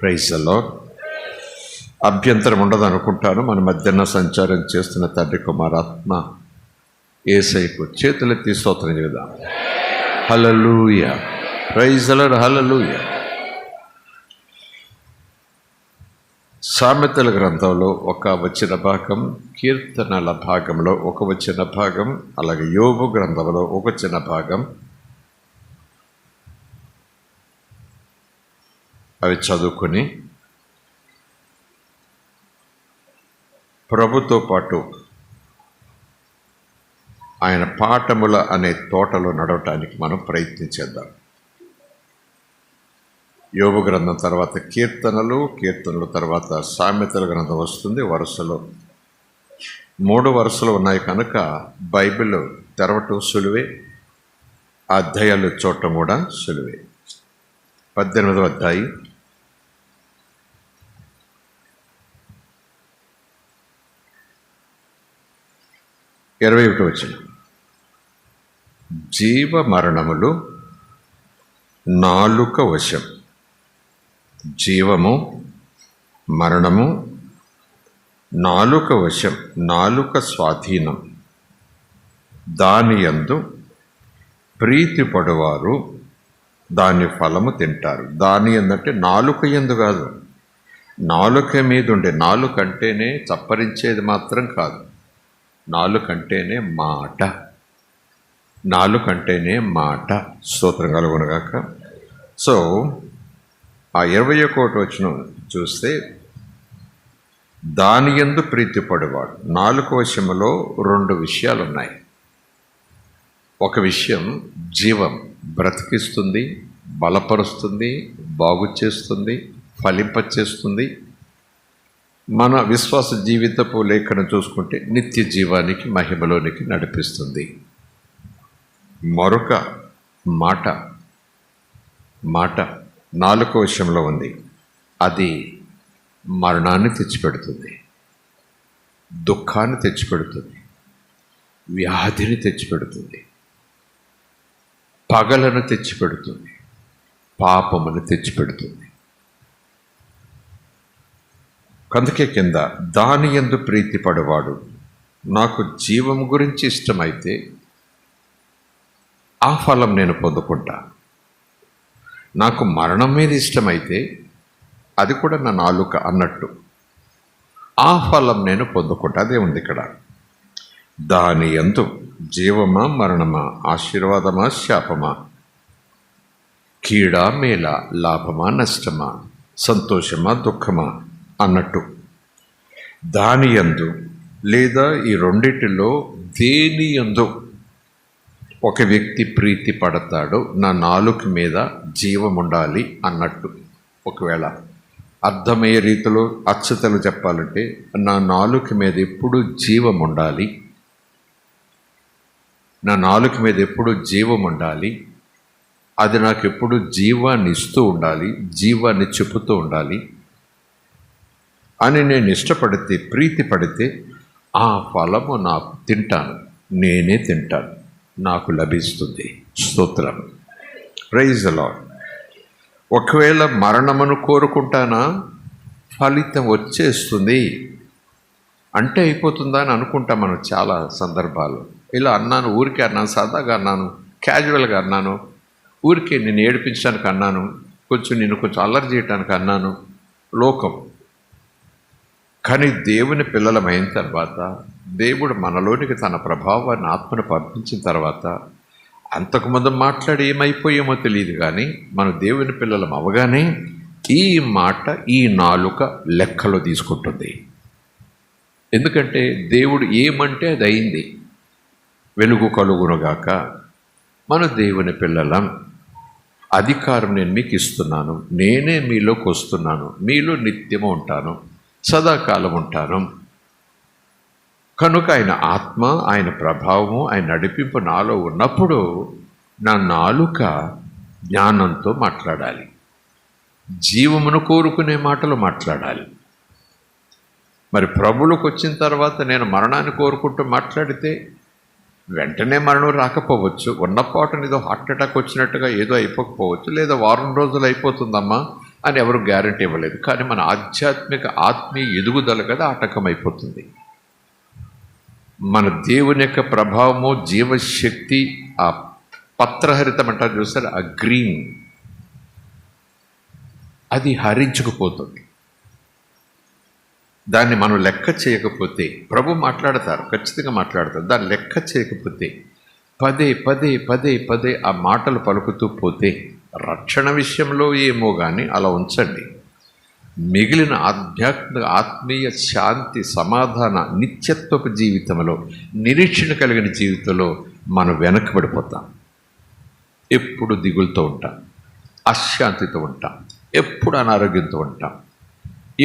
Praise the lord. అభ్యంతరం ఉండదు అనుకుంటాను. మన మధ్యాహ్న సంచారం చేస్తున్న తండ్రి కుమారాత్మ యేసయ్యకు చేతులెత్తి స్తోత్రం చేద్దాం. హల్లెలూయా, ప్రైజ్ ది లార్డ్, హల్లెలూయా. సామెతల గ్రంథంలో ఒక వచన భాగం, కీర్తనల భాగంలో ఒక వచన భాగం, అలాగే యోబు గ్రంథంలో ఒక వచన భాగం, అవి చదువుకొని ప్రభుతో పాటు ఆయన పాఠముల అనే తోటలో నడవటానికి మనం ప్రయత్నించేద్దాం. యోబు గ్రంథం తర్వాత కీర్తనలు తర్వాత సామెతల గ్రంథం వస్తుంది. వరుసలో 3 వరుసలు ఉన్నాయి కనుక బైబిల్ తెరవటం సులువే, అధ్యాయాలు చూడటం కూడా సులువే. 18వ అధ్యాయం 21వ వచనం. జీవ మరణములు నాలుక వశం. జీవము మరణము నాలుక వశం, నాలుక స్వాధీనం. దాని యందు ప్రీతి పడువారు దాని ఫలము తింటారు. దాని ఎందంటే నాలుక యందు కాదు, నాలుక మీద ఉండే. నాలుక అంటేనే చప్పరించేది మాత్రం కాదు, నాలుక అంటేనే మాట. నాలుక అంటేనే మాట. స్తోత్రం కలుగునుగాక. సో ఆ 21వ వచనం చూస్తే, దాని యందు ప్రీతి పడువాడు. నాలుక వశములో 2 విషయాలు ఉన్నాయి. ఒక విషయం జీవం, బ్రతికిస్తుంది, బలపరుస్తుంది, బాగు చేస్తుంది, ఫలింపచేస్తుంది. మన విశ్వాస జీవితపు లేఖను చూసుకుంటే నిత్య జీవానికి, మహిమలోనికి నడిపిస్తుంది. మరొక మాట 4వ విషయంలో ఉంది. అది మరణాన్ని తెచ్చిపెడుతుంది, దుఃఖాన్ని తెచ్చిపెడుతుంది, వ్యాధిని తెచ్చిపెడుతుంది, పగలను తెచ్చిపెడుతుంది, పాపమును తెచ్చిపెడుతుంది. కందుకే కింద దాని యందు ప్రీతి పడువాడు. నాకు జీవం గురించి ఇష్టమైతే ఆ ఫలం నేను పొందుకుంటా. నాకు మరణం మీద ఇష్టమైతే అది కూడా నా నాలుక అన్నట్టు ఆ ఫలం నేను పొందుకుంటా. అదే ఉంది ఇక్కడ. దాని యందు జీవమా మరణమా, ఆశీర్వాదమా శాపమా, కీడా మేలా, లాభమా నష్టమా, సంతోషమా దుఃఖమా అన్నట్టు. దాని యందు లేదా ఈ రెండిటిలో దేని యందు ఒక వ్యక్తి ప్రీతి పడతాడో నా నాలుక మీద జీవం ఉండాలి అన్నట్టు. ఒకవేళ అర్థమయ్యే రీతిలో అచ్చతలు చెప్పాలంటే, నా నాలుక మీద ఎప్పుడు జీవం ఉండాలి, నా నాలుక మీద ఎప్పుడు జీవం ఉండాలి, అది నాకు ఎప్పుడు జీవాన్ని ఇస్తూ ఉండాలి, జీవాన్ని చెప్పుతూ ఉండాలి అని నేను ఇష్టపడితే, ప్రీతి పడితే ఆ ఫలము నాకు తింటాను, నేనే తింటాను, నాకు లభిస్తుంది. స్తోత్రం, ప్రైజ్ ది లార్డ్. ఒకవేళ మరణమును కోరుకుంటానా, ఫలితం వచ్చేస్తుంది అంటే అయిపోతుందా అని అనుకుంటాం మనం చాలా సందర్భాలు. ఇలా అన్నాను, ఊరికే అన్నాను, సరదాగా అన్నాను, క్యాజువల్గా అన్నాను, ఊరికే నేను ఏడిపించడానికి అన్నాను, నిన్ను కొంచెం అల్లరి చేయడానికి అన్నాను. లోకం. కానీ దేవుని పిల్లలమైన తర్వాత, దేవుడు మనలోనికి తన ప్రభావాన్ని, ఆత్మను పంపించిన తర్వాత, అంతకుముందు మాట్లాడి ఏమైపోయేమో తెలియదు, కానీ మనం దేవుని పిల్లలం అవగానే ఈ మాట, ఈ నాలుక లెక్కలో తీసుకుంటుంది. ఎందుకంటే దేవుడు ఏమంటే అది అయింది. వెలుగు కలుగునుగాక, మన దేవుని పిల్లలం, అధికారం నేను మీకు ఇస్తున్నాను, నేనే మీలోకి వస్తున్నాను, మీలో నిత్యము ఉంటాను, సదాకాలం ఉంటాను. కనుక ఆయన ఆత్మ, ఆయన ప్రభావము, ఆయన నడిపింపు నాలో ఉన్నప్పుడు నా నాలుక జ్ఞానంతో మాట్లాడాలి, జీవమును కోరుకునే మాటలు మాట్లాడాలి. మరి ప్రభువులకు వచ్చిన తర్వాత నేను మరణాన్ని కోరుకుంటూ మాట్లాడితే వెంటనే మరణం రాకపోవచ్చు, ఉన్నపాటున ఏదో హార్ట్ అటాక్ వచ్చినట్టుగా ఏదో అయిపోకపోవచ్చు, లేదా వారం రోజులు అయిపోతుందమ్మా, అని ఎవరు గ్యారంటీ ఇవ్వలేదు. కానీ మన ఆత్మీయ ఎదుగుదల కదా ఆటంకమైపోతుంది. మన దేవుని యొక్క ప్రభావము, జీవశక్తి, ఆ పత్రహరితం అంటారు చూస్తారు, ఆ గ్రీన్, అది హరించుకుపోతుంది. దాన్ని మనం లెక్క చేయకపోతే, ప్రభు మాట్లాడతారు, ఖచ్చితంగా మాట్లాడతారు, దాన్ని లెక్క చేయకపోతే పదే పదే పదే పదే ఆ మాటలు పలుకుతూ పోతే, రక్షణ విషయంలో ఏమో కానీ అలా ఉంచండి, మిగిలిన ఆత్మీయ శాంతి, సమాధాన, నిత్యత్వపు జీవితంలో, నిరీక్షణ కలిగిన జీవితంలో మనం వెనకబడిపోతాం. ఎప్పుడు దిగులుతో ఉంటాం, అశాంతితో ఉంటాం, ఎప్పుడు అనారోగ్యంతో ఉంటాం,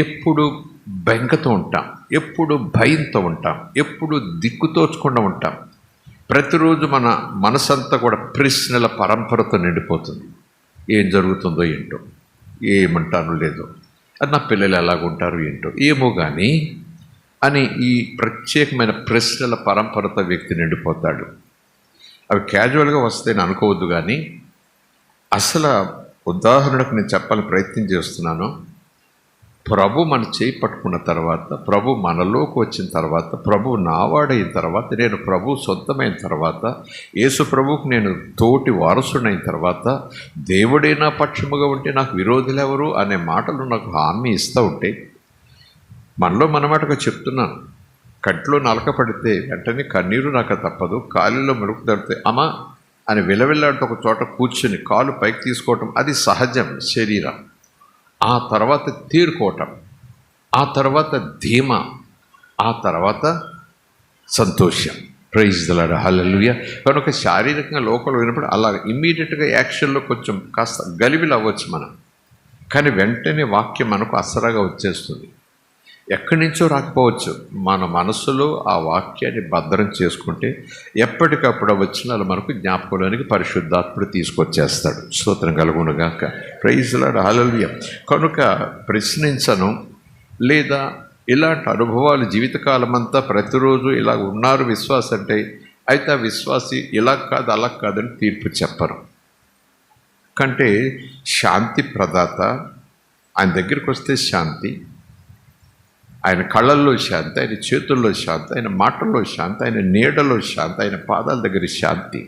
ఎప్పుడు బెంగతో ఉంటాం, ఎప్పుడు భయంతో ఉంటాం, ఎప్పుడు దిక్కుతోచకుండా ఉంటాం. ప్రతిరోజు మన మనసంతా కూడా ప్రశ్నల పరంపరతో నిండిపోతుంది. ఏం జరుగుతుందో ఏంటో, ఏమంటానో లేదో, అది నా పిల్లలు ఎలాగుంటారు ఏంటో, ఏమో కానీ అని ఈ ప్రత్యేకమైన ప్రశ్నల పరంపరతో వ్యక్తి నిండిపోతాడు. అవి క్యాజువల్గా వస్తాయని అనుకోవద్దు. కానీ అసలు ఉదాహరణకు నేను చెప్పాలని ప్రయత్నం చేస్తున్నాను. ప్రభు మన చేయి పట్టుకున్న తర్వాత, ప్రభు మనలోకి వచ్చిన తర్వాత, ప్రభు నావాడైన తర్వాత, నేను ప్రభు సొంతమైన తర్వాత, యేసు ప్రభువుకు నేను తోటి వారసుడైన తర్వాత, దేవుడే నా పక్షముగా ఉంటే నాకు విరోధులు ఎవరు అనే మాటలు నాకు హామీ ఇస్తూ ఉంటే, మనలో మనమాటగా చెప్తున్నాను. కంట్లో నలక పడితే వెంటనే కన్నీరు నాకు తప్పదు, కాలిలో మెరుపు తడితే అమ్మా అని విలవిల్లాడుతూ ఒక చోట కూర్చుని కాలు పైకి తీసుకోవటం అది సహజం, శరీరం. ఆ తర్వాత తీరుకోవటం, ఆ తర్వాత ధీమా, ఆ తర్వాత సంతోషం. Praise the lord, hallelujah. కనుక శారీరకంగా లోపల వినప్పుడు అలా ఇమ్మీడియట్గా యాక్షన్లో కొంచెం కాస్త గలిబిలు అవ్వచ్చు మనం, కానీ వెంటనే వాక్యం మనకు అసరాగా వచ్చేస్తుంది. ఎక్కడి నుంచో రాకపోవచ్చు, మన మనసులో ఆ వాక్యాన్ని భద్రం చేసుకుంటే ఎప్పటికప్పుడు వచ్చిన మనకు జ్ఞాపకంలోనికి పరిశుద్ధాత్ముడు తీసుకొచ్చేస్తాడు. స్తోత్రం కలుగునుగాక. Praise the lord, hallelujah. కనుక ప్రశ్నించను, లేదా ఇలాంటి అనుభవాలు జీవితకాలం అంతా ప్రతిరోజు ఇలా ఉన్నారు విశ్వాస అంటే, అయితే ఆ విశ్వాసి ఇలా కాదు అలా కాదని తీర్పు చెప్పరు. కంటే శాంతి ప్రదాత, ఆయన దగ్గరికి వస్తే శాంతి, ఆయన కళ్ళల్లో శాంతి, ఆయన చేతుల్లో శాంతి, ఆయన మాటల్లో శాంతి, ఆయన నీడలో శాంతి, ఆయన పాదాల దగ్గర శాంతి.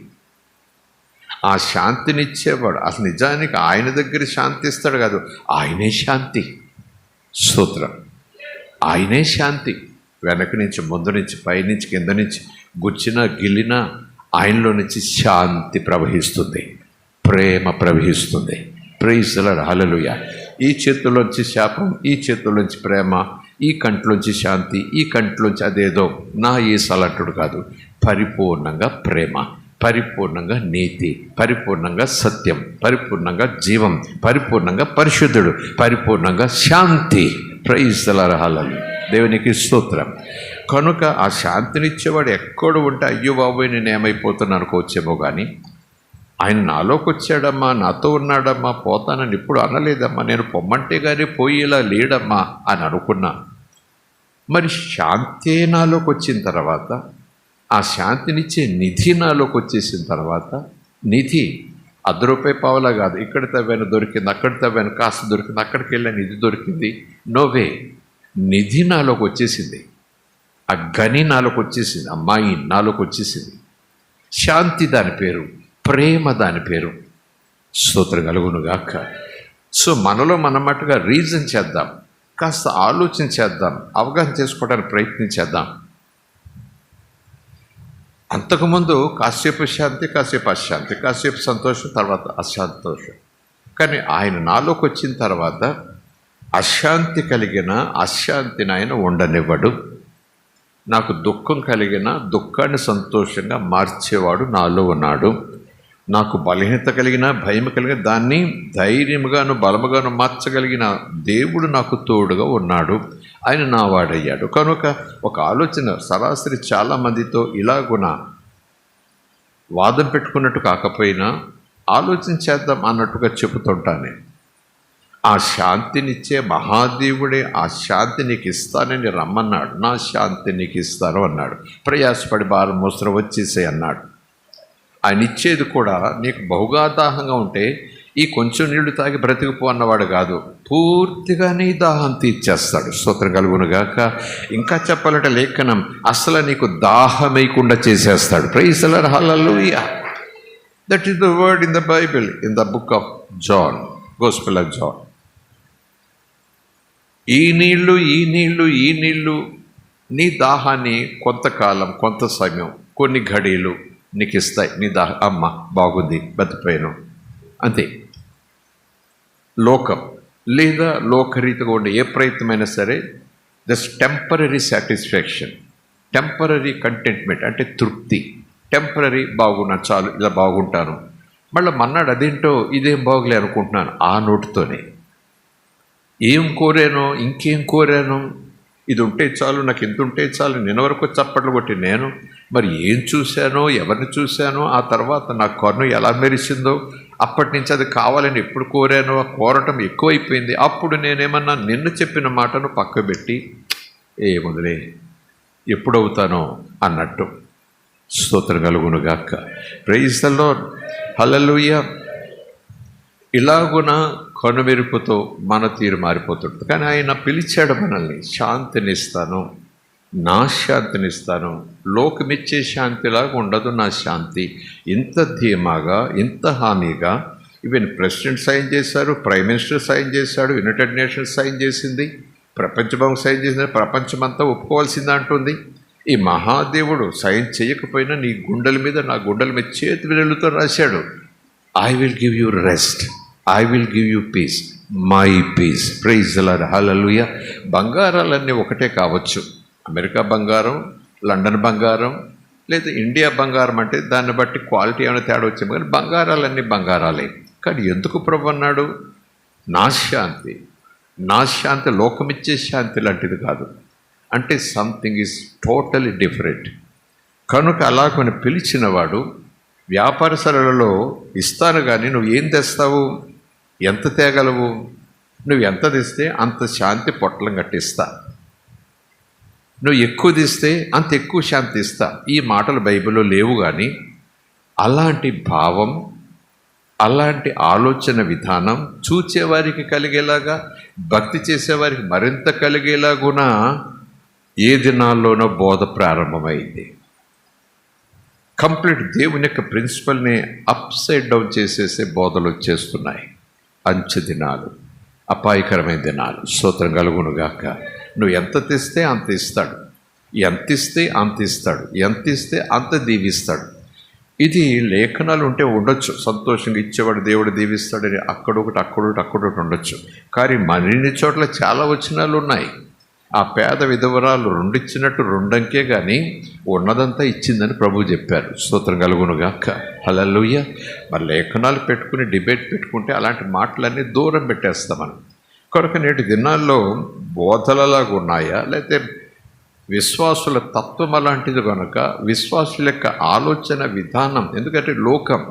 ఆ శాంతినిచ్చేవాడు అసలు నిజానికి ఆయన దగ్గర శాంతి ఇస్తాడు కాదు, ఆయనే శాంతి. స్తోత్రం. ఆయనే శాంతి. వెనక నుంచి, ముందు నుంచి, పైనుంచి, కింద నుంచి గుచ్చినా గిల్లినా ఆయనలో నుంచి శాంతి ప్రవహిస్తుంది, ప్రేమ ప్రవహిస్తుంది. ప్రైజ్ ది లార్డ్, హల్లెలూయా. ఈ చేతుల్లోంచి శాపం, ఈ చేతుల్లోంచి ప్రేమ, ఈ కంట్లోంచి శాంతి, ఈ కంట్లోంచి అదేదో నా ఈ సలట్టుడు కాదు. పరిపూర్ణంగా ప్రేమ, పరిపూర్ణంగా నీతి, పరిపూర్ణంగా సత్యం, పరిపూర్ణంగా జీవం, పరిపూర్ణంగా పరిశుద్ధుడు, పరిపూర్ణంగా శాంతి. ప్రైజ్ ది లార్డ్, హల్లెలూయా. దేవునికి స్తోత్రం. కనుక ఆ శాంతినిచ్చేవాడు ఎక్కడ ఉంటే అయ్యో బాబోయ్ నేను ఏమైపోతున్నాను అనుకోవచ్చేమో, కానీ ఆయన నాలోకి వచ్చాడమ్మా, నాతో ఉన్నాడమ్మా, పోతానని ఇప్పుడు అనలేదమ్మా, నేను పొమ్మంటే కానీ పోయేలా లేడమ్మా అని అనుకున్నా. మరి శాంతి నాలోకి వచ్చిన తర్వాత, ఆ శాంతినిచ్చే నిధి నాలోకి వచ్చేసిన తర్వాత, నిధి ₹1 పావలా కాదు, ఇక్కడ తవ్వాను దొరికింది, అక్కడ తవ్వాను కాస్త దొరికింది, అక్కడికి వెళ్ళాను ఇది దొరికింది, నోవే. నిధి నాలోకి వచ్చేసింది, ఆ గని నాలోకి వచ్చేసింది, అమ్మాయి నాలోకి వచ్చేసింది. శాంతి దాని పేరు, ప్రేమ దాని పేరు. స్తోత్రం కలుగునుగాక. సో మనలో మనమట్టుగా రీజన్ చేద్దాం, కాస్త ఆలోచన చేద్దాం, అవగాహన చేసుకోవడానికి ప్రయత్నం చేద్దాం. అంతకుముందు కాసేపు శాంతి, కాసేపు అశాంతి, కాసేపు సంతోషం, తర్వాత అసంతోషం. కానీ ఆయన నాలోకి వచ్చిన తర్వాత అశాంతి కలిగిన అశాంతిని ఆయన ఉండనివ్వడు. నాకు దుఃఖం కలిగిన దుఃఖాన్ని సంతోషంగా మార్చేవాడు నాలో ఉన్నాడు. నాకు బలహీనత కలిగిన భయం కలిగిన దాన్ని ధైర్యముగాను బలముగాను మార్చగలిగిన దేవుడు నాకు తోడుగా ఉన్నాడు. ఆయన నా వాడయ్యాడు. కనుక ఒక ఆలోచన, సరాసరి చాలామందితో ఇలాగున వాదం పెట్టుకున్నట్టు కాకపోయినా ఆలోచన చేద్దాం అన్నట్టుగా చెబుతుంటానే. ఆ శాంతినిచ్చే మహాదేవుడే ఆ శాంతి నీకు ఇస్తానని రమ్మన్నాడు. నా శాంతి నీకు ఇస్తాను అన్నాడు. ప్రయాసపడి భారం మోస్తరు వచ్చేసే అన్నాడు. ఆయన ఇచ్చేది కూడా నీకు బహుగా దాహంగా ఉంటే ఈ కొంచెం నీళ్లు తాగి బ్రతికిపో అన్నవాడు కాదు, పూర్తిగా నీ దాహం తీర్చేస్తాడు. స్తోత్రం కలుగునుగాక. ఇంకా చెప్పాలంటే లేఖనం అసలు నీకు దాహమేయకుండా చేసేస్తాడు. Praise the lord, hallelujah. That is the word in the Bible, in the book of John, gospel of John. ఈ నీళ్లు నీ దాహాన్ని కొంతకాలం, కొంత సమయం, కొన్ని ఘడియలు నీకు ఇస్తాయి. నీ అమ్మ బాగుంది, బతిపోయాను, అంతే. లోకం లేదా లోకరీతిగా ఉండే ఏ ప్రయత్నమైనా సరే just temporary satisfaction, temporary contentment, అంటే తృప్తి, టెంపరీ బాగున్నా చాలు, ఇలా బాగుంటాను. మళ్ళీ మన్నాడు అదేంటో ఇదేం బాగులే అనుకుంటున్నాను. ఆ నోటితోనే ఏం కోరానో ఇంకేం కోరాను, ఇది ఉంటే చాలు, నాకు ఇంత ఉంటే చాలు, నేను వరకు చప్పట్లు కొట్టి నేను మరి ఏం చూశానో, ఎవరిని చూశానో, ఆ తర్వాత నా కన్ను ఎలా మెరిసిందో, అప్పటి నుంచి అది కావాలని ఎప్పుడు కోరానో ఆ కోరటం ఎక్కువైపోయింది. అప్పుడు నేనేమన్నా నిన్ను చెప్పిన మాటను పక్కబెట్టి ఏముందిలే ఎప్పుడవుతానో అన్నట్టు. స్తోత్రం కలుగునుగాక. ప్రైజ్ ది లార్డ్, హల్లెలూయా. ఇలాగున కనుమెరుపుతో మన తీరు మారిపోతుంది. కానీ ఆయన పిలిచాడు మనల్ని, శాంతినిస్తాను, నా శాంతినిస్తాను, లోకమిచ్చే శాంతిలాగా ఉండదు నా శాంతి. ఇంత ధీమాగా, ఇంత హామీగా ఈవెన్ ప్రెసిడెంట్ సైన్ చేశారు, ప్రైమ్ మినిస్టర్ సైన్ చేశాడు, యునైటెడ్ నేషన్స్ సైన్ చేసింది, ప్రపంచ బ్యాంక్ సైన్ చేసింది, ప్రపంచమంతా ఒప్పుకోవాల్సింది అంటుంది. ఈ మహాదేవుడు సైన్ చేయకపోయినా నీ గుండెల మీద, నా గుండెల మీద చేతి విరలుతో రాశాడు, I will give you rest, I will give you peace, my peace. Praise the lord, hallelujah. బంగారాలన్నీ ఒకటే కావచ్చు, అమెరికా బంగారం, లండన్ బంగారం, లేదా ఇండియా బంగారం, అంటే దాన్ని బట్టి క్వాలిటీ ఏమైనా తేడా వచ్చాము, కానీ బంగారాలన్నీ బంగారాలే. కానీ ఎందుకు ప్రభు అన్నాడు నా శాంతి లోకమిచ్చే శాంతి లాంటిది కాదు, అంటే సంథింగ్ ఈజ్ టోటలీ డిఫరెంట్. కనుక అలాగని పిలిచినవాడు వ్యాపారశాలలో ఇస్తాను కానీ నువ్వు ఏం తెస్తావు, ఎంత తేగలవు, నువ్వు ఎంత తెస్తే అంత శాంతి పొట్లం కట్టిస్తా, నువ్వు ఎక్కువ తీస్తే అంత ఎక్కువ శాంతి ఇస్తా. ఈ మాటలు బైబిల్లో లేవు, కానీ అలాంటి భావం, అలాంటి ఆలోచన విధానం చూచేవారికి కలిగేలాగా, భక్తి చేసేవారికి మరింత కలిగేలాగున ఏ దినాల్లోనో బోధ ప్రారంభమైంది. కంప్లీట్ దేవుని యొక్క ప్రిన్సిపల్ని అప్సైడ్ డౌన్ చేసేసే బోధలు వచ్చేస్తున్నాయి. అంచె దినాలు, అపాయకరమైన దినాలు. స్తోత్రం కలుగునుగాక. నువ్వు ఎంత తెస్తే అంత ఇస్తాడు, ఎంత ఇస్తే అంత ఇస్తాడు, ఎంత ఇస్తే అంత దీవిస్తాడు. ఇది లేఖనాలు ఉంటే ఉండొచ్చు, సంతోషంగా ఇచ్చేవాడు దేవుడు దీవిస్తాడని అక్కడొకటి ఉండొచ్చు. కానీ మరిన్ని చోట్ల చాలా వచనాలు ఉన్నాయి. ఆ పేద విధవరాలు రెండిచ్చినట్టు రెండంకే కానీ ఉన్నదంతా ఇచ్చిందని ప్రభువు చెప్పారు. స్తోత్రం కలుగునుగాక, హల్లెలూయా. మరి లేఖనాలు పెట్టుకుని డిబేట్ పెట్టుకుంటే అలాంటి మాటలన్నీ దూరం పెట్టేస్తాం మనం. కనుక నేటి దినాల్లో బోధలలాగా ఉన్నాయా, లేకపోతే విశ్వాసుల తత్వం అలాంటిది కనుక విశ్వాసుల యొక్క ఆలోచన విధానం. ఎందుకంటే లోకం,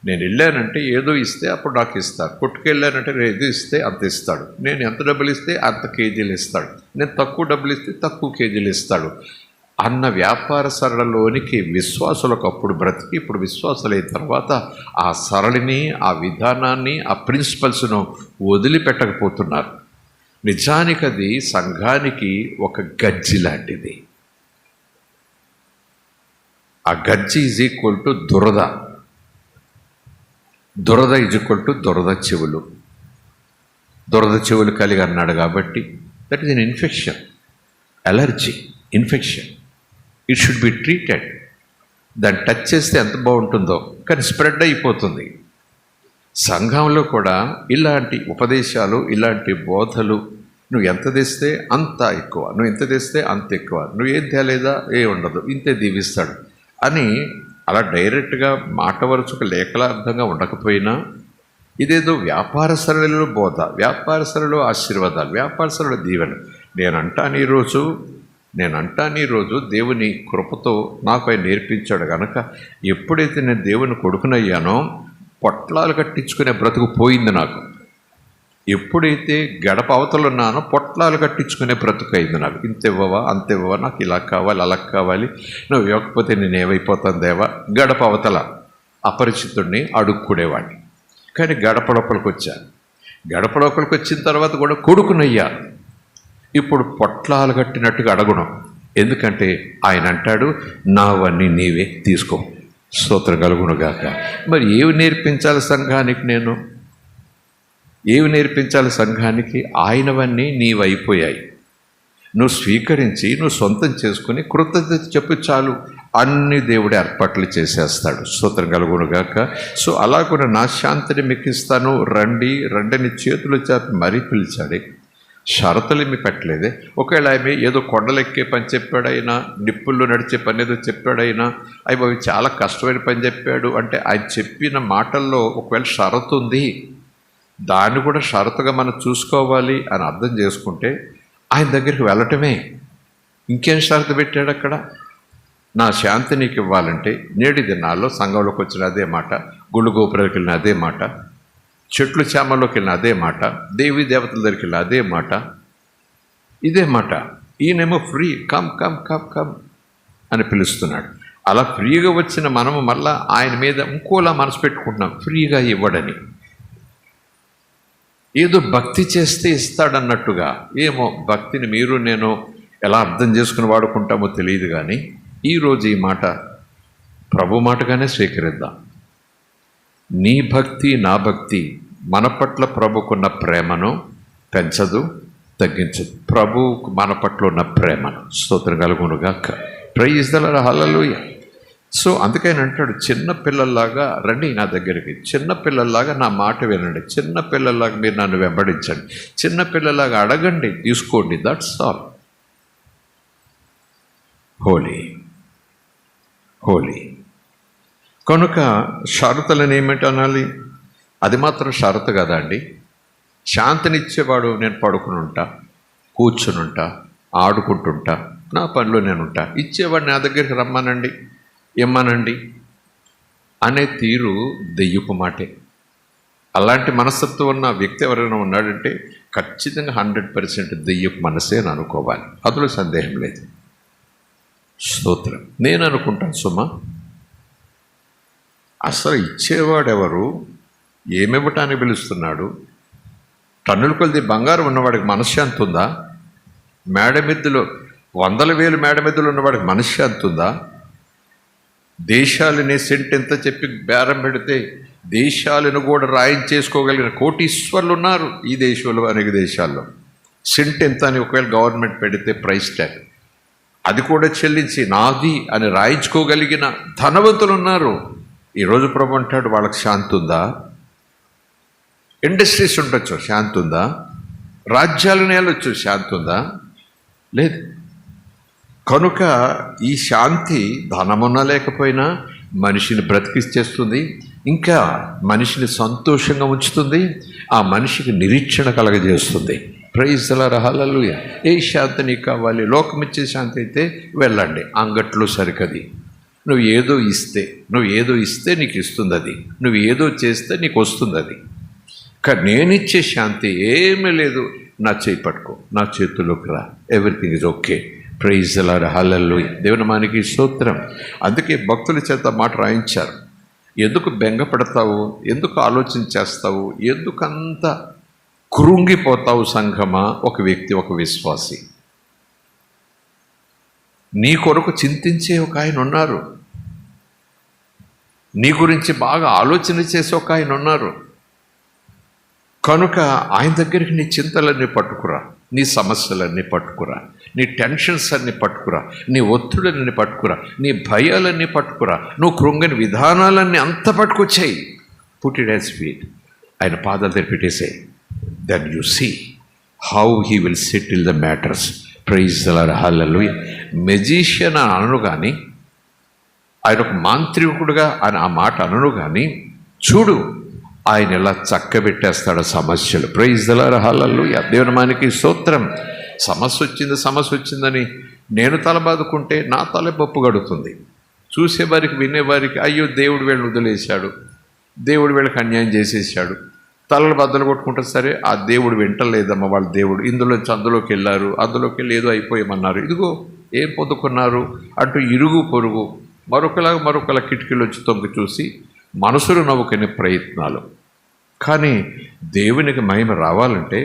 నేను వెళ్ళానంటే ఏదో ఇస్తే అప్పుడు నాకు ఇస్తాడు, కొట్టుకెళ్ళానంటే నేను ఏదో ఇస్తే అంత ఇస్తాడు, నేను ఎంత డబ్బులు ఇస్తే అంత కేజీలు ఇస్తాడు, నేను తక్కువ డబ్బులు ఇస్తే తక్కువ కేజీలు ఇస్తాడు అన్న వ్యాపార సరళలోనికి విశ్వాసులకు అప్పుడు బ్రతికి ఇప్పుడు విశ్వాసులైన తర్వాత ఆ సరళిని, ఆ విధానాన్ని, ఆ ప్రిన్సిపల్స్ను వదిలిపెట్టకపోతున్నారు. నిజానికి అది సంఘానికి ఒక గజ్జి లాంటిది. ఆ గజ్జి ఈజ్ ఈక్వల్ టు దురద, దురద ఈజ్ ఈక్వల్ టు దురద చెవులు కలిగి అన్నాడు. కాబట్టి that is an infection, allergy, infection. It should be treated. దాన్ని టచ్ చేస్తే ఎంత బాగుంటుందో, కానీ స్ప్రెడ్ అయిపోతుంది. సంఘంలో కూడా ఇలాంటి ఉపదేశాలు, ఇలాంటి బోధలు, నువ్వు ఎంత తెస్తే అంత ఎక్కువ, నువ్వు ఎంత తెస్తే అంత ఎక్కువ, నువ్వు ఏం తేలేదా ఏ ఉండదు, ఇంతే దీవిస్తాడు అని అలా డైరెక్ట్గా మాట వరుసకు లేఖలార్థంగా ఉండకపోయినా ఇదేదో వ్యాపార సరళిలో బోధ, వ్యాపార సరళిలో ఆశీర్వాదాలు, వ్యాపార సరళిలో దీవెన. నేనంటాను ఈరోజు దేవుని కృపతో నాకు ఆయన నేర్పించాడు కనుక ఎప్పుడైతే నేను దేవుని కొడుకునయ్యానో పొట్లాలు కట్టించుకునే బ్రతుకు పోయింది నాకు. ఎప్పుడైతే గడప అవతలున్నానో పొట్లాలు కట్టించుకునే బ్రతుకు అయింది నాకు. ఇంత ఇవ్వవా, అంత ఇవ్వవా, నాకు ఇలా కావాలి, అలా కావాలి, నువ్వు ఇవ్వకపోతే నేను ఏమైపోతాను దేవా. గడప అవతల అపరిచితుడిని అడుక్కునేవాడిని. కానీ గడప లోపలికి వచ్చాను. గడప లోపలికి వచ్చిన తర్వాత కూడా కొడుకునయ్యా. ఇప్పుడు పొట్లాలు కట్టినట్టుగా అడగడం. ఎందుకంటే ఆయన అంటాడు, నావన్నీ నీవే తీసుకో. స్తోత్రం కలుగునుగాక. మరి ఏవి నేర్పించాలి సంఘానికి? నేను ఏవి నేర్పించాలి సంఘానికి? ఆయనవన్నీ నీవైపోయాయి. నువ్వు స్వీకరించి నువ్వు సొంతం చేసుకుని కృతజ్ఞత చెప్పు చాలు. అన్ని దేవుడి ఏర్పాట్లు చేసేస్తాడు. స్తోత్రం కలుగునుగాక. సో అలా కూడా నా శాంతిని మీకు ఇస్తాను, రండి రండిని చేతులు చాపి మరీ పిలిచాడే. షరతులు ఏమి పెట్టలేదే. ఒకవేళ ఆమె ఏదో కొండలెక్కే పని చెప్పాడైనా, నిప్పుల్లో నడిచే పని ఏదో చెప్పాడైనా, అవి చాలా కష్టమైన పని చెప్పాడు అంటే ఆయన చెప్పిన మాటల్లో ఒకవేళ షరతు ఉంది, దాన్ని కూడా షరతుగా మనం చూసుకోవాలి అని అర్థం చేసుకుంటే ఆయన దగ్గరికి వెళ్ళటమే. ఇంకేం షరతు పెట్టాడు అక్కడ? నా శాంతి నీకు ఇవ్వాలంటే నేటి దినాల్లో సంఘంలోకి వచ్చిన అదే మాట, గుళ్ళు గోపురాలకు వెళ్ళిన అదే మాట, చెట్లు చేమల్లోకి వెళ్ళిన అదే మాట, దేవీ దేవతల దగ్గరికి వెళ్ళిన అదే మాట, ఇదే మాట. ఈయనేమో free, come come come come అని పిలుస్తున్నాడు. అలా ఫ్రీగా వచ్చిన మనము మళ్ళా ఆయన మీద ఇంకోలా మనసు పెట్టుకుంటున్నాం, ఫ్రీగా ఇవ్వడని. ఏదో భక్తి చేస్తే ఇస్తాడన్నట్టుగా. ఏమో భక్తిని మీరు నేను ఎలా అర్థం చేసుకుని వాడుకుంటామో తెలియదు, కానీ ఈరోజు ఈ మాట ప్రభు మాటగానే స్వీకరిద్దాం. నీ భక్తి నా భక్తి మన పట్ల ప్రభుకున్న ప్రేమను పెంచదు, తగ్గించదు. ప్రభువుకు మన పట్ల ఉన్న ప్రేమను. స్తోత్రం కలుగునుగాక. Praise the lord. Hallelujah. So అందుకని అంటాడు, చిన్న పిల్లల్లాగా రండి నా దగ్గరికి, చిన్న పిల్లల్లాగా నా మాట వినండి, చిన్న పిల్లల్లాగా మీరు నన్ను వెంబడించండి, చిన్న పిల్లల్లాగా అడగండి, తీసుకోండి. That's all. Holy holy. కనుక షరతులను ఏమిటి అనాలి? అది మాత్రం షరతు కదా అండి. శాంతినిచ్చేవాడు నేను పడుకుని ఉంటా, కూర్చుని ఉంటా, ఆడుకుంటుంటా, నా పనిలో నేను ఉంటా. ఇచ్చేవాడు నా దగ్గరికి రమ్మనండి, ఇమ్మనండి అనే తీరు దెయ్యపు మాటే. అలాంటి మనస్తత్వం ఉన్న వ్యక్తి ఎవరైనా ఉన్నాడంటే ఖచ్చితంగా 100% దెయ్యపు మనసే అని అనుకోవాలి. అందులో సందేహం లేదు. స్తోత్రం. నేను అనుకుంటాను సుమా, అసలు ఇచ్చేవాడెవరు? ఏమివ్వటానికి పిలుస్తున్నాడు? టన్నుల కొద్ది బంగారం ఉన్నవాడికి మనశ్శాంతి ఉందా? మేడమిద్దులో 100,000 మేడమిద్దులు ఉన్నవాడికి మనశ్శాంతి ఉందా? దేశాలని సెంట్ ఎంత చెప్పి బేరం పెడితే దేశాలను కూడా రాయించేసుకోగలిగిన కోటీశ్వర్లు ఉన్నారు ఈ దేశంలో, అనేక దేశాల్లో. సెంట్ ఎంత అని ఒకవేళ గవర్నమెంట్ పెడితే ప్రైస్ ట్యాగ్, అది కూడా చెల్లించి నాది అని రాయించుకోగలిగిన ధనవంతులు ఉన్నారు. ఈరోజు ప్రభు అంటాడు, వాళ్ళకి శాంతి ఉందా? ఇండస్ట్రీస్ ఉండొచ్చు, శాంతి ఉందా? రాజ్యాలను వెళ్ళొచ్చు, శాంతి ఉందా? లేదు. కనుక ఈ శాంతి ధనమున్నా లేకపోయినా మనిషిని బ్రతికిచ్చేస్తుంది, ఇంకా మనిషిని సంతోషంగా ఉంచుతుంది, ఆ మనిషికి నిరీక్షణ కలగజేస్తుంది. Praise the lord. హల్లెలూయా. ఏ శాంతి నీకు కావాలి? లోకమిచ్చే శాంతి అయితే వెళ్ళండి, అంగట్లో సరికది. నువ్వు ఏదో ఇస్తే నీకు ఇస్తుంది అది, నువ్వు ఏదో చేస్తే నీకు వస్తుంది అది. కానీ నేనిచ్చే శాంతి ఏమీ లేదు. నా చేయి పట్టుకో, నా చేతుల్లోకి రా, everything is okay. Praise the lord. Hallelujah. దేవుని మనకి స్తోత్రం. అందుకే భక్తుల చేత మాట రాయించారు, ఎందుకు బెంగపడతావు, ఎందుకు ఆలోచన చేస్తావు, ఎందుకంత కృంగిపోతావు సంఘమా? ఒక వ్యక్తి, ఒక విశ్వాసి, నీ కొరకు చింతించే ఒక ఆయన ఉన్నారు, నీ గురించి బాగా ఆలోచన చేసే ఒక ఆయన ఉన్నారు. కనుక ఆయన దగ్గరికి నీ చింతలన్నీ పట్టుకురా, నీ సమస్యలన్నీ పట్టుకురా, నీ టెన్షన్స్ అన్నీ పట్టుకురా, నీ ఒత్తిడులన్నీ పట్టుకురా, నీ భయాలన్నీ పట్టుకురా, నువ్వు కృంగని విధానాలన్నీ అంత పట్టుకొచ్చాయి. పుట్ ఇట్ యాజ్ ఫీట్, ఆయన పాదాలు తెరిపెట్టేసాయి. Then you see how he will settle the matters. Praise the lord. Hallelujah. Magician అని అనను కానీ, ఆయన ఒక మాంత్రికుడుగా అని ఆ మాట అనను కానీ, చూడు ఆయన ఎలా చక్కబెట్టేస్తాడు సమస్యలు. Praise the lord. హల్లెలూయా. దేవుని మనకి స్తోత్రం. సమస్య వచ్చిందని నేను తల బాదుకుంటే నా తల పప్పు గడుతుంది. చూసేవారికి వినేవారికి అయ్యో దేవుడు వీళ్ళని వదిలేశాడు, దేవుడు వీళ్ళకి అన్యాయం చేసేసాడు, తలలు బద్దలు కొట్టుకుంటే సరే ఆ దేవుడు వింటలేదమ్మా, వాళ్ళ దేవుడు ఇందులోంచి అందులోకి వెళ్ళారు, అందులోకి వెళ్ళి ఏదో అయిపోయామన్నారు, ఇదిగో ఏం పొందుకున్నారు అంటూ ఇరుగు పొరుగు మరొకలా కిటికీలు వచ్చి తొంగి చూసి మనసులు నవ్వుకునే ప్రయత్నాలు. కానీ దేవునికి మహిమ రావాలంటే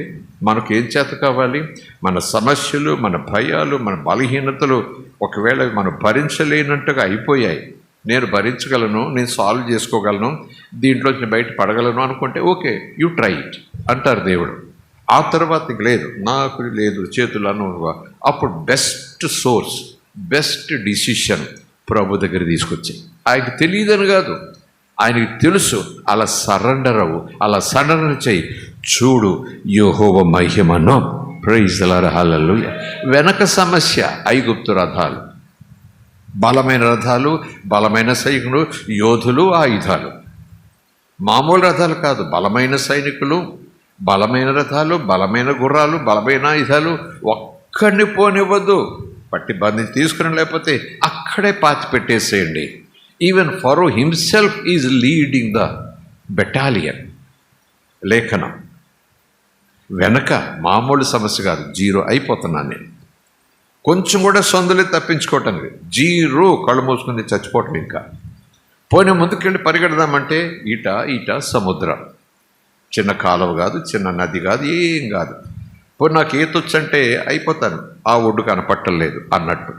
మనకు ఏం చేత కావాలి? మన సమస్యలు, మన భయాలు, మన బలహీనతలు ఒకవేళ మనం భరించలేనట్టుగా అయిపోయాయి, నేను భరించగలను, నేను సాల్వ్ చేసుకోగలను, దీంట్లోంచి బయట పడగలను అనుకుంటే ఓకే, యూ ట్రై ఇట్ అంటారు దేవుడు. ఆ తర్వాత లేదు, నాకు లేదు చేతులను, అప్పుడు బెస్ట్ సోర్స్, బెస్ట్ డిసిషన్ ప్రభు దగ్గర తీసుకొచ్చాయి. ఆయనకి తెలియదని కాదు, ఆయనకి తెలుసు. అలా సరెండర్ అవ్వు, అలా సరెండర్ చేయి, చూడు యెహోవా మహిమను. ప్రైజ్ ది లార్డ్, హల్లెలూయా. వెనక సమస్య ఐగుప్తు రథాలు, బలమైన రథాలు, బలమైన సైనికులు, యోధులు, ఆయుధాలు. మామూలు రథాలు కాదు, బలమైన సైనికులు, బలమైన రథాలు, బలమైన గుర్రాలు, బలమైన ఆయుధాలు. ఒక్కడిని పోనివ్వద్దు, పట్టి బంధించి తీసుకుని, లేకపోతే అక్కడే పాతి పెట్టేసేయండి. Even Pharaoh himself is leading the battalion. లేఖనం వెనక మామూలు సమస్య కాదు, జీరో అయిపోతున్నాను నేను. కొంచెం కూడా సొందులే తప్పించుకోవటానికి జీరో, కళ్ళు మూసుకుంది చచ్చిపోవటం. ఇంకా పోయిన ముందుకెళ్ళి పరిగెడదామంటే ఈట సముద్రం. చిన్న కాలువ కాదు, చిన్న నది కాదు, ఏం కాదు. పోయి నాకు ఈతొచ్చంటే అయిపోతాను, ఆ ఒడ్డు కనపట్టలేదు అన్నట్టు.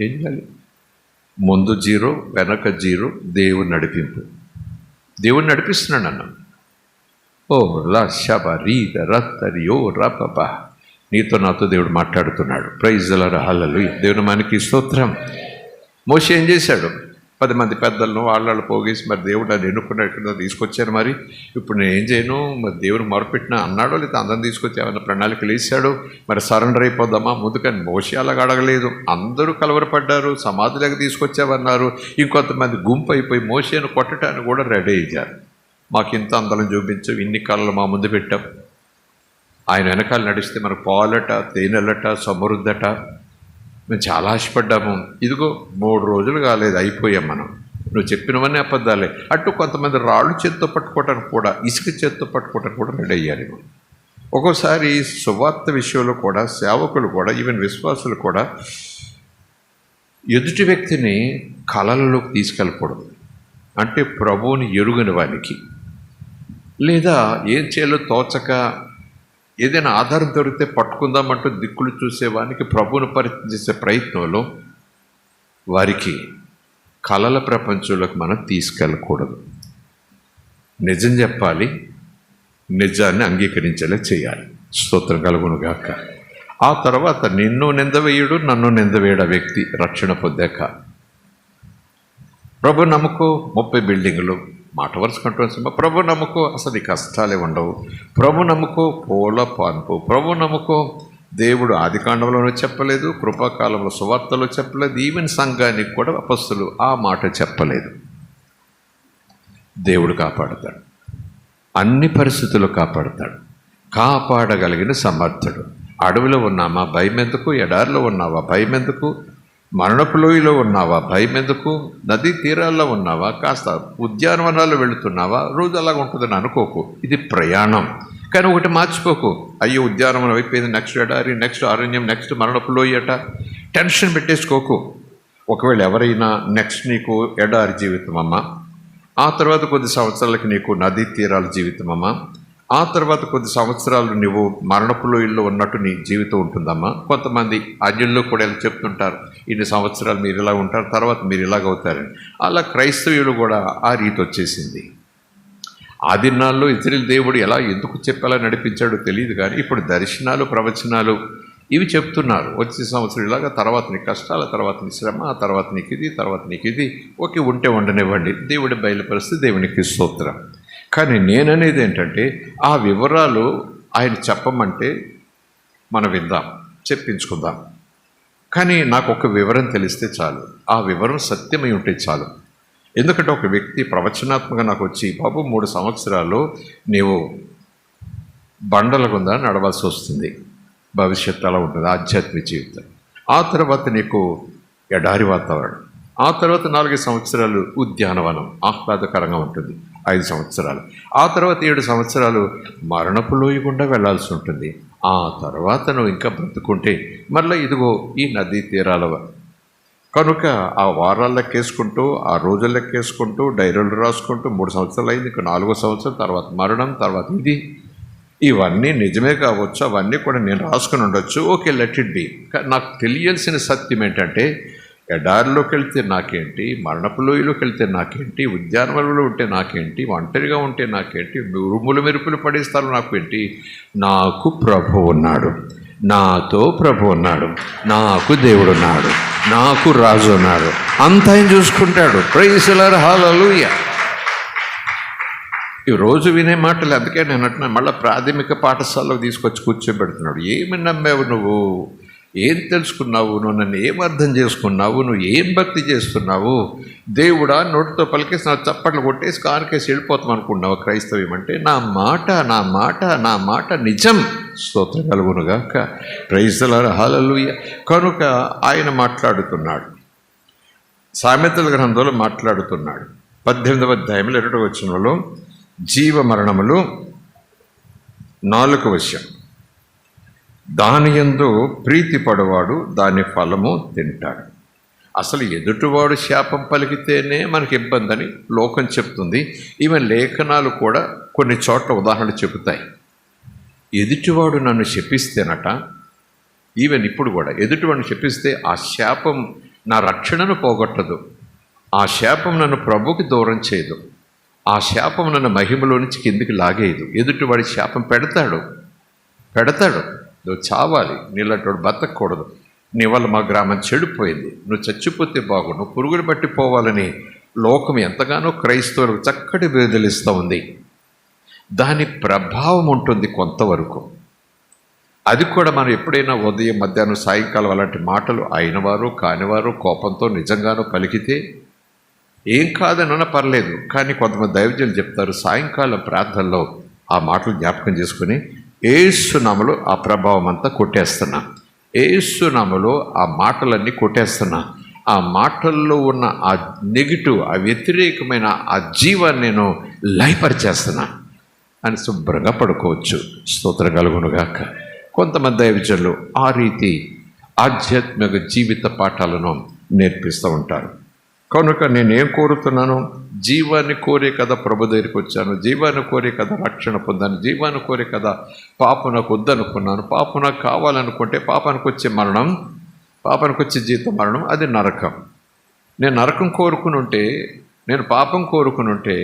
ఏం చేయాలి? ముందు జీరో, వెనక జీరో, దేవుని నడిపింపు. దేవుని నడిపిస్తున్నాడు అన్న. ఓ రషబరీ రత్తరియో రపబ, నీతో నాతో దేవుడు మాట్లాడుతున్నాడు. Praise the lord, hallelujah. దేవుని మనకి స్తోత్రం. మోషే ఏం చేశాడు? 10 మంది పెద్దలను వాళ్ళ పోగేసి, మరి దేవుడు అది ఎన్నుకున్న ఎక్కడ తీసుకొచ్చారు, మరి ఇప్పుడు నేను ఏం చేయను, మరి దేవుని మొరపెట్టినా అన్నాడో, లేదా అందరం తీసుకొచ్చి ఏమైనా ప్రణాళికలు వేసాడు, మరి సరెండర్ అయిపోద్దామా ముందుకని. మోషే అలాగ అడగలేదు. అందరూ కలవరపడ్డారు, సమాధిలోకి తీసుకొచ్చామన్నారు. ఇంకొంతమంది గుంపు అయిపోయి మోషేను కొట్టడానికి కూడా రెడీ అయ్యారు. మాకు ఇంత అందలం చూపించాం, ఇన్ని కళలు మా ముందు పెట్టాం, ఆయన వెనకాల నడిస్తే మనకు పాలట, తేనెలట, సమృద్ధట, మేము చాలా ఆశపడ్డాము. ఇదిగో 3 రోజులు కాలేదు, అయిపోయాం మనం. నువ్వు చెప్పినవన్నీ అబద్ధాలే. అటు కొంతమంది రాళ్ళు చేత్తో పట్టుకోవటానికి కూడా, ఇసుక చేత్తో పట్టుకోవటానికి కూడా రెడీ అయ్యాలి. ఒక్కోసారి సువార్త విషయంలో కూడా సేవకులు కూడా, ఈవెన్ విశ్వాసులు కూడా ఎదుటి వ్యక్తిని కళలలోకి తీసుకెళ్ళకూడదు. అంటే ప్రభువుని ఎరుగని వానికి, లేదా ఏం చేయాలో తోచక ఏదైనా ఆధారం దొరికితే పట్టుకుందామంటూ దిక్కులు చూసేవానికి ప్రభువును పరిచయం చేసే ప్రయత్నంలో వారికి కళల ప్రపంచంలోకి మనం తీసుకెళ్ళకూడదు. నిజం చెప్పాలి, నిజాన్ని అంగీకరించేలా చేయాలి. స్తోత్రం కలుగును గాక. ఆ తర్వాత నిన్ను నిందవేయుడు, నన్ను నిందవేయడ వ్యక్తి రక్షణ పొందాక, ప్రభు నమ్ముకో 30 బిల్డింగులు, మాట వరుస కంట్రోల్స్, ప్రభు నమ్ముకో అసలు కష్టాలే ఉండవు, ప్రభు నమ్ముకో పూల పాన్పు, ప్రభు నమ్ముకో. దేవుడు ఆదికాండంలోనూ చెప్పలేదు, కృపాకాలంలో సువార్తలో చెప్పలేదు, ఈవెన్ సంఘానికి కూడా అపొస్తలులు ఆ మాట చెప్పలేదు. దేవుడు కాపాడుతాడు, అన్ని పరిస్థితుల్లో కాపాడుతాడు, కాపాడగలిగిన సమర్థుడు. అడవిలో ఉన్నామా భయం ఎందుకు, ఎడారిలో ఉన్నావా భయం ఎందుకు, మరణపు లోయలో ఉన్నావా భయం ఎందుకు, నదీ తీరాల్లో ఉన్నావా, కాస్త ఉద్యానవనాల్లో వెళుతున్నావా, రోజు అలాగ ఉంటుందని అనుకోకు. ఇది ప్రయాణం. కానీ ఒకటి మర్చిపోకు, అయ్యో ఉద్యానవనం అయిపోయింది, నెక్స్ట్ ఎడారి, నెక్స్ట్ అరణ్యం, నెక్స్ట్ మరణపు లోయట, టెన్షన్ పెట్టేసుకోకు. ఒకవేళ ఎవరైనా నెక్స్ట్ నీకు ఎడారి జీవితం అమ్మా, ఆ తర్వాత కొద్ది సంవత్సరాలకి నీకు నదీ తీరాల జీవితం అమ్మా, ఆ తర్వాత కొద్ది సంవత్సరాలు నువ్వు మరణపు లోయల్లో ఉన్నట్టు నీ జీవితం ఉంటుందమ్మా. కొంతమంది అన్యుల్లో కూడా ఇలా చెప్తుంటారు, ఇన్ని సంవత్సరాలు మీరు ఇలా ఉంటారు, తర్వాత మీరు ఇలాగవుతారని. అలా క్రైస్తవులు కూడా ఆ రీతి వచ్చేసింది. ఆ దినాల్లో ఇజ్రాయేలు దేవుడు ఎలా ఎందుకు చెప్పేలా నడిపించాడో తెలియదు, కానీ ఇప్పుడు దర్శనాలు, ప్రవచనాలు ఇవి చెప్తున్నారు. వచ్చే సంవత్సరం ఇలాగా, తర్వాత నీ కష్టాల, తర్వాత నీ శ్రమ, ఆ తర్వాత నీకు ఇది, తర్వాత నీకు ఇది, ఓకే ఉంటే ఉండనివ్వండి, దేవుడి బయలుపరిస్తే దేవునికి స్తోత్రం. కానీ నేననేది ఏంటంటే, ఆ వివరాలు ఆయన చెప్పమంటే మనం విందాం, చెప్పించుకుందాం. కానీ నాకు ఒక వివరం తెలిస్తే చాలు, ఆ వివరం సత్యమై ఉంటే చాలు. ఎందుకంటే ఒక వ్యక్తి ప్రవచనాత్మకంగా నాకు వచ్చి, బాబు 3 సంవత్సరాలు నీవు బండల గుండా నడవాల్సి వస్తుంది, భవిష్యత్తు అలా ఉంటుంది ఆధ్యాత్మిక జీవితం, ఆ తర్వాత నీకు ఎడారి వాతావరణం, ఆ తర్వాత 4 సంవత్సరాలు ఉద్యానవనం ఆహ్లాదకరంగా ఉంటుంది, 5 సంవత్సరాలు, ఆ తర్వాత 7 సంవత్సరాలు మరణపు లోయ గుండా వెళ్లాల్సి ఉంటుంది, ఆ తర్వాత నువ్వు ఇంకా బ్రతుకుంటే మళ్ళీ ఇదిగో ఈ నదీ తీరాల కనుక ఆ వారాలు లెక్కేసుకుంటూ, ఆ రోజులు లెక్కేసుకుంటూ, డైరీలు రాసుకుంటూ 3 సంవత్సరాలు అయింది, ఇంకా 4వ సంవత్సరం, తర్వాత మరణం, తర్వాత ఇది, ఇవన్నీ నిజమే కావచ్చు, అవన్నీ కూడా నేను రాసుకుని ఉండొచ్చు, ఓకే లెట్ ఇట్ బి. నాకు తెలియాల్సిన సత్యం ఏంటంటే, ఎడారిలోకి వెళ్తే నాకేంటి, మరణపు లోయలోకి వెళ్తే నాకేంటి, ఉద్యానవనంలో ఉంటే నాకేంటి, ఒంటరిగా ఉంటే నాకేంటి, ఉరుములు మెరుపులు పడే స్థలం నాకేంటి, నాకు ప్రభు ఉన్నాడు, నాతో ప్రభు ఉన్నాడు, నాకు దేవుడు ఉన్నాడు, నాకు రాజు ఉన్నాడు, అంతా ఆయన చూసుకుంటాడు. ప్రైజ్ ది లార్డ్, హల్లెలూయా. ఈ రోజు వినే మాటలు, అందుకే నేను అంటున్నాను, మళ్ళీ ప్రాథమిక పాఠశాలలో తీసుకొచ్చి కూర్చోబెడుతున్నాడు. ఏమి నమ్మావు నువ్వు, ఏం తెలుసుకున్నావు, నువ్వు నన్ను ఏం అర్థం చేసుకున్నావు, నువ్వు ఏం భక్తి చేస్తున్నావు, దేవుడా నోటితో పలికేసి నా చప్పట్లు కొట్టేసి కారుకేసి వెళ్ళిపోతాం అనుకున్నావు క్రైస్తవ్యం అంటే. నా మాట నా మాట నా మాట నిజం, స్తోత్రం కలుగునుగాక. Praise the lord, hallelujah. కనుక ఆయన మాట్లాడుతున్నాడు, సామెతల గ్రంథంలో మాట్లాడుతున్నాడు. 18వ అధ్యాయంలో 2వ వచనంలో జీవ మరణములు 4వ వచనం, దాని యందు ప్రీతి పడువాడు దాని ఫలము తింటాడు. అసలు ఎదుటివాడు శాపం పలికితేనే మనకి ఇబ్బంది అని లోకం చెప్తుంది. ఈవెన్ లేఖనాలు కూడా కొన్ని చోట్ల ఉదాహరణలు చెబుతాయి. ఎదుటివాడు నన్ను శపిస్తేనట, ఈవెన్ ఇప్పుడు కూడా ఎదుటివాడిని శపిస్తే ఆ శాపం నా రక్షణను పోగొట్టదు, ఆ శాపం నన్ను ప్రభుకి దూరం చేయదు, ఆ శాపం నన్ను మహిమలో నుంచి కిందికి లాగేయదు. ఎదుటివాడి శాపం పెడతాడు, నువ్వు చావాలి, నీళ్ళంటోడు బతకూడదు, నీ వల్ల మా గ్రామం చెడిపోయింది, నువ్వు చచ్చిపోతే బాగు, నువ్వు పురుగులు పట్టిపోవాలని లోకం ఎంతగానో క్రైస్తవులకు చక్కటి బేదలిస్తూ ఉంది. దాని ప్రభావం ఉంటుంది కొంతవరకు. అది కూడా మనం ఎప్పుడైనా ఉదయం, మధ్యాహ్నం, సాయంకాలం అలాంటి మాటలు అయినవారు కానివారు కోపంతో నిజంగానూ పలికితే ఏం కాదనన్నా పర్లేదు. కానీ కొంతమంది దైవజనులు చెప్తారు, సాయంకాలం ప్రార్థనలో ఆ మాటలు జ్ఞాపకం చేసుకుని యేసు నామములో ఆ ప్రభావం అంతా కొట్టేస్తున్నా, యేసు నామములో ఆ మాటలన్నీ కొట్టేస్తున్నా, ఆ మాటల్లో ఉన్న ఆ నెగిటివ్, ఆ వ్యతిరేకమైన ఆ జీవాన్ని నేను లయపరిచేస్తున్నా అని శుభ్రంగా పడుకోవచ్చు. స్తోత్రం కలుగునుగాక. కొంతమంది దైవజనులు ఆ రీతి ఆధ్యాత్మిక జీవిత పాఠాలను నేర్పిస్తూ ఉంటారు. కనుక నేనేం కోరుతున్నాను, జీవాన్ని కోరే కదా ప్రభు దగ్గరికి వచ్చాను, జీవాన్ని కోరే కదా రక్షణ పొందాను, జీవాన్ని కోరే కదా పాపం నాకు వద్దనుకున్నాను, పాపం నాకు కావాలనుకుంటే పాపానికి వచ్చే మరణం, పాపానికి వచ్చే జీవితం మరణం, అది నరకం. నేను నరకం కోరుకుని ఉంటే, నేను పాపం కోరుకుని ఉంటే,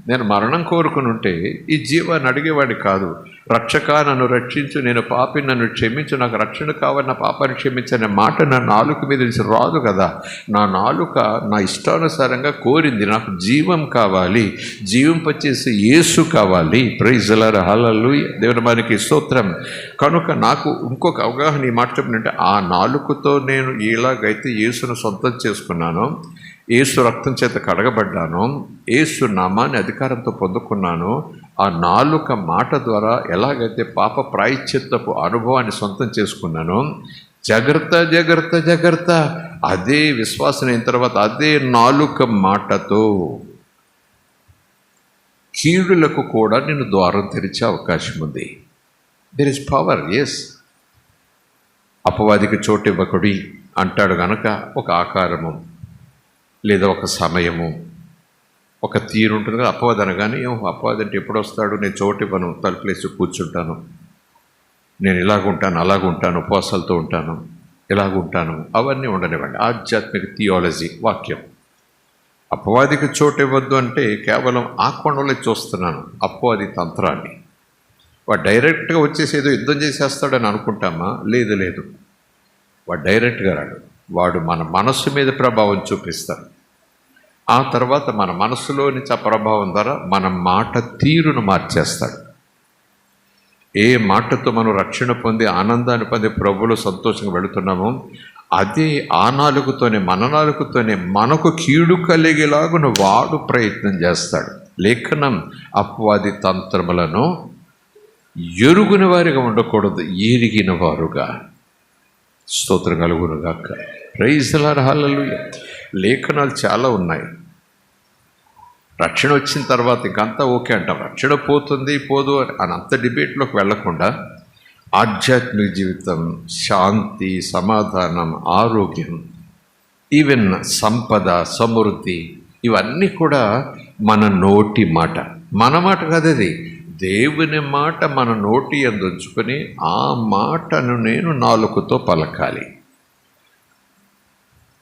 నేను మరణం కోరుకుని ఉంటే ఈ జీవాన్ని అడిగేవాడిని కాదు. రక్షక నన్ను రక్షించు, నేను పాపిని, నన్ను క్షమించు, నాకు రక్షణ కావాలి, నా పాపాన్ని క్షమించనే మాట నా నాలుక మీద నుంచి రాదు కదా. నా నాలుక నా ఇష్టానుసారంగా కోరింది, నాకు జీవం కావాలి, జీవం వచ్చేసి యేసు కావాలి. Praise the lord, hallelujah. దేవుని మనకి స్తోత్రం. కనుక నాకు ఇంకొక అవగాహన ఈ మాట చెప్పినంటే, ఆ నాలుకతో నేను ఎలాగైతే యేసును సొంతం చేసుకున్నానో, యేసు రక్తం చేత కడగబడ్డాను, యేసు నామాన్ని అధికారంతో పొందుకున్నాను, ఆ నాలుక మాట ద్వారా ఎలాగైతే పాప ప్రాయశ్చిత్తపు అనుభవాన్ని సొంతం చేసుకున్నాను, జాగ్రత్త జాగ్రత్త జాగ్రత్త, అదే విశ్వాసం అయిన తర్వాత అదే నాలుక మాటతో కీడులకు కూడా నేను ద్వారం తెరిచే అవకాశం ఉంది. There is power. ఎస్, అపవాదికి చోటు ఇవ్వకుడి అంటాడు గనక ఒక ఆకారము లేదా ఒక సమయము, ఒక తీరు ఉంటుంది కదా. అపవాది అనగానే అపవాది అంటే ఎప్పుడు వస్తాడు, నేను చోటు ఇవ్వను, తలుపులేసి కూర్చుంటాను, నేను ఇలాగుంటాను అలాగుంటాను, ఉపవాసాలతో ఉంటాను, ఇలాగుంటాను, అవన్నీ ఉండనివ్వండి. ఆధ్యాత్మిక థియాలజీ వాక్యం. అపవాదికి చోటు ఇవ్వద్దు అంటే కేవలం ఆ కొండలో చూస్తున్నాను అపవాది తంత్రాన్ని. వాడు డైరెక్ట్గా వచ్చేసి ఏదో యుద్ధం చేసేస్తాడని అనుకుంటామా? లేదు లేదు, వాడు డైరెక్ట్గా రాడు. వాడు మన మనస్సు మీద ప్రభావం చూపిస్తాడు. ఆ తర్వాత మన మనస్సులో నుంచి ఆ ప్రభావం ద్వారా మన మాట తీరును మార్చేస్తాడు. ఏ మాటతో మనం రక్షణ పొంది ఆనందాన్ని పొంది ప్రభువులో సంతోషంగా వెళుతున్నామో, అదే ఆ నాలుగుతోనే, మన నాలుగుతోనే మనకు కీడు కలిగేలాగున వాడు ప్రయత్నం చేస్తాడు. లేఖనం అపవాది తంత్రములను ఎరుగుని వారిగా ఉండకూడదు, ఎరిగిన వారుగా. స్తోత్రం కలుగునుగాక. ప్రైజ్ ది లార్డ్, హల్లెలూయా. లేఖనాలు చాలా ఉన్నాయి. రక్షణ వచ్చిన తర్వాత ఇంకంతా ఓకే అంటాం, రక్షణ పోతుంది పోదు అని అంత డిబేట్లోకి వెళ్లకుండా ఆధ్యాత్మిక జీవితం, శాంతి, సమాధానం, ఆరోగ్యం, ఈవెన్ సంపద, సమృద్ధి, ఇవన్నీ కూడా మన నోటి మాట. మన మాట కాదు అది, దేవుని మాట మన నోటి యందు ఉంచుకొని ఆ మాటను నేను నాలుకతో పలకాలి.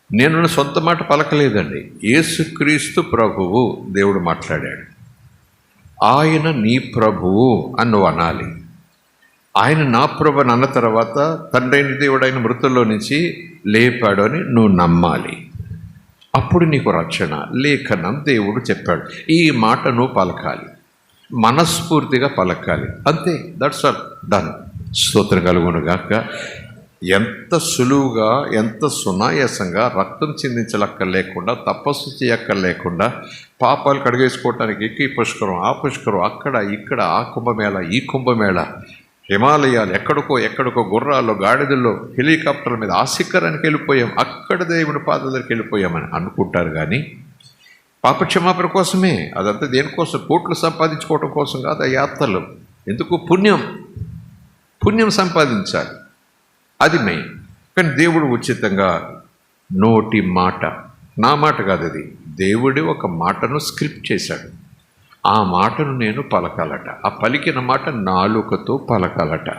నేను నా సొంత మాట పలకలేదండి. యేసుక్రీస్తు ప్రభువు దేవుడు మాట్లాడాడు. ఆయన నీ ప్రభువు అని నువ్వు అనాలి. ఆయన నా ప్రభు అని అన్న తర్వాత తండ్రైన దేవుడు ఆయన మృతుల్లో నుంచి లేపాడు అని నువ్వు నమ్మాలి. అప్పుడు నీకు రక్షణ. లేఖనం దేవుడు చెప్పాడు, ఈ మాట నువ్వు పలకాలి, మనస్ఫూర్తిగా పలకాలి, అంతే. That's all, done. స్తోత్రం కలుగునుగాక. ఎంత సులువుగా, ఎంత సునాయాసంగా, రక్తం చిందించలక్కర్లేకుండా, తపస్సు చేయక్కర్లేకుండా, పాపాలు కడిగేసుకోవటానికి ఈ పుష్కరం, ఆ పుష్కరం, అక్కడ ఇక్కడ, ఆ కుంభమేళ, ఈ కుంభమేళ, హిమాలయాలు, ఎక్కడికో గుర్రాల్లో, గాడిదల్లో, హెలికాప్టర్ల మీద ఆ శిఖరానికి వెళ్ళిపోయాం, అక్కడ దేవుని పాదాల దగ్గరికి వెళ్ళిపోయామని అనుకుంటారు. కానీ పాపక్షమాపణ కోసమే. అదంతా దేనికోసం? కోట్లు సంపాదించుకోవటం కోసం కాదు ఆ యాత్రలు. ఎందుకు? పుణ్యం సంపాదించాలి, అది మెయిన్. కానీ దేవుడు ఉచితంగా నోటి మాట, నా మాట కాదు అది, దేవుడే ఒక మాటను స్క్రిప్ట్ చేశాడు. ఆ మాటను నేను పలకాలట. ఆ పలికిన మాట నాలుకతో పలకాలట.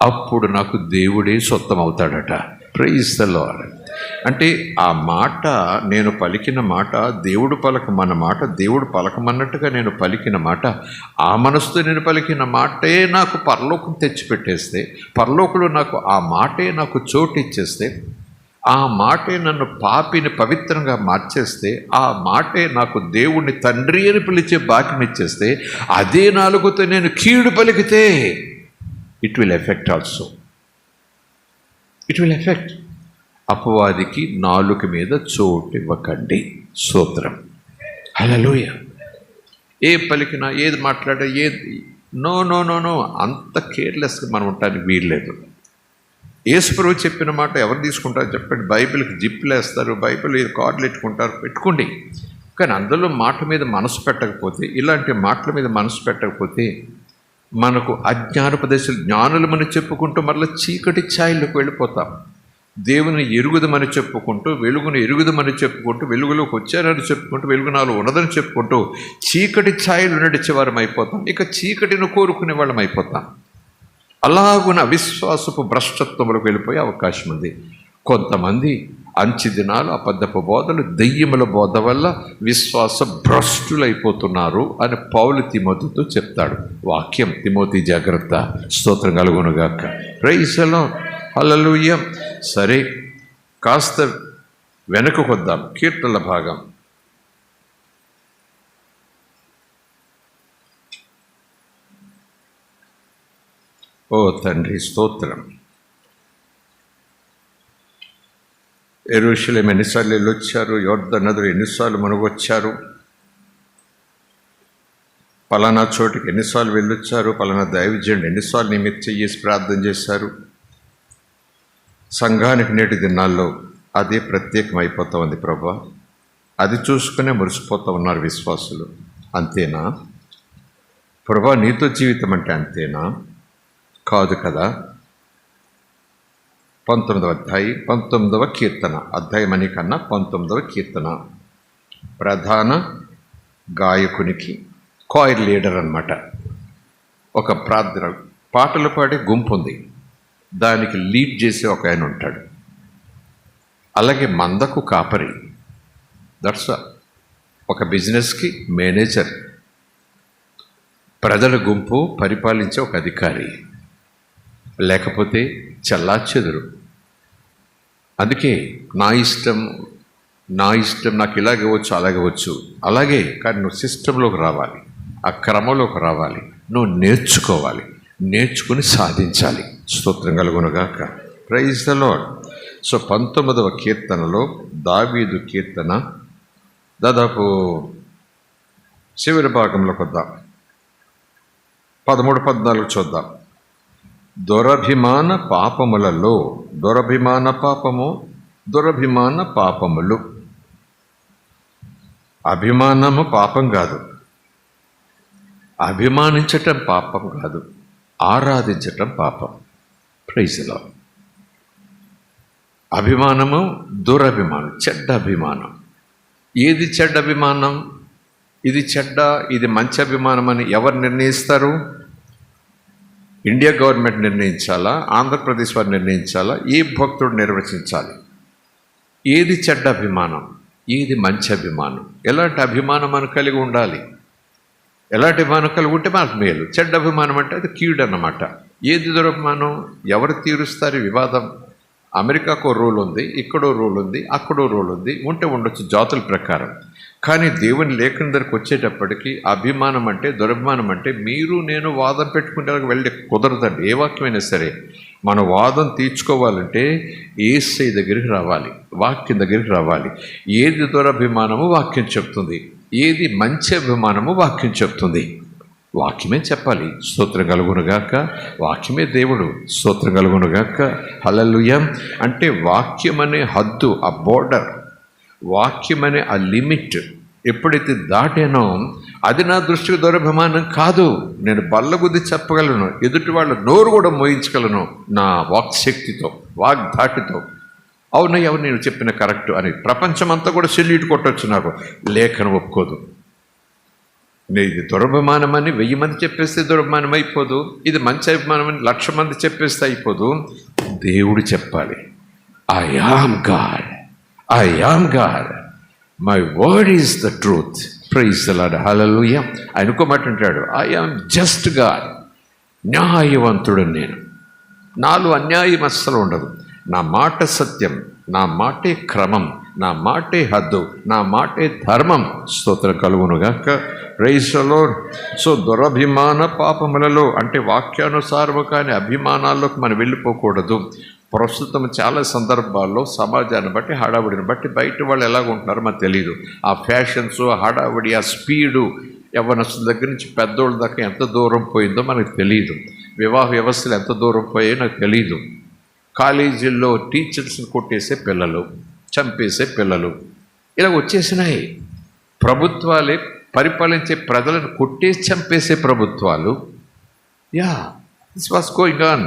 అప్పుడు నాకు దేవుడే సొంతం అవుతాడట. Praise the lord. అంటే ఆ మాట, నేను పలికిన మాట, దేవుడు పలకమన్న మాట, దేవుడు పలకమన్నట్టుగా నేను పలికిన మాట, ఆ మనసుతో నేను పలికిన మాటే నాకు పరలోకం తెచ్చిపెట్టేస్తే, పరలోకంలో నాకు ఆ మాటే నాకు చోటు ఇచ్చేస్తే, ఆ మాటే నన్ను పాపిని పవిత్రంగా మార్చేస్తే, ఆ మాటే నాకు దేవుణ్ణి తండ్రి అని పిలిచే భాగ్యం ఇచ్చేస్తే, అదే నాలుగుతో నేను కీడు పలికితే it will effect also. It will effect. అపవాదికి నాలుక మీద చోటు ఇవ్వకండి. స్తోత్రం. హల్లెలూయా. ఏ పలికినా, ఏది మాట్లాడా, ఏది నో అంత కేర్లెస్గా మనం ఉండటానికి వీల్లేదు. యేసుప్రభు చెప్పిన మాట ఎవరు తీసుకుంటారు చెప్పండి? బైబిల్కి జిప్పులు వేస్తారు, బైబిల్ కార్డులు పెట్టుకోండి. కానీ అందులో మాట మీద మనసు పెట్టకపోతే, ఇలాంటి మాటల మీద మనసు పెట్టకపోతే, మనకు అజ్ఞానోపదేశాలు, జ్ఞానులమని చెప్పుకుంటూ మరలా చీకటి ఛాయల్లోకి వెళ్ళిపోతాం. దేవుని ఎరుగుదమని చెప్పుకుంటూ, వెలుగును ఎరుగుదమని చెప్పుకుంటూ, వెలుగులోకి వచ్చారని చెప్పుకుంటూ, వెలుగు నాలో ఉన్నదని చెప్పుకుంటూ చీకటి ఛాయలు నడిచేవారం అయిపోతాం. ఇక చీకటిని కోరుకునే వాళ్ళం అయిపోతాం. అలాగున అవిశ్వాసపు భ్రష్టత్వములకు వెళ్ళిపోయే అవకాశం ఉంది. కొంతమంది అంచె దినాలు, అబద్ధపు బోధలు, దెయ్యముల బోధ వల్ల విశ్వాస భ్రష్టులైపోతున్నారు అని పౌలు తిమోతితో చెప్తాడు. వాక్యం, తిమోతి జాగ్రత్త. స్తోత్రం కలుగునుగాక. Praise the lord. హల్లెలూయా. సరే, కాస్త వెనక్కి వద్దాం. కీర్తనల భాగం. ఓ తండ్రి స్తోత్రం. యెరూషలేము ఎన్నిసార్లు వెళ్ళొచ్చారు, యొర్దాను నదులు ఎన్నిసార్లు మునగొచ్చారు, పలానా చోటికి ఎన్నిసార్లు వెళ్ళొచ్చారు, పలానా దైవజనుడు ఎన్నిసార్లు నిమిత్త చేసి ప్రార్థన చేశారు. సంఘానికి నేటి దినాల్లో అదే ప్రత్యేకం అయిపోతా ఉంది ప్రభా. అది చూసుకునే మురిసిపోతూ ఉన్నారు విశ్వాసులు. అంతేనా ప్రభా? నీతో జీవితం అంటే అంతేనా? కాదు కదా. 19వ అధ్యాయం 19వ కీర్తన, అధ్యాయం అని కన్నా 19వ కీర్తన. ప్రధాన గాయకునికి, కాయిర్ లీడర్ అన్నమాట, ఒక ప్రార్థన పాటలు పాడే గుంపు ఉంది. దానికి లీడ్ చేసే ఒక ఆయన ఉంటాడు. అలాగే మందకు కాపరి, దట్స్ ఒక బిజినెస్కి మేనేజర్, ప్రజల గుంపు పరిపాలించే ఒక అధికారి, లేకపోతే చెల్లాచెదురు. అందుకే నా ఇష్టం నాకు ఇలాగే వచ్చు, అలాగే వచ్చు, అలాగే. కానీ నువ్వు సిస్టంలోకి రావాలి, ఆ క్రమంలోకి రావాలి, నువ్వు నేర్చుకోవాలి, నేర్చుకుని సాధించాలి. స్తోత్రం కలుగునుగాక. Praise the Lord. సో 19వ కీర్తనలో దావీదు కీర్తన దాదాపు చివరి భాగంలోకి వద్దాం. 13, 14 చూద్దాం. దురభిమాన పాపములు. అభిమానము పాపం కాదు, అభిమానించటం పాపం కాదు, ఆరాధించటం పాపం. Praise the Lord. అభిమానము దురభిమానం, చెడ్డ అభిమానం. ఏది చెడ్డ అభిమానం? ఇది చెడ్డ, ఇది మంచి అభిమానం అని ఎవరు నిర్ణయిస్తారు? India government నిర్ణయించాలా? ఆంధ్రప్రదేశ్ వారు నిర్ణయించాలా? ఏ భక్తుడు నిర్వచించాలి? ఏది చెడ్డ అభిమానం, ఏది మంచి అభిమానం? ఎలాంటి అభిమానం మనం కలిగి ఉండాలి? ఎలాంటి అభిమానం కలిగి ఉంటే మనకు మేలు. చెడ్డ అభిమానం అంటే అది కీడు అన్నమాట. ఏది దురభిమానం? ఎవరు తీరుస్తారు వివాదం? అమెరికాకు రూల్ ఉంది, ఇక్కడో రూల్ ఉంది, అక్కడో రూల్ ఉంది, ఉంటే ఉండొచ్చు జాతుల ప్రకారం. కానీ దేవుని లేఖన దగ్గరికి వచ్చేటప్పటికి అభిమానం అంటే, దురభిమానం అంటే మీరు నేను వాదం పెట్టుకునే వెళ్ళి కుదరదండి. ఏ వాక్యమైనా సరే మన వాదం తీర్చుకోవాలంటే యేసయ్య దగ్గరికి రావాలి, వాక్యం దగ్గరికి రావాలి. ఏది దురభిమానము వాక్యం చెప్తుంది, ఏది మంచి అభిమానము వాక్యం చెప్తుంది. వాక్యమే చెప్పాలి. స్తోత్రం కలుగునుగాక. వాక్యమే దేవుడు. స్తోత్రం కలుగునుగాక. హల్లెలూయా. అంటే వాక్యం అనే హద్దు, ఆ బోర్డర్, వాక్యం అనే ఆ లిమిట్ ఎప్పుడైతే దాటానో అది నా దృష్టికి దురభిమానం కాదు. నేను బల్లగుద్ది చెప్పగలను, ఎదుటి వాళ్ళ నోరు కూడా మోయించగలను నా వాక్శక్తితో, వాగ్ధాటితో. అవునయ్య, అవును, నేను చెప్పిన కరెక్ట్ అని ప్రపంచమంతా కూడా సెల్యూట్ కొట్టవచ్చు. నాకు లేఖనం ఒప్పుకోదు. ఇది దురభిమానం అని 1000 మంది చెప్పేస్తే దురభిమానం అయిపోదు. ఇది మంచి అభిమానం అని 1,00,000 మంది చెప్పేస్తే అయిపోదు. దేవుడు చెప్పాలి, I am God, I am God, my word is the truth. Praise the lord. Hallelujah. ఆయన ఇంకో మాట అంటాడు, ఐ యామ్ జస్ట్ గాడ్, న్యాయవంతుడు నేను. నాలో అన్యాయం అస్సలు ఉండదు. నా మాట సత్యం, నా మాటే క్రమం, నా మాటే హద్దు, నా మాటే ధర్మం. స్తోత్రం కలుగునుగాక. Praise the Lord. సో దురభిమాన పాపములలో అంటే వాక్యానుసారము కానీ అభిమానాల్లోకి మనం వెళ్ళిపోకూడదు. ప్రస్తుతం చాలా సందర్భాల్లో సమాజాన్ని బట్టి, హడావుడిని బట్టి బయట వాళ్ళు ఎలాగ ఉంటున్నారో మనకు తెలియదు. ఆ ఫ్యాషన్స్, ఆ హడావుడి, ఆ స్పీడు యవ్వనస్తుల దగ్గర నుంచి పెద్దోళ్ళ దాకా ఎంత దూరం పోయిందో మనకు తెలియదు. వివాహ వ్యవస్థలు ఎంత దూరం పోయాయో నాకు తెలియదు. కాలేజీల్లో టీచర్స్ని కొట్టేసే పిల్లలు, చంపేసే పిల్లలు ఇలా వచ్చేసినాయి. ప్రభుత్వాలే పరిపాలించే ప్రజలను కొట్టేసి చంపేసే ప్రభుత్వాలు. Yeah, this was going on.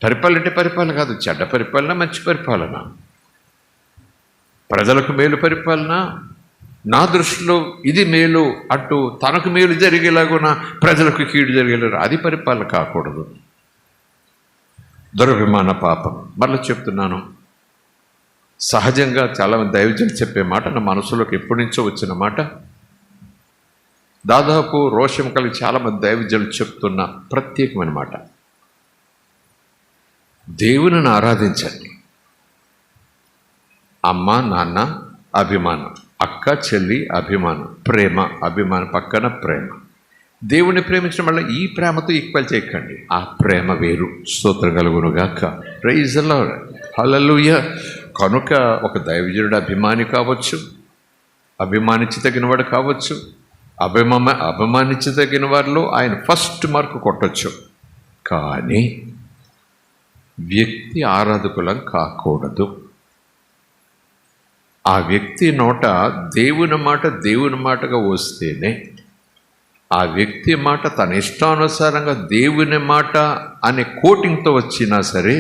పరిపాలన అంటే పరిపాలన కాదు, చెడ్డ పరిపాలన, మంచి పరిపాలన, ప్రజలకు మేలు పరిపాలన. నా దృష్టిలో ఇది మేలు అటు తనకు మేలు జరిగేలాగున ప్రజలకు కీడు జరిగేలాగా అది పరిపాలన కాకూడదు. దురభిమాన పాపం. మళ్ళీ చెప్తున్నాను, సహజంగా చాలామంది దైవజనులు చెప్పే మాట నా మనసులోకి ఎప్పటి నుంచో వచ్చిన మాట. దాదాపు రోషం కలిగి చాలామంది దైవజనులు చెప్తున్న ప్రత్యేకమైన మాట, దేవునిని ఆరాధించండి. అమ్మ నాన్న అభిమానం, అక్క చెల్లి అభిమానం, ప్రేమ అభిమానం, పక్కన ప్రేమ. దేవుని ప్రేమించడం వల్ల ఈ ప్రేమతో ఈక్వల్ చేయకండి. ఆ ప్రేమ వేరు. స్తోత్రం కలుగునుగాక. Praise the lord. హల్లెలూయా. కనుక ఒక దైవజనుడు అభిమాని కావచ్చు, అభిమానించదగినవాడు కావచ్చు, అభిమానించదగిన వారిలో ఆయన ఫస్ట్ మార్కు కొట్టచ్చు. కానీ వ్యక్తి ఆరాధకులం కాకూడదు. ఆ వ్యక్తి నోట దేవుని మాట దేవుని మాటగా వస్తేనే, ఆ వ్యక్తి మాట తన ఇష్టానుసారంగా దేవుని మాట అనే కోటింగ్తో వచ్చినా సరే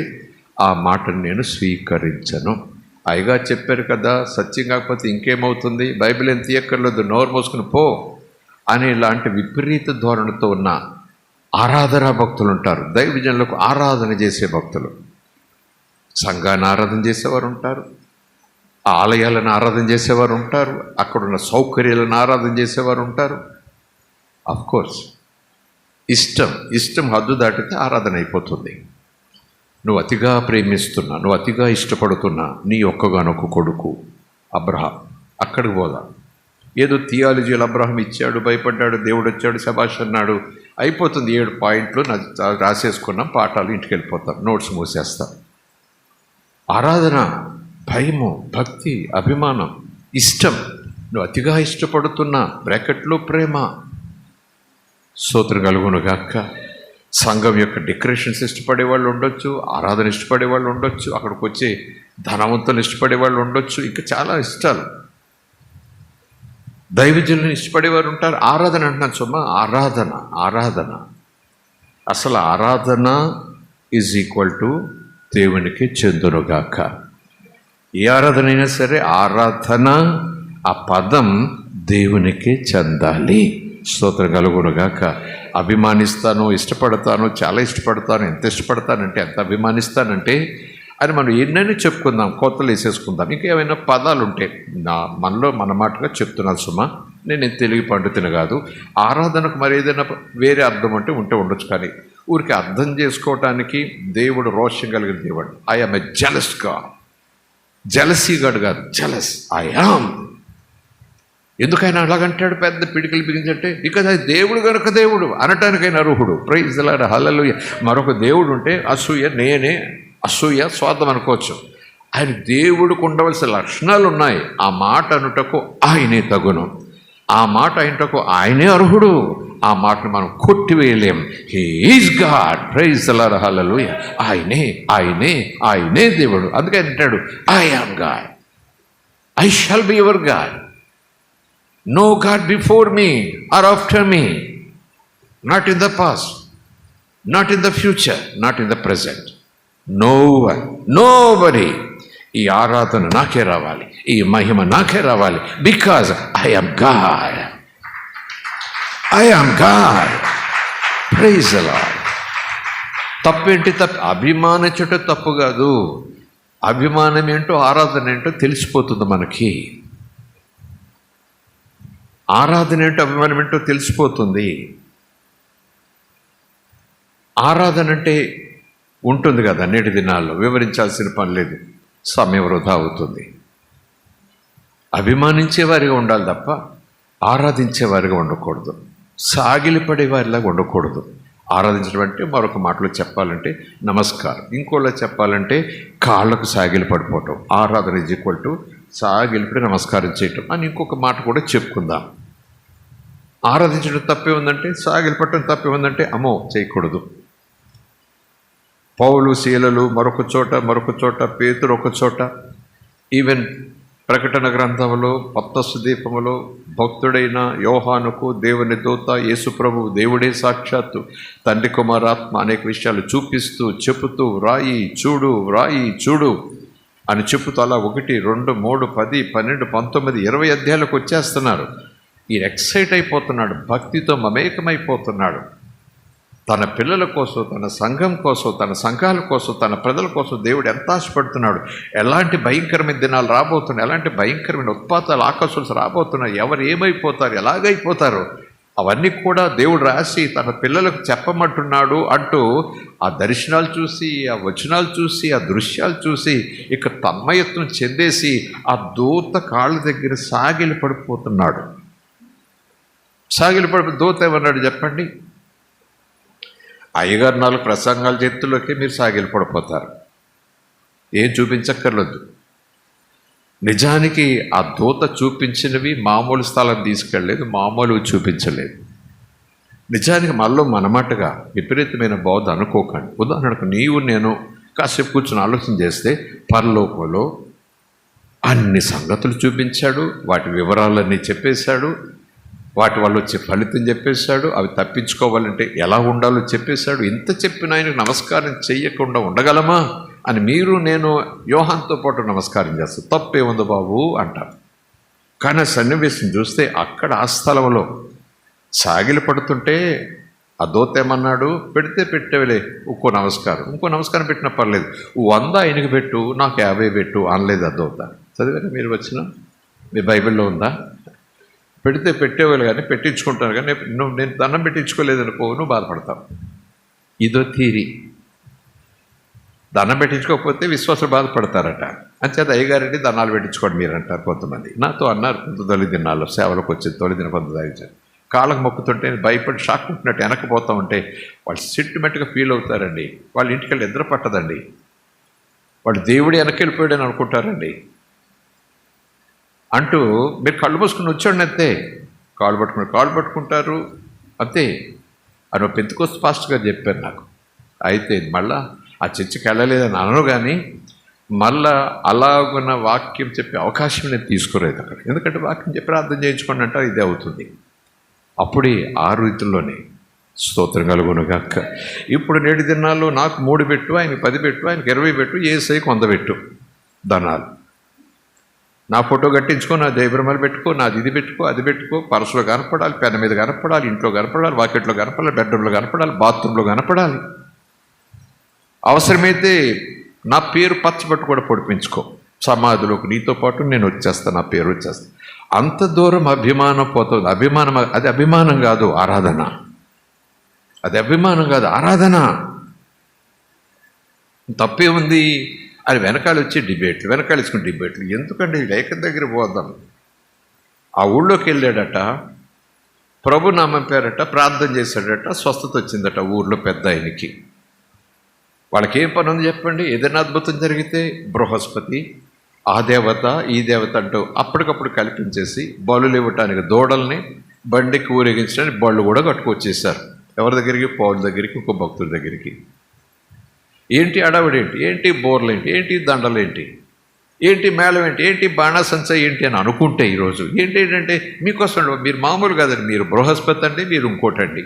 ఆ మాటను నేను స్వీకరించను. అయ్యగా చెప్పారు కదా, సత్యం కాకపోతే ఇంకేమవుతుంది, బైబిల్ ఏం తీయక్కర్లేదు, నోరు మోసుకుని పో అనే ఇలాంటి విపరీత ధోరణితో ఉన్న ఆరాధనా భక్తులు ఉంటారు. దైవజనులకు ఆరాధన చేసే భక్తులు, సంఘాన్ని ఆరాధన చేసేవారు ఉంటారు, ఆలయాలను ఆరాధన చేసేవారు ఉంటారు, అక్కడున్న సౌకర్యాలను ఆరాధన చేసేవారు ఉంటారు. అఫ్కోర్స్ ఇష్టం హద్దు దాటితే ఆరాధన అయిపోతుంది. నువ్వు అతిగా ప్రేమిస్తున్నా, నువ్వు అతిగా ఇష్టపడుతున్నా నీ ఒక్కగానొక్క కొడుకు అబ్రహాం, అక్కడికి పోదా. ఏదో థియాలజీలు అబ్రహాం ఇచ్చాడు, భయపడ్డాడు, దేవుడు వచ్చాడు, శబాష్ అన్నాడు, అయిపోతుంది. 7 పాయింట్లు రాసేసుకున్నాం, పాఠాలు ఇంటికి వెళ్ళిపోతాం, నోట్స్ మూసేస్తాం. ఆరాధన, భయము, భక్తి, అభిమానం, ఇష్టం, నువ్వు అతిగా ఇష్టపడుతున్నా బ్రాకెట్లో ప్రేమ. స్తోత్రం కలుగునుగాక. సంఘం యొక్క డెకరేషన్స్ ఇష్టపడే వాళ్ళు ఉండొచ్చు, ఆరాధన ఇష్టపడే వాళ్ళు ఉండొచ్చు, అక్కడికి వచ్చే ధనవంతులు ఇష్టపడే వాళ్ళు ఉండొచ్చు, ఇంకా చాలా ఇష్టాలు. దైవజనులను ఇష్టపడేవారు ఉంటారు. ఆరాధన అంటున్నాను సుమా, ఆరాధన. అసలు ఆరాధన ఈజ్ ఈక్వల్ టు దేవునికి చెందునుగాక. ఏ ఆరాధన అయినా సరే ఆరాధన ఆ పదం దేవునికి చెందాలి. స్తోత్రం కలుగునుగాక. అభిమానిస్తాను, ఇష్టపడతాను, చాలా ఇష్టపడతాను, ఎంత ఇష్టపడతానంటే ఎంత అభిమానిస్తానంటే అని మనం ఎన్నైనా చెప్పుకుందాం, కోతలు వేసేసుకుందాం. ఇంకా ఏమైనా పదాలు ఉంటే మనలో మన మాటగా చెప్తున్నాను సుమా, నేను తెలుగు పండితుని కాదు. ఆరాధనకు మరి ఏదైనా వేరే అర్థం అంటే ఉంటే ఉండొచ్చు, కానీ ఊరికి అర్థం చేసుకోవటానికి దేవుడు రోషం కలిగిన దేవుడు. I'm a jealous God. Jealousy గాడు కాదు, జెలస్ ఐ యామ్. ఎందుకైనా అలాగంటాడు పెద్ద పిడికలు బిగించంటే? బికాజ్ అది దేవుడు కనుక దేవుడు అనటానికైనా అర్హుడు. ప్రైజ్ ది లార్డ్, హల్లెలూయా. మరొక దేవుడు ఉంటే అసూయ, నేనే అసూయ, స్వార్థం అనుకోవచ్చు. ఆయన దేవుడికి ఉండవలసిన లక్షణాలు ఉన్నాయి. ఆ మాట అనుటకు ఆయనే తగును, ఆ మాట అయినటకు ఆయనే అర్హుడు. ఆ మాటను మనం కొట్టివేయలేం. He is God. Praise the lord, hallelujah. ఆయనే ఆయనే ఆయనే దేవుడు. అందుకే అంటాడు I am God, I shall be your God. No God before me or after me, not in the past, not in the future, not in the present. No one, nobody. ఈ ఆరాధన నాకే రావాలి, ఈ మహిమ నాకే రావాలి. Because I am God. I am God. Praise the Lord. తప్పేంటి? అభిమానించటం తప్పు కాదు. అభిమానం ఏంటో ఆరాధన ఏంటో తెలిసిపోతుంది మనకి. ఆరాధన ఏంటో అభిమానం ఏంటో తెలిసిపోతుంది. ఆరాధన అంటే ఉంటుంది కదా నేటి దినాల్లో, వివరించాల్సిన పని లేదు, సమయం వృధా అవుతుంది. అభిమానించేవారిగా ఉండాలి తప్ప ఆరాధించేవారిగా ఉండకూడదు, సాగిలిపడే వారిలాగా ఉండకూడదు. ఆరాధించడం అంటే మరొక మాటలో చెప్పాలంటే నమస్కారం, ఇంకోలా చెప్పాలంటే కాళ్ళకు సాగిలి పడిపోవటం. ఆరాధన ఈజ్ ఈక్వల్ టు సాగిలిపడి నమస్కారం చేయటం అని ఇంకొక మాట కూడా చెప్పుకుందాం. ఆరాధించడం తప్పే ఉందంటే, సాగిలి పట్టడం తప్పే ఉందంటే అమ్మో చేయకూడదు. పౌలు శీలలు మరొక చోట, పేతురు ఒక చోట, ఈవెన్ ప్రకటన గ్రంథంలో పత్తస్సు దీపములో భక్తుడైన యోహానుకు దేవుని దూత యేసుప్రభు దేవుడే సాక్షాత్తు తండ్రి కుమారాత్మ అనేక విషయాలు చూపిస్తూ చెబుతూ రాయి చూడు అని చెప్పుతూ అలా 1, 2, 3, 10, 12, 19, 20 అధ్యాయాలకు వచ్చేస్తున్నారు. ఈయన ఎక్సైట్ అయిపోతున్నాడు, భక్తితో మమేకమైపోతున్నాడు. తన పిల్లల కోసం, తన సంఘం కోసం, తన సంఘాల కోసం, తన ప్రజల కోసం దేవుడు ఎంత ఆశపడుతున్నాడు. ఎలాంటి భయంకరమైన దినాలు రాబోతున్నాయి, ఎలాంటి భయంకరమైన ఉత్పాతాలు ఆకర్షణ రాబోతున్నాయి, ఎవరు ఏమైపోతారు, ఎలాగైపోతారు, అవన్నీ కూడా దేవుడు రాసి తన పిల్లలకు చెప్పమంటున్నాడు అంటూ ఆ దర్శనాలు చూసి, ఆ వచనాలు చూసి, ఆ దృశ్యాలు చూసి ఇక తన్మయత్వం చెందేసి ఆ దూత కాళ్ళ దగ్గర సాగిలి పడిపోతున్నాడు. దూత ఏమన్నాడు చెప్పండి? అయ్యగారు 4 ప్రసంగాల చేతుల్లోకి మీరు సాగిలి పడిపోతారు, ఏం చూపించక్కర్లేదు. నిజానికి ఆ దూత చూపించినవి మామూలు స్థలం తీసుకెళ్ళలేదు, మామూలు చూపించలేదు. నిజానికి మనలో మనమాటగా విపరీతమైన బోధ అనుకోకండి. ఉదాహరణకు నీవు నేను కాసేపు కూర్చొని ఆలోచన చేస్తే పరలోకంలో అన్ని సంగతులు చూపించాడు, వాటి వివరాలన్నీ చెప్పేశాడు, వాటి వల్ల వచ్చే ఫలితం చెప్పేశాడు, అవి తప్పించుకోవాలంటే ఎలా ఉండాలో చెప్పేశాడు. ఇంత చెప్పిన ఆయనకు నమస్కారం చెయ్యకుండా ఉండగలమా అని మీరు నేను యోహాన్తో పాటు నమస్కారం చేస్తాం. తప్పేముంది బాబు అంటారు. కానీ ఆ సన్నివేశం చూస్తే అక్కడ ఆ స్థలంలో సాగిలి పడుతుంటే ఆ దూత ఏమన్నాడు? పెడితే పెట్టేవిలే, ఇంకో నమస్కారం పెట్టినా పర్లేదు, 100 ఆయనకి పెట్టు, నాకు 50 పెట్టు అనలేదు ఆ దూత. చదివారా మీరు? వచ్చిన మీ బైబిల్లో ఉందా? పెడితే పెట్టేవాళ్ళు కానీ పెట్టించుకుంటాను, కానీ నేను దండం పెట్టించుకోలేదనుకో నువ్వు బాధపడతావు. ఇదో థీరీ. దండం పెట్టించుకోకపోతే విశ్వాసులు బాధపడతారట. అంచేత అయ్యగారండి దండాలు పెట్టించుకోండి మీరు అంటారు కొంతమంది. నాతో అన్నారు కొంత తొలి దినాల్లో సేవలకు వచ్చేది, తొలి దిన కొంత దాగించారు. కాళ్ళకు మొక్కుతుంటే భయపడి షాక్ ఉంటున్నట్టు వెనకపోతూ ఉంటే వాళ్ళు సెంటిమెంట్గా ఫీల్ అవుతారండి. వాళ్ళ ఇంటికి వెళ్ళి నిద్ర పట్టదండి. వాళ్ళు దేవుడు వెనకెళ్ళిపోయాడని అనుకుంటారండి. అంటూ మీరు కళ్ళు మూసుకుని వచ్చాడు అంతే, కాళ్ళు పట్టుకుంటారు అంతే అని పెంతెకోస్తు పాస్టర్ గారు చెప్పారు నాకు. అయితే మళ్ళా ఆ చర్చికి వెళ్ళలేదని అనను, కానీ మళ్ళా అలాగున్న వాక్యం చెప్పే అవకాశం నేను తీసుకోలేదు అక్కడ. ఎందుకంటే వాక్యం చెప్పి ప్రార్థన చేయించుకోండి అంటారు, ఇదే అవుతుంది. అప్పుడే ఆ రీతిలోనే స్తోత్రం కలుగునుగాక. ఇప్పుడు నేటి దినాల్లో నాకు 3 పెట్టు, ఆయనకి 10 పెట్టు, ఆయనకి 20 పెట్టు, యేసయ్యకి 100 పెట్టు ధనాలు. నా ఫోటో కట్టించుకో, నా దైబ్రహ్మలు పెట్టుకో, నాది ఇది పెట్టుకో, అది పెట్టుకో, పర్సులో కనపడాలి, పెన్ మీద కనపడాలి, ఇంట్లో కనపడాలి, వాకెట్లో కనపడాలి, బెడ్రూమ్లో కనపడాలి, బాత్రూంలో కనపడాలి. అవసరమైతే నా పేరు పచ్చబట్టు కూడా పొడిపించుకో, సమాధిలోకి నీతో పాటు నేను వచ్చేస్తాను, నా పేరు వచ్చేస్తాను. అంత దూరం అభిమానం పోతుంది. అభిమానం, అది అభిమానం కాదు, ఆరాధన. అది అభిమానం కాదు, ఆరాధన. తప్పే ఉంది అది. వెనకాల వచ్చే డిబేట్లు, వెనకాల ఇచ్చుకుని డిబేట్లు ఎందుకంటే లేఖ దగ్గర పోదాం. ఆ ఊళ్ళోకి వెళ్ళాడట, ప్రభు నామం పేరట ప్రార్థన చేశాడట, స్వస్థత వచ్చిందట ఊర్లో పెద్ద ఆయనకి. వాళ్ళకి ఏం పని ఉంది చెప్పండి? ఏదైనా అద్భుతం జరిగితే బృహస్పతి, ఆ దేవత, ఈ దేవత అంటూ అప్పటికప్పుడు కల్పించేసి బలులు ఇవ్వటానికి దూడల్ని బండికి ఊరేగించడానికి బళ్ళు కూడా కట్టుకొచ్చేసారు. ఎవరి దగ్గరికి? పౌరుల దగ్గరికి, ఒక భక్తుల దగ్గరికి. ఏంటి అడవిడేంటి, ఏంటి బోర్లేంటి, ఏంటి దండలేంటి, ఏంటి మేళం ఏంటి, ఏంటి బాణాసంచ ఏంటి అని అనుకుంటే ఈరోజు ఏంటంటే మీకోసం మీరు మామూలు కాదండి, మీరు బృహస్పతి అండి, మీరు ఇంకోటండి,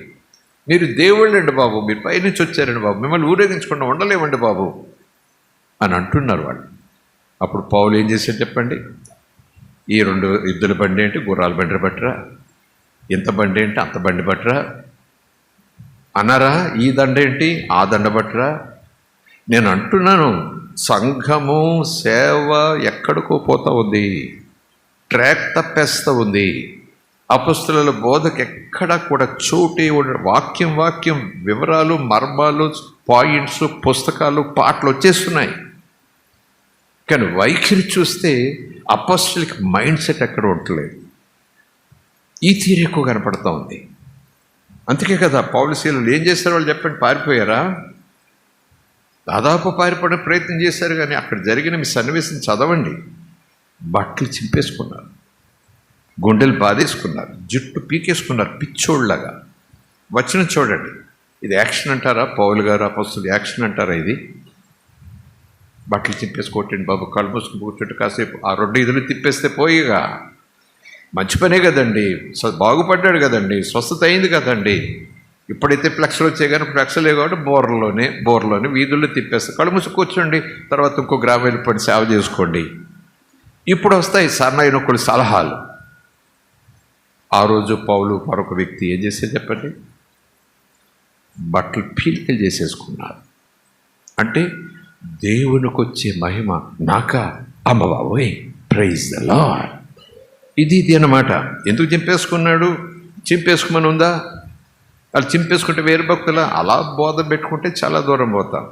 మీరు దేవుళ్ళండి బాబు, మీరు పైనుంచి వచ్చారండి బాబు, మిమ్మల్ని ఊరేగించకుండా ఉండలేమండి బాబు అని అంటున్నారు వాళ్ళు. అప్పుడు పౌలు ఏం చేశాడు చెప్పండి? ఈ 2 ఎద్దుల బండి ఏంటి, గుర్రాల బండి బట్టరా, ఇంత బండి ఏంటి, అంత బండి బట్టరా అన్నారా? ఈ దండ ఏంటి, ఆ దండ బట్టరా? నేను అంటున్నాను, సంఘము సేవ ఎక్కడికో పోతా ఉంది, ట్రాక్ తప్పేస్తూ ఉంది. అపొస్తలుల బోధకు ఎక్కడా కూడా చోటే ఉండదు. వాక్యం వివరాలు, మర్మాలు, పాయింట్స్, పుస్తకాలు, పాటలు వచ్చేస్తున్నాయి. కానీ వైఖరి చూస్తే అపొస్తలులకి మైండ్ సెట్ ఎక్కడ ఉండలేదు. ఈ తీరు ఎక్కువ కనపడతా ఉంది. అందుకే కదా పౌలుశీలు ఏం చేశారు వాళ్ళు చెప్పండి? పారిపోయారా? దాదాపు పారిపోవడానికి ప్రయత్నం చేశారు. కానీ అక్కడ జరిగిన మీ సన్నివేశం చదవండి. బట్టలు చింపేసుకున్నారు, గుండెలు బాధేసుకున్నారు, జుట్టు పీకేసుకున్నారు పిచ్చోళ్ళలాగా. వచ్చిన చూడండి. ఇది యాక్షన్ అంటారా? పౌలు గారు అపొస్తలులు యాక్షన్ అంటారా ఇది? బట్టలు చింపేసుకోవటండి బాబు, కళ్ళు మూసుకుని కూర్చుంటే కాసేపు ఆ 2 ఇదులు తిప్పేస్తే పోయిగా. మంచి పనే కదండి, బాగుపడ్డాడు కదండి, స్వస్థత అయింది కదండి. ఇప్పుడైతే ఫ్లెక్స్లు వచ్చాయి కానీ ఫ్లెక్స్లే కాబట్టి బోర్లోనే వీధుల్లో తిప్పేస్తే కళ్ళు మూసి కూర్చోండి, తర్వాత ఇంకో గ్రామం వెళ్ళిపోయి సేవ చేసుకోండి. ఇప్పుడు వస్తాయి సరైన కొన్ని సలహాలు. ఆ రోజు పౌలు మరొక వ్యక్తి ఏం చేసేది చెప్పండి? బట్టలు పీలికలు చేసేసుకున్నారు. అంటే దేవునికి వచ్చే మహిమ నాకా, అమ్మ బాబోయ్, ప్రైజ్ ద లార్డ్, ఇది అన్నమాట. ఎందుకు చింపేసుకున్నాడు? చింపేసుకోమని ఉందా? వాళ్ళు చింపేసుకుంటే వేరు భక్తుల అలా బోధ పెట్టుకుంటే చాలా దూరం పోతాం.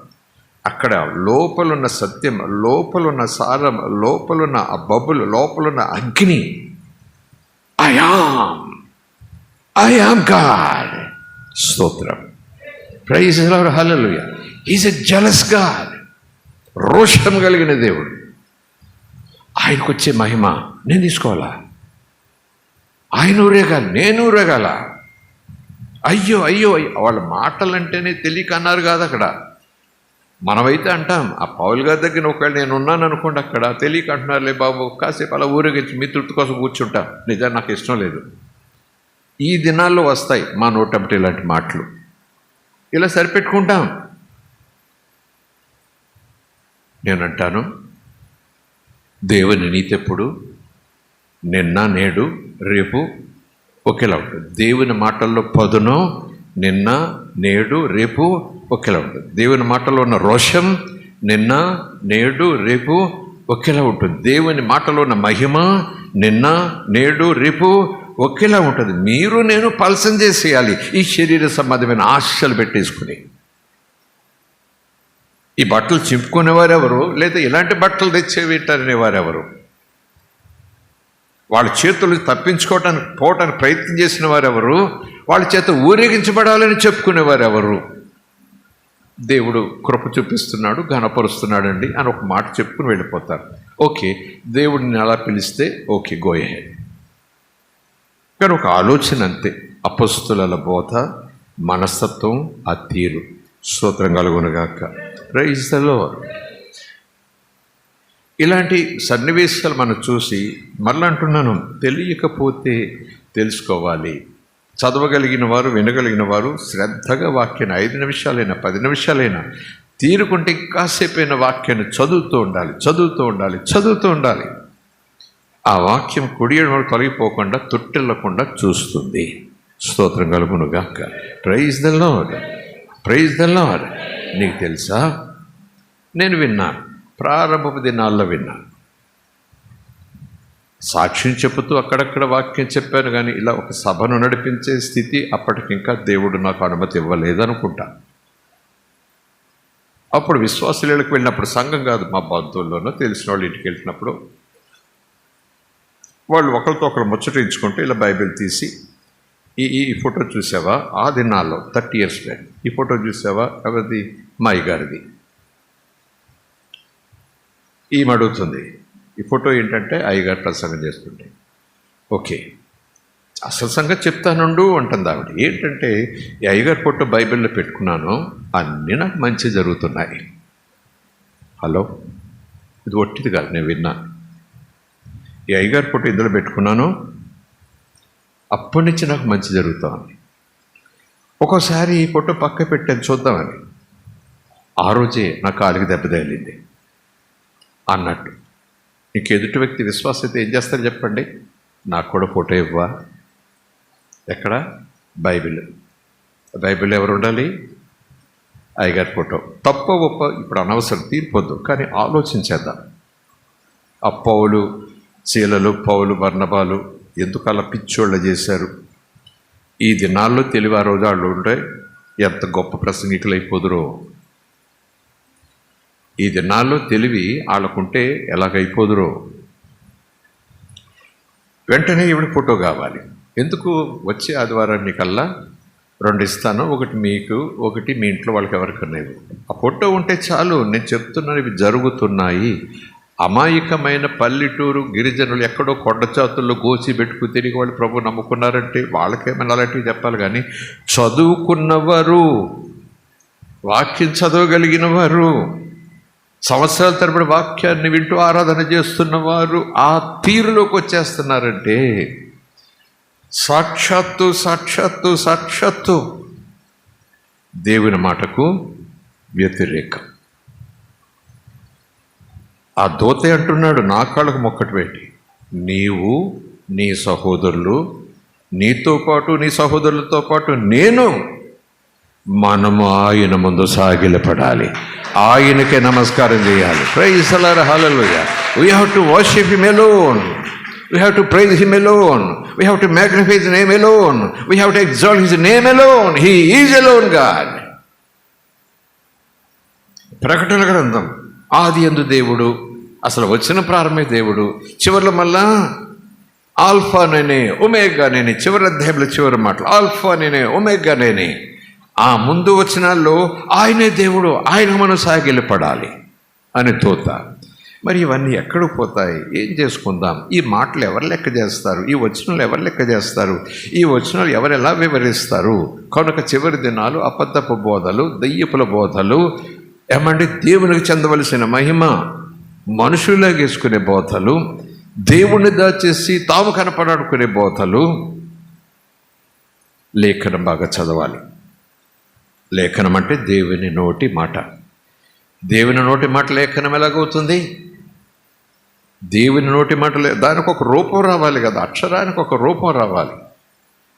అక్కడ లోపలున్న సత్యం, లోపలున్న సారం, లోపలున్న ఆ బబుల్, లోపలున్న అగ్ని, ఐ యామ్ గాడ్. స్తోత్రం, praise the lord, hallelujah. He's a jealous God. రోషం కలిగిన దేవుడు. ఆయనకు వచ్చే మహిమ నేను తీసుకోవాలా? ఆయన ఊరేగాలి, నేను ఊరేగాల? అయ్యో అయ్యో వాళ్ళ మాటలంటేనే తెలియక అన్నారు కాదు అక్కడ. మనమైతే అంటాం. ఆ పౌలు గారి దగ్గర ఒకవేళ నేను ఉన్నాను అనుకోండి, అక్కడ తెలియక అంటున్నారులే బాబు, కాసేపు అలా ఊరేగించి మీ తృప్తి కోసం కూర్చుంటా, నిజాన్ని నాకు ఇష్టం లేదు. ఈ దినాల్లో వస్తాయి మా నోటంటే ఇలాంటి మాటలు, ఇలా సరిపెట్టుకుంటాం. నేనంటాను, దేవుని నీతి ఎప్పుడు నిన్న, నేడు, రేపు ఒకేలా ఉంటుంది. దేవుని మాటల్లో పదును నిన్న, నేడు, రేపు ఒకేలా ఉంటుంది. దేవుని మాటల్లో ఉన్న రోషం నిన్న, నేడు, రేపు ఒకేలా ఉంటుంది. దేవుని మాటలో ఉన్న మహిమ నిన్న, నేడు, రేపు ఒకేలా ఉంటుంది. మీరు నేను పలసం చేసేయాలి ఈ శరీర సంబంధమైన ఆశలు పెట్టేసుకుని. ఈ బట్టలు చింపుకునేవారెవరు? లేదా ఇలాంటి బట్టలు తెచ్చేవిటారనేవారెవరు? వాళ్ళ చేతులు తప్పించుకోవటానికి పోవటానికి ప్రయత్నం చేసిన వారెవరు? వాళ్ళ చేత ఊరేగించబడాలని చెప్పుకునేవారెవరు? దేవుడు కృప చూపిస్తున్నాడు, ఘనపరుస్తున్నాడండి అని ఒక మాట చెప్పుకుని వెళ్ళిపోతారు. ఓకే, దేవుడిని అలా పిలిస్తే ఓకే, గో అహెడ్. కానీ ఒక ఆలోచన అంతే. అపొస్తలుల బోధ, మనస్తత్వం, ఆ తీరు. స్తోత్రం కలుగునుగాక. Praise the Lord. ఇలాంటి సన్నివేశాలు మనం చూసి మరలా అంటున్నాను, తెలియకపోతే తెలుసుకోవాలి. చదవగలిగిన వారు, వినగలిగిన వారు శ్రద్ధగా వాక్యాన్ని 5 నిమిషాలైనా 10 నిమిషాలైనా తీరుకుంటే ఇంకాసేపైన వాక్యాన్ని చదువుతూ ఉండాలి. ఆ వాక్యం కుడియడం తొలగిపోకుండా తొట్టిల్లకుండా చూస్తుంది. స్తోత్రం కలుగునుగాక. Praise the Lord. నీకు తెలుసా, నేను విన్నాను, ప్రారంభపు దినాల్లో విన్నాను. సాక్ష్యం చెబుతూ అక్కడక్కడ వాక్యం చెప్పాను, కానీ ఇలా ఒక సభను నడిపించే స్థితి అప్పటికింకా దేవుడు నాకు అనుమతి ఇవ్వలేదనుకుంటా. అప్పుడు విశ్వాసులకు వెళ్ళినప్పుడు, సంఘం కాదు, మా బంధువుల్లోనో తెలిసిన వాళ్ళు ఇంటికి వెళ్ళినప్పుడు వాళ్ళు ఒకరితో ఒకరు ముచ్చటించుకుంటే ఇలా బైబిల్ తీసి, ఈ ఫోటో చూసావా, ఆ దినాల్లో 30 years బ్యాక్, ఈ ఫోటో చూసావా, ఎవరిది, మా అయ్యగారిది. ఈమె అడుగుతుంది, ఈ ఫోటో ఏంటంటే అయ్యగారు ప్రసంగం చేస్తుంటే. ఓకే, అసలు సంగతి చెప్తానుండు అంటుంది ఆవిడ. ఏంటంటే, ఈ అయ్యగారి ఫోటో బైబిల్లో పెట్టుకున్నాను, అన్నీ నాకు మంచి జరుగుతున్నాయి. హలో, ఇది ఒట్టిది కాదు, నేను విన్నాను. ఈ అయ్యగారి ఫోటో ఇందులో పెట్టుకున్నాను, అప్పటి నుంచి నాకు మంచి జరుగుతుంది. ఒక్కోసారి ఈ ఫోటో పక్క పెట్టాను చూద్దామని, ఆ రోజే నా కాలికి దెబ్బ తగిలింది అన్నట్టు. నీకు ఎదుటి వ్యక్తి విశ్వాసత ఏం చేస్తారు చెప్పండి, నాకు కూడా ఫోటో ఇవ్వా. ఎక్కడ, బైబిల్ ఎవరు ఉండాలి, అయ్యగారి ఫోటో. తప్ప ఒప్ప ఇప్పుడు అనవసరం, తీర్పొద్దు, కానీ ఆలోచించేద్దాం. ఆ పౌలు శీలలు, పౌలు బర్నబాలు ఎందుకు అలా పిచ్చోళ్ళ చేశారు? ఈ దినాల్లో తెలివి ఆ రోజు వాళ్ళు ఉంటే ఎంత గొప్ప ప్రసంగికులు అయిపోదురో. ఈ దినాల్లో తెలివి వాళ్ళకుంటే ఎలాగైపోదురో. వెంటనే ఈవిడ ఫోటో కావాలి. ఎందుకు, వచ్చే ఆదివారానికల్లా 2 ఇస్తాను, ఒకటి మీకు, ఒకటి మీ ఇంట్లో వాళ్ళకి ఎవరికన్నా ఇవ్వు. ఆ ఫోటో ఉంటే చాలు. నేను చెప్తున్నాను, ఇవి జరుగుతున్నాయి. అమాయకమైన పల్లెటూరు గిరిజనులు ఎక్కడో కొండచాతుల్లో గోచి పెట్టుకు తిరిగి వాళ్ళు ప్రభు నమ్ముకున్నారంటే వాళ్ళకేమైనా అలాంటివి చెప్పాలి. కానీ చదువుకున్నవారు, వాక్యం చదవగలిగిన వారు, సంవత్సరాల తరబడి వాక్యాన్ని వింటూ ఆరాధన చేస్తున్నవారు ఆ తీరులోకి వచ్చేస్తున్నారంటే సాక్షాత్తు దేవుని మాటకు వ్యతిరేకం. ఆ దోతే అంటున్నాడు, నా కాళ్ళకు మొక్కటి పెట్టి, నీవు, నీ సహోదరులు, నీతో పాటు నీ సహోదరులతో పాటు నేను, మనము ఆయన ముందు సాగిలపడాలి, ఆయనకే నమస్కారం చేయాలి. Praise the lord, hallelujah. We have to worship him alone, we have to praise him alone, we have to magnify his name alone, we have to exalt his name alone. He is alone God. ప్రకటన గ్రంథం, ఆది యందు దేవుడు, అసలు వచ్చిన ప్రారంభమే దేవుడు, చివరిలో మళ్ళా ఆల్ఫా నేనే ఒమేగా నేనే, చివరి అధ్యాయంలో చివరి మాటలు ఆల్ఫా నేనే ఒమేగా నేనే. ఆ ముందు వచనాల్లో ఆయనే దేవుడు, ఆయన మనం సాగిలపడాలి అని తోత. మరి ఇవన్నీ ఎక్కడికి పోతాయి? ఏం చేసుకుందాం? ఈ మాటలు ఎవరు లెక్క చేస్తారు? ఈ వచనాలు ఎవరు లెక్క చేస్తారు? ఈ వచనాలు ఎవరు ఎలా వివరిస్తారు? కనుక చివరి దినాలు అబద్ధపు బోధలు, దయ్యపుల బోధలు, ఏమంటే దేవునికి చెందవలసిన మహిమ మనుషులాగేసుకునే బోధలు, దేవుణ్ణి దాచేసి తాము కనపడాడుకునే బోధలు. లేఖనం బాగా చదవాలి. లేఖనం అంటే దేవుని నోటి మాట. దేవుని నోటి మాట లేఖనం ఎలాగవుతుంది? దేవుని నోటి మాట దానికి ఒక రూపం రావాలి కదా, అక్షరానికి ఒక రూపం రావాలి.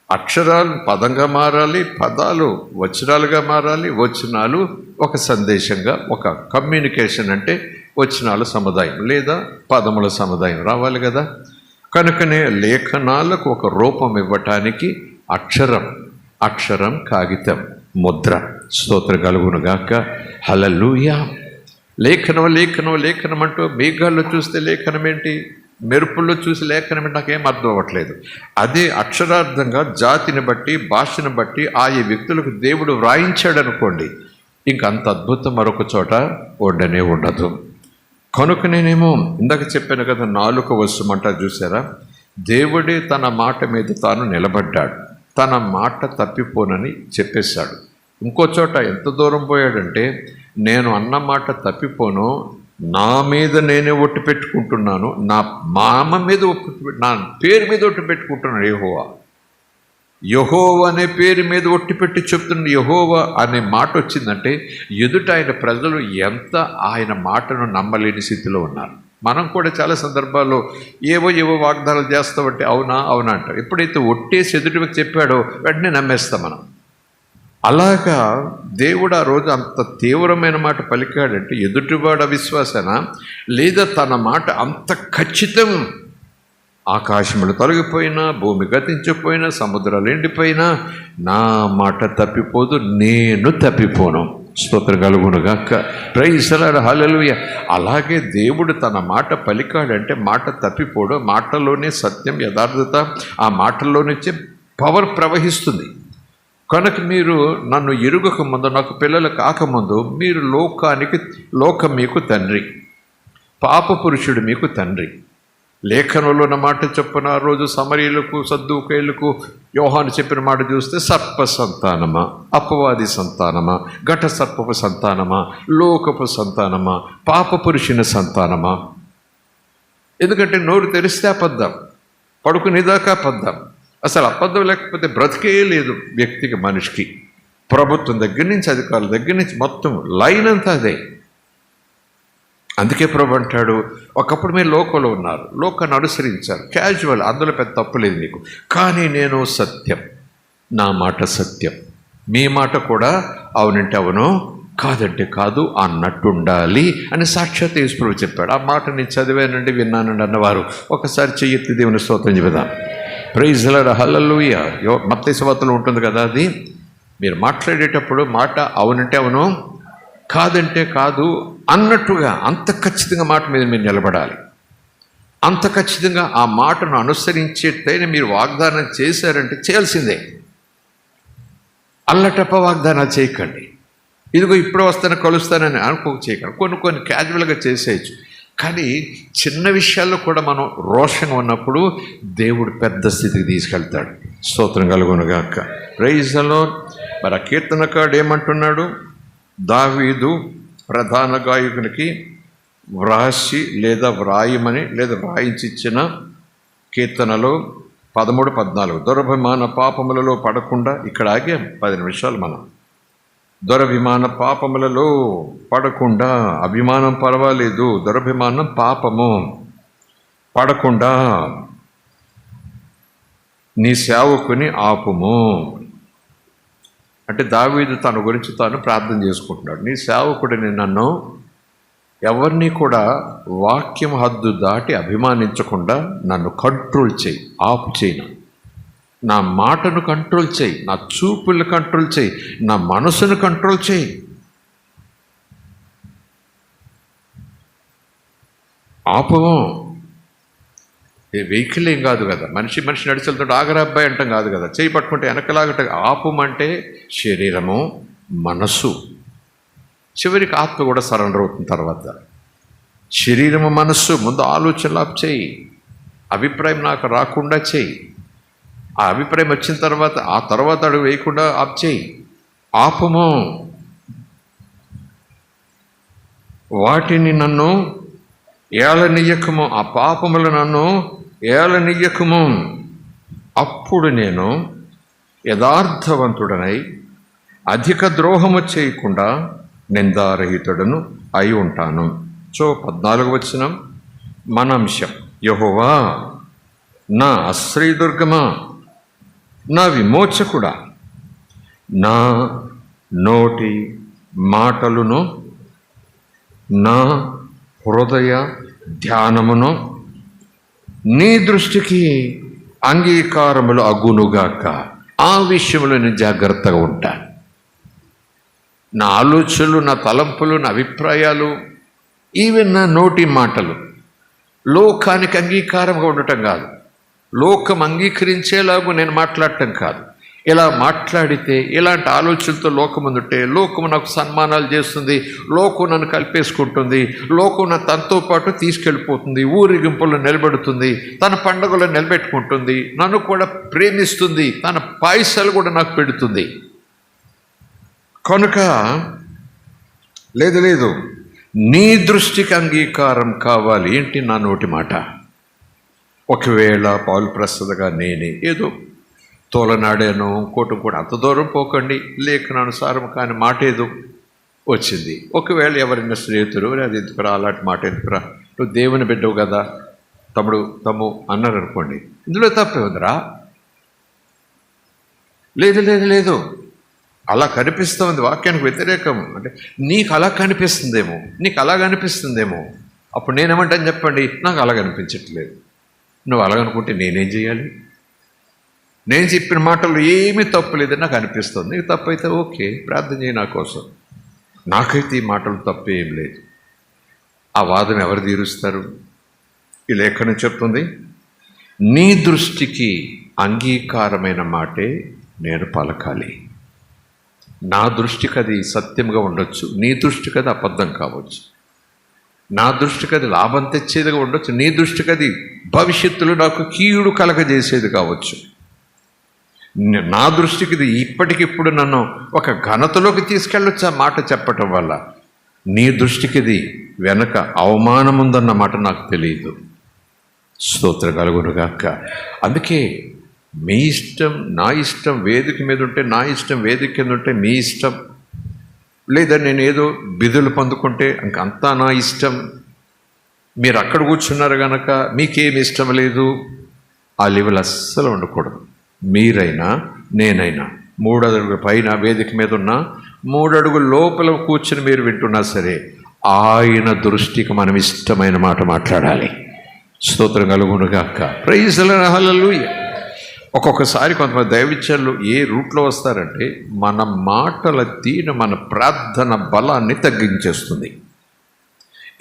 అక్షరాలు పదంగా మారాలి, పదాలు వచనాలుగా మారాలి, వచనాలు ఒక సందేశంగా, ఒక కమ్యూనికేషన్ అంటే వచనాల సముదాయం లేదా పదముల సముదాయం రావాలి కదా. కనుకనే లేఖనాలకు ఒక రూపం ఇవ్వటానికి అక్షరం, కాగితం, ముద్ర. స్తోత్ర కలుగునుగాక. హల్లెలూయా. లేఖనం అంటూ మేఘాల్లో చూస్తే లేఖనం ఏంటి, మెరుపుల్లో చూసి లేఖనం ఏంటి, నాకేం అర్థం అవ్వట్లేదు. అదే అక్షరార్థంగా జాతిని బట్టి, భాషను బట్టి ఆయా వ్యక్తులకు దేవుడు వ్రాయించాడు అనుకోండి, ఇంకంత అద్భుతం మరొక చోట ఉండదు. కనుక నేనేమో ఇందాక చెప్పాను కదా, నాలుక వశమంటారు చూసారా, దేవుడే తన మాట మీద తాను నిలబడ్డాడు, తన మాట తప్పిపోనని చెప్పేశాడు. ఇంకో చోట ఎంత దూరం పోయాడంటే, నేను అన్న మాట తప్పిపోను, నా మీద నేనే ఒట్టు పెట్టుకుంటున్నాను, నా మామ మీద నా పేరు మీద ఒట్టు పెట్టుకుంటున్నాడు యెహోవా. యెహోవా అనే పేరు మీద ఒట్టి పెట్టి చెప్తున్న యెహోవా అనే మాట వచ్చిందంటే ఎదుట ఆయన ప్రజలు ఎంత ఆయన మాటను నమ్మలేని స్థితిలో ఉన్నారు. మనం కూడా చాలా సందర్భాల్లో ఏవో వాగ్దానాలు చేస్తామంటే అవునా అవునా అంటారు. ఎప్పుడైతే ఒట్టేసి ఎదుటి వ్యక్తి చెప్పాడో వెంటనే నమ్మేస్తాం మనం. అలాగా దేవుడు ఆ రోజు అంత తీవ్రమైన మాట పలికాడంటే ఎదుటివాడు అవిశ్వాసన లేదా తన మాట అంత ఖచ్చితం. ఆకాశములు తొలగిపోయినా, భూమి గతించిపోయినా, సముద్రాలు ఎండిపోయినా నా మాట తప్పిపోదు, నేను తప్పిపోను. స్తోత్రం కలుగునుగాక. ప్రైజ్ ది లార్డ్, హల్లెలూయా. అలాగే దేవుడు తన మాట పలికాడంటే మాట తప్పిపోడు. మాటలోనే సత్యం, యథార్థత, ఆ మాటల్లో నుంచే పవర్ ప్రవహిస్తుంది. కనుక మీరు నన్ను ఎరుగక ముందు, నాకు పిల్లలు కాకముందు మీరు లోకం మీకు తండ్రి, పాప పురుషుడు మీకు తండ్రి. లేఖనంలో ఉన్న మాట చొప్పున ఆ రోజు సమరీయులకు, సద్దూకయ్యులకు యోహాను చెప్పిన మాట చూస్తే సర్ప సంతానమా, అపవాది సంతానమా, ఘట సర్పపు సంతానమా, లోకపు సంతానమా, పాప పురుషుని సంతానమా. ఎందుకంటే నోరు తెరిస్తే అబద్ధం, పడుకునేదాకా అబద్ధం. అసలు అబద్ధం లేకపోతే బ్రతికే లేదు వ్యక్తికి, మనిషికి. ప్రభుత్వం దగ్గర నుంచి, అధికారుల దగ్గర నుంచి మొత్తం లైన్ అంతా అదే. అందుకే ప్రభు అంటాడు, ఒకప్పుడు మీరు లోకంలో ఉన్నారు, లోకాన్ని అనుసరించారు, క్యాజువల్, అందులో పెద్ద తప్పు లేదు మీకు. కానీ నేను సత్యం, నా మాట సత్యం, మీ మాట కూడా అవునంటే అవును, కాదంటే కాదు అన్నట్టుండాలి అని సాక్షాత్ యేసు ప్రభు చెప్పాడు. ఆ మాట నేను చదివానండి, విన్నానండి అన్నవారు ఒకసారి చెయ్యెత్తి దేవుని స్తోత్రం చెబుదాం. ప్రైజ్ ది లార్డ్, హల్లెలూయా. మత్తయి సువార్తలో ఉంటుంది కదా అది. మీరు మాట్లాడేటప్పుడు మాట అవునంటే అవును, కాదంటే కాదు అన్నట్టుగా అంత ఖచ్చితంగా మాట మీద మీరు నిలబడాలి. అంత ఖచ్చితంగా ఆ మాటను అనుసరించేటైనా మీరు వాగ్దానం చేశారంటే చేయాల్సిందే. అల్లటప్ప వాగ్దానాలు చేయకండి. ఇదిగో ఇప్పుడు వస్తాను కలుస్తానని చేయకండి. కొన్ని క్యాజువల్గా చేసేయచ్చు. కానీ చిన్న విషయాల్లో కూడా మనం రోషంగా ఉన్నప్పుడు దేవుడు పెద్ద స్థితికి తీసుకెళ్తాడు. స్తోత్రం కలుగునుగాక. Praise the Lord. మరి ఆ కీర్తనకారుడు ఏమంటున్నాడు? దావీదు ప్రధాన గాయకునికి వ్రాసి లేదా వ్రాయమని లేదా వ్రాయించిచ్చిన కీర్తనలో 13-14 దురభిమాన పాపములలో పడకుండా. ఇక్కడ ఆగే 10 నిమిషాలు మనం. దురభిమాన పాపములలో పడకుండా, అభిమానం పర్వాలేదు, దురభిమానం పాపము, పడకుండా నీ సేవకుని ఆపుము. అంటే దావీదు తన గురించి తాను ప్రార్థన చేసుకుంటున్నాడు. నీ సేవకుడిని నన్ను ఎవరిని కూడా వాక్యం హద్దు దాటి అభిమానించకుండా నన్ను కంట్రోల్ చేయి, ఆపు చేయి. నా మాటను కంట్రోల్ చేయి, నా చూపులను కంట్రోల్ చేయి, నా మనసును కంట్రోల్ చేయి. ఆపము. ఏ వెహికల్ ఏం కాదు కదా, మనిషి నడిచెళ్తాడు ఆగరా అబ్బాయి అంటాం కాదు కదా. చేయి పట్టుకుంటే వెనకలాగట. ఆపమంటే శరీరము, మనసు, చివరికి ఆత్మ కూడా సరెండర్ అవుతుంది. తర్వాత శరీరము, మనస్సు ముందు ఆలోచనలు ఆపు చేయి. అభిప్రాయం నాకు రాకుండా చేయి. ఆ అభిప్రాయం వచ్చిన తర్వాత ఆ తర్వాత అడుగు వేయకుండా ఆపు చేయి. ఆపము. వాటిని నన్ను ఏలనీయకము, ఆ పాపములు నన్ను ఏలనీయకము. అప్పుడు నేను యథార్థవంతుడనై అధిక ద్రోహము చేయకుండా నిందారహితుడను అయి ఉంటాను. 14వ వచనం మన అంశం. యెహోవా నా ఆశ్రయదుర్గమా, నా విమోచకుడా, నా నోటి మాటలును నా హృదయ ధ్యానమును నీ దృష్టికి అంగీకారములు అగునుగాక. ఆ విషయంలో నేను జాగ్రత్తగా ఉంటాను. నా ఆలోచనలు, నా తలంపులు, నా అభిప్రాయాలు, ఈవెన్ నా నోటి మాటలు లోకానికి అంగీకారంగా ఉండటం కాదు, లోకం అంగీకరించేలాగా నేను మాట్లాడటం కాదు. ఇలా మాట్లాడితే, ఇలాంటి ఆలోచనలతో లోకం ఉంటే లోకం నాకు సన్మానాలు చేస్తుంది, లోకం నన్ను కలిపేసుకుంటుంది, లోకం నా తనతో పాటు తీసుకెళ్ళిపోతుంది, ఊరేగింపుల్లో నిలబెడుతుంది, తన పండుగలో నిలబెట్టుకుంటుంది, నన్ను కూడా ప్రేమిస్తుంది, తన పాయసాలు కూడా నాకు పెడుతుంది. కనుక లేదు, నీ దృష్టికి అంగీకారం కావాలి. ఏంటి? నా నోటి మాట. ఒకవేళ పౌలు ప్రస్తుతగా నేనే ఏదో తోలనాడాను ఇంకోటి కూడా అంత దూరం పోకండి, లేఖనానుసారం కాని మాట ఏదో వచ్చింది. ఒకవేళ ఎవరైనా స్నేహితులు అది ఎందుకురా, అలాంటి మాట ఎందుకురా, నువ్వు దేవుని బిడ్డవు కదా తమ్ము అన్నారు అనుకోండి, ఇందులో తప్పే ఉందిరా. లేదు లేదు లేదు, అలా కనిపిస్తుంది, వాక్యానికి వ్యతిరేకం అంటే నీకు అలా కనిపిస్తుందేమో, నీకు అలాగ అనిపిస్తుందేమో. అప్పుడు నేనేమంటాను చెప్పండి, నాకు అలాగ అనిపించట్లేదు. నువ్వు అలాగనుకుంటే నేనేం చేయాలి? నేను చెప్పిన మాటలు ఏమీ తప్పు లేదని నాకు అనిపిస్తుంది. నీకు తప్పు అయితే ఓకే, ప్రార్థన చేయి నా కోసం. నాకైతే ఈ మాటలు తప్పు ఏం లేదు. ఆ వాదన ఎవరు తీరుస్తారు? ఈ లేఖనం చెప్తుంది, నీ దృష్టికి అంగీకారమైన మాటే నేను పలకాలి. నా దృష్టికి అది సత్యంగా ఉండొచ్చు, నీ దృష్టికి అది అబద్ధం కావచ్చు. నా దృష్టికి అది లాభం తెచ్చేదిగా ఉండొచ్చు, నీ దృష్టికి అది భవిష్యత్తులో నాకు కీడు కలగజేసేది కావచ్చు. నా దృష్టికి ఇది ఇప్పటికిప్పుడు నన్ను ఒక ఘనతలోకి తీసుకెళ్ళొచ్చు ఆ మాట చెప్పటం వల్ల. నీ దృష్టికి ఇది వెనక అవమానం ఉందన్న మాట నాకు తెలియదు. స్తోత్రం కలుగునుగాక. అందుకే మీ ఇష్టం నా ఇష్టం వేదిక మీద ఉంటే నా ఇష్టం, వేదిక కింద ఉంటే మీ ఇష్టం. లేదా నేను ఏదో బిధులు పొందుకుంటే ఇంకంతా నా ఇష్టం. మీరు అక్కడ కూర్చున్నారు కనుక మీకేమి ఇష్టం లేదు. ఆ లెవెల్ అస్సలు ఉండకూడదు. మీరైనా నేనైనా 3 అడుగుల పైన వేదిక మీద ఉన్న 3 అడుగుల లోపల కూర్చుని మీరు వింటున్నా సరే, ఆయన దృష్టికి మనం ఇష్టమైన మాట మాట్లాడాలి. స్తోత్రం కలుగునుగాక. ప్రైజ్ హల్లెలూయా. ఒక్కొక్కసారి కొంతమంది దైవజనులు ఏ రూట్లో వస్తారంటే మన మాటల తీరు మన ప్రార్థన బలాన్ని తగ్గించేస్తుంది.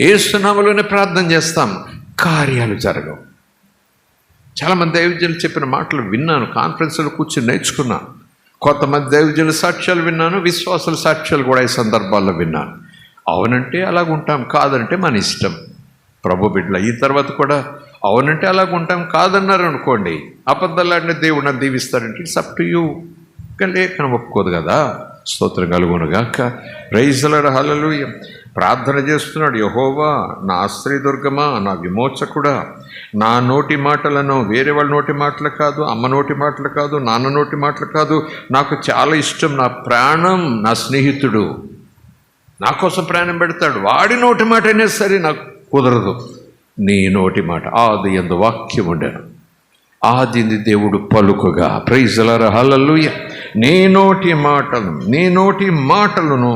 యేసు నామములోనే ప్రార్థన చేస్తాం, కార్యాలు జరగవు. చాలామంది దైవజనులు చెప్పిన మాటలు విన్నాను, కాన్ఫరెన్స్లో కూర్చొని నేర్చుకున్నాను. కొంతమంది దైవజనుల సాక్ష్యాలు విన్నాను, విశ్వాసుల సాక్ష్యాలు కూడా ఈ సందర్భాల్లో విన్నాను. అవునంటే అలాగుంటాం, కాదంటే మన ఇష్టం. ప్రభు బిడ్డల ఈ తర్వాత కూడా అవునంటే అలాగుంటాం, కాదన్నారు అనుకోండి, అబద్ధాలాడిన దేవుడు దీవిస్తాడంటే ఇట్స్ అప్ టు యూ. కానీ లేఖనం ఒప్పుకోదు కదా. స్తోత్రం కలుగునుగాక. Praise the lord. హల్లెలూయా. ప్రార్థన చేస్తున్నాడు, యెహోవా నా ఆశ్రయదుర్గమా, నా విమోచకుడా, నా నోటి మాటలను వేరే వాళ్ళ నోటి మాటలు కాదు, అమ్మ నోటి మాటలు కాదు, నాన్న నోటి మాటలు కాదు, నాకు చాలా ఇష్టం, నా ప్రాణం, నా స్నేహితుడు, నా కోసం ప్రాణం పెడతాడు, వాడి నోటి మాట అయినా సరే నాకు కుదరదు, నీ నోటి మాట. ఆది యందు వాక్యం ఉండెను, ఆదిని దేవుడు పలుకుగా. Praise the lord. హల్లెలూయా. నీ నోటి మాటలను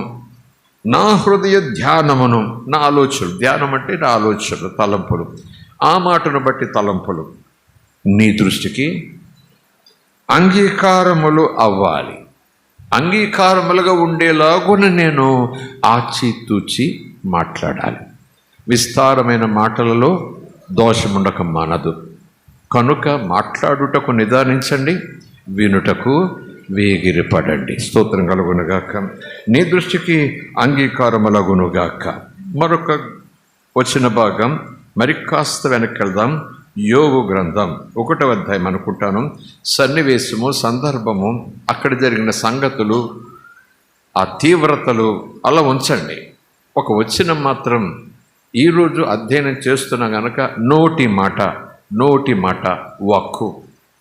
నా హృదయ ధ్యానమును, నా ఆలోచనలు, ధ్యానం అంటే నా ఆలోచనలు, తలంపులు, ఆ మాటను బట్టి తలంపులు నీ దృష్టికి అంగీకారములు అవ్వాలి. అంగీకారములుగా ఉండేలాగున నేను ఆచితూచి మాట్లాడాలి. విస్తారమైన మాటలలో దోషముండక మానదు కనుక మాట్లాడుటకు నిదానించండి, వినుటకు వేగిరపడండి. స్తోత్రం కలుగునుగాక. నీ దృష్టికి అంగీకారములగునుగాక. మరొక వచ్చిన భాగం మరి కాస్త వెనక్కి వెళ్దాం. యోబు గ్రంథం 1వ అధ్యాయం అనుకుంటాను. సన్నివేశము, సందర్భము, అక్కడ జరిగిన సంగతులు, ఆ తీవ్రతలు అలా ఉంచండి. ఒక వచనం మాత్రం ఈరోజు అధ్యయనం చేస్తున్నా గనక నోటి మాట వాక్కు.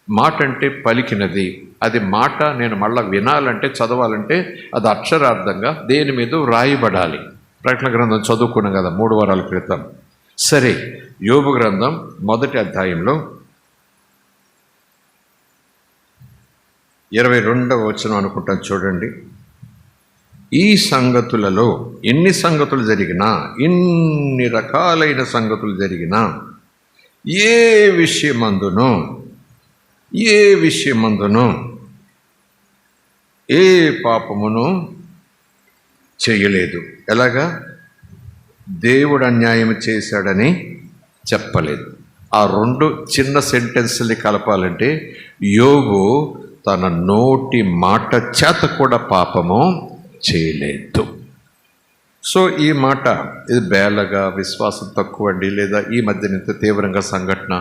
మాట అంటే పలికినది. అది మాట నేను మళ్ళీ వినాలంటే, చదవాలంటే అది అక్షరార్థంగా దేని మీద వ్రాయబడాలి. ప్రకటన గ్రంథం చదువుకున్నాం కదా 3 వారాల క్రితం. సరే, యోబు గ్రంథం 1వ అధ్యాయంలో 22వ వచనం అనుకుంటాను, చూడండి. ఈ సంగతులలో ఎన్ని సంగతులు జరిగినా, ఇన్ని రకాలైన సంగతులు జరిగినా, ఏ విషయమందును ఏ పాపమును చేయలేదు. ఎలాగా? దేవుడు అన్యాయం చేశాడని చెప్పలేదు. ఆ 2 చిన్న సెంటెన్స్ని కలపాలంటే యోబు తన నోటి మాట చేత కూడా పాపము చేయలేదు. సో ఈ మాట ఇది బేలగా, విశ్వాసం తక్కువ అండి, లేదా ఈ మధ్యన ఇంత తీవ్రంగా సంఘటన,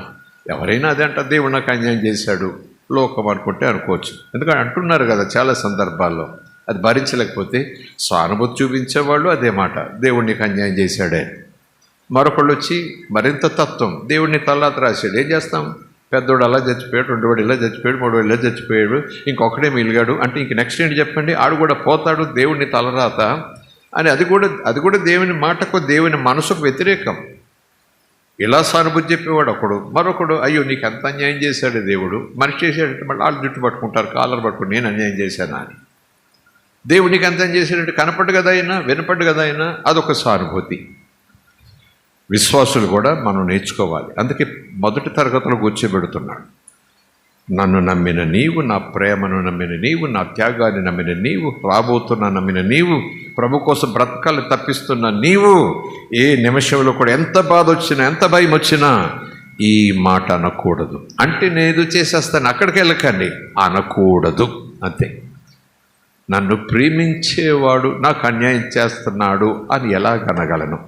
ఎవరైనా అదే అంట, దేవుడు నాకు అన్యాయం చేశాడు లోకం అనుకుంటే అనుకోవచ్చు. ఎందుకంటే అంటున్నారు కదా చాలా సందర్భాల్లో. అది భరించలేకపోతే సానుభూతి చూపించేవాళ్ళు అదే మాట, దేవుడు నీకు అన్యాయం చేశాడే. మరొకళ్ళు వచ్చి మరింత తత్వం, దేవుడిని తల్లాత రాశాడు, ఏం చేస్తాం? పెద్దోడు అలా చచ్చిపోయాడు, రెండోడు ఇలా చచ్చిపోయాడు, మూడోడు ఇలా చచ్చిపోయాడు, ఇంకొకడే మిలిగాడు అంటే ఇంక నెక్స్ట్ ఏంటి చెప్పండి? ఆడు కూడా పోతాడు, దేవుని తలరాత అని. అది కూడా దేవుని మాటకు, దేవుని మనసుకు వ్యతిరేకం. ఇలా సానుభూతి చెప్పేవాడు ఒకడు, మరొకడు అయ్యో నీకు ఎంత అన్యాయం చేశాడు దేవుడు, మనిషి చేశాడంటే మళ్ళీ వాళ్ళు జుట్టు పట్టుకుంటారు, కాలర్ పట్టుకుని నేను అన్యాయం చేశానా అని. దేవుడు నీకు ఎంత చేశాడంటే కనపడ్డు కదా అయినా, వినపడ్డు కదా అయినా, అదొక సానుభూతి. విశ్వాసులు కూడా మనం నేర్చుకోవాలి. అందుకే మొదటి తరగతిలో కూర్చోబెడుతున్నాడు. నన్ను నమ్మిన నీవు, నా ప్రేమను నమ్మిన నీవు, నా త్యాగాన్ని నమ్మిన నీవు, రాబోతున్న నమ్మిన నీవు, ప్రభు కోసం బ్రతకాలు తప్పిస్తున్న నీవు, ఏ నిమిషంలో కూడా ఎంత బాధ వచ్చినా, ఎంత భయం వచ్చినా ఈ మాట అనకూడదు. అంటే నేను చేసేస్తాను, అక్కడికి వెళ్ళకండి, అనకూడదు అంతే. నన్ను ప్రేమించేవాడు నాకు అన్యాయం చేస్తున్నాడు అని ఎలాగనగలను?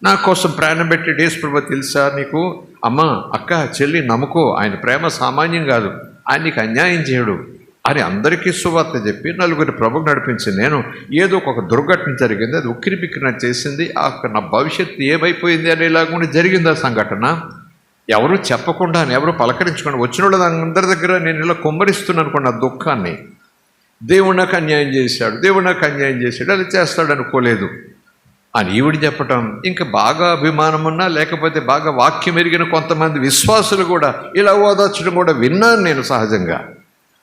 నా కోసం ప్రాణం పెట్టి యేసుప్రభు తెలుసా నీకు? అమ్మ, అక్క, చెల్లి నమ్ముకో, ఆయన ప్రేమ సామాన్యం కాదు, ఆయన నీకు అన్యాయం చేయడు అని అందరికీ సువార్త చెప్పి నలుగురి ప్రభుకు నడిపించింది. నేను ఏదో ఒక దుర్ఘటన జరిగింది, అది ఉక్కిరి బిక్కిరి చేసింది, నా భవిష్యత్తు ఏమైపోయింది అనేలాగా జరిగింది ఆ సంఘటన. ఎవరు చెప్పకుండా, ఎవరు పలకరించకుండా వచ్చిన వాళ్ళు అందరి దగ్గర నేను ఇలా కుమ్మరిస్తున్నాను అనుకున్న దుఃఖాన్ని. దేవుడు నాకు అన్యాయం చేశాడు, దేవుడు నాకు అన్యాయం చేశాడు, అది చేస్తాడు అనుకోలేదు అని ఈవిడ చెప్పటం. ఇంకా బాగా అభిమానం ఉన్నా, లేకపోతే బాగా వాక్యం ఎరిగిన కొంతమంది విశ్వాసులు కూడా ఇలా ఓదార్చడం కూడా విన్నాను. నేను సహజంగా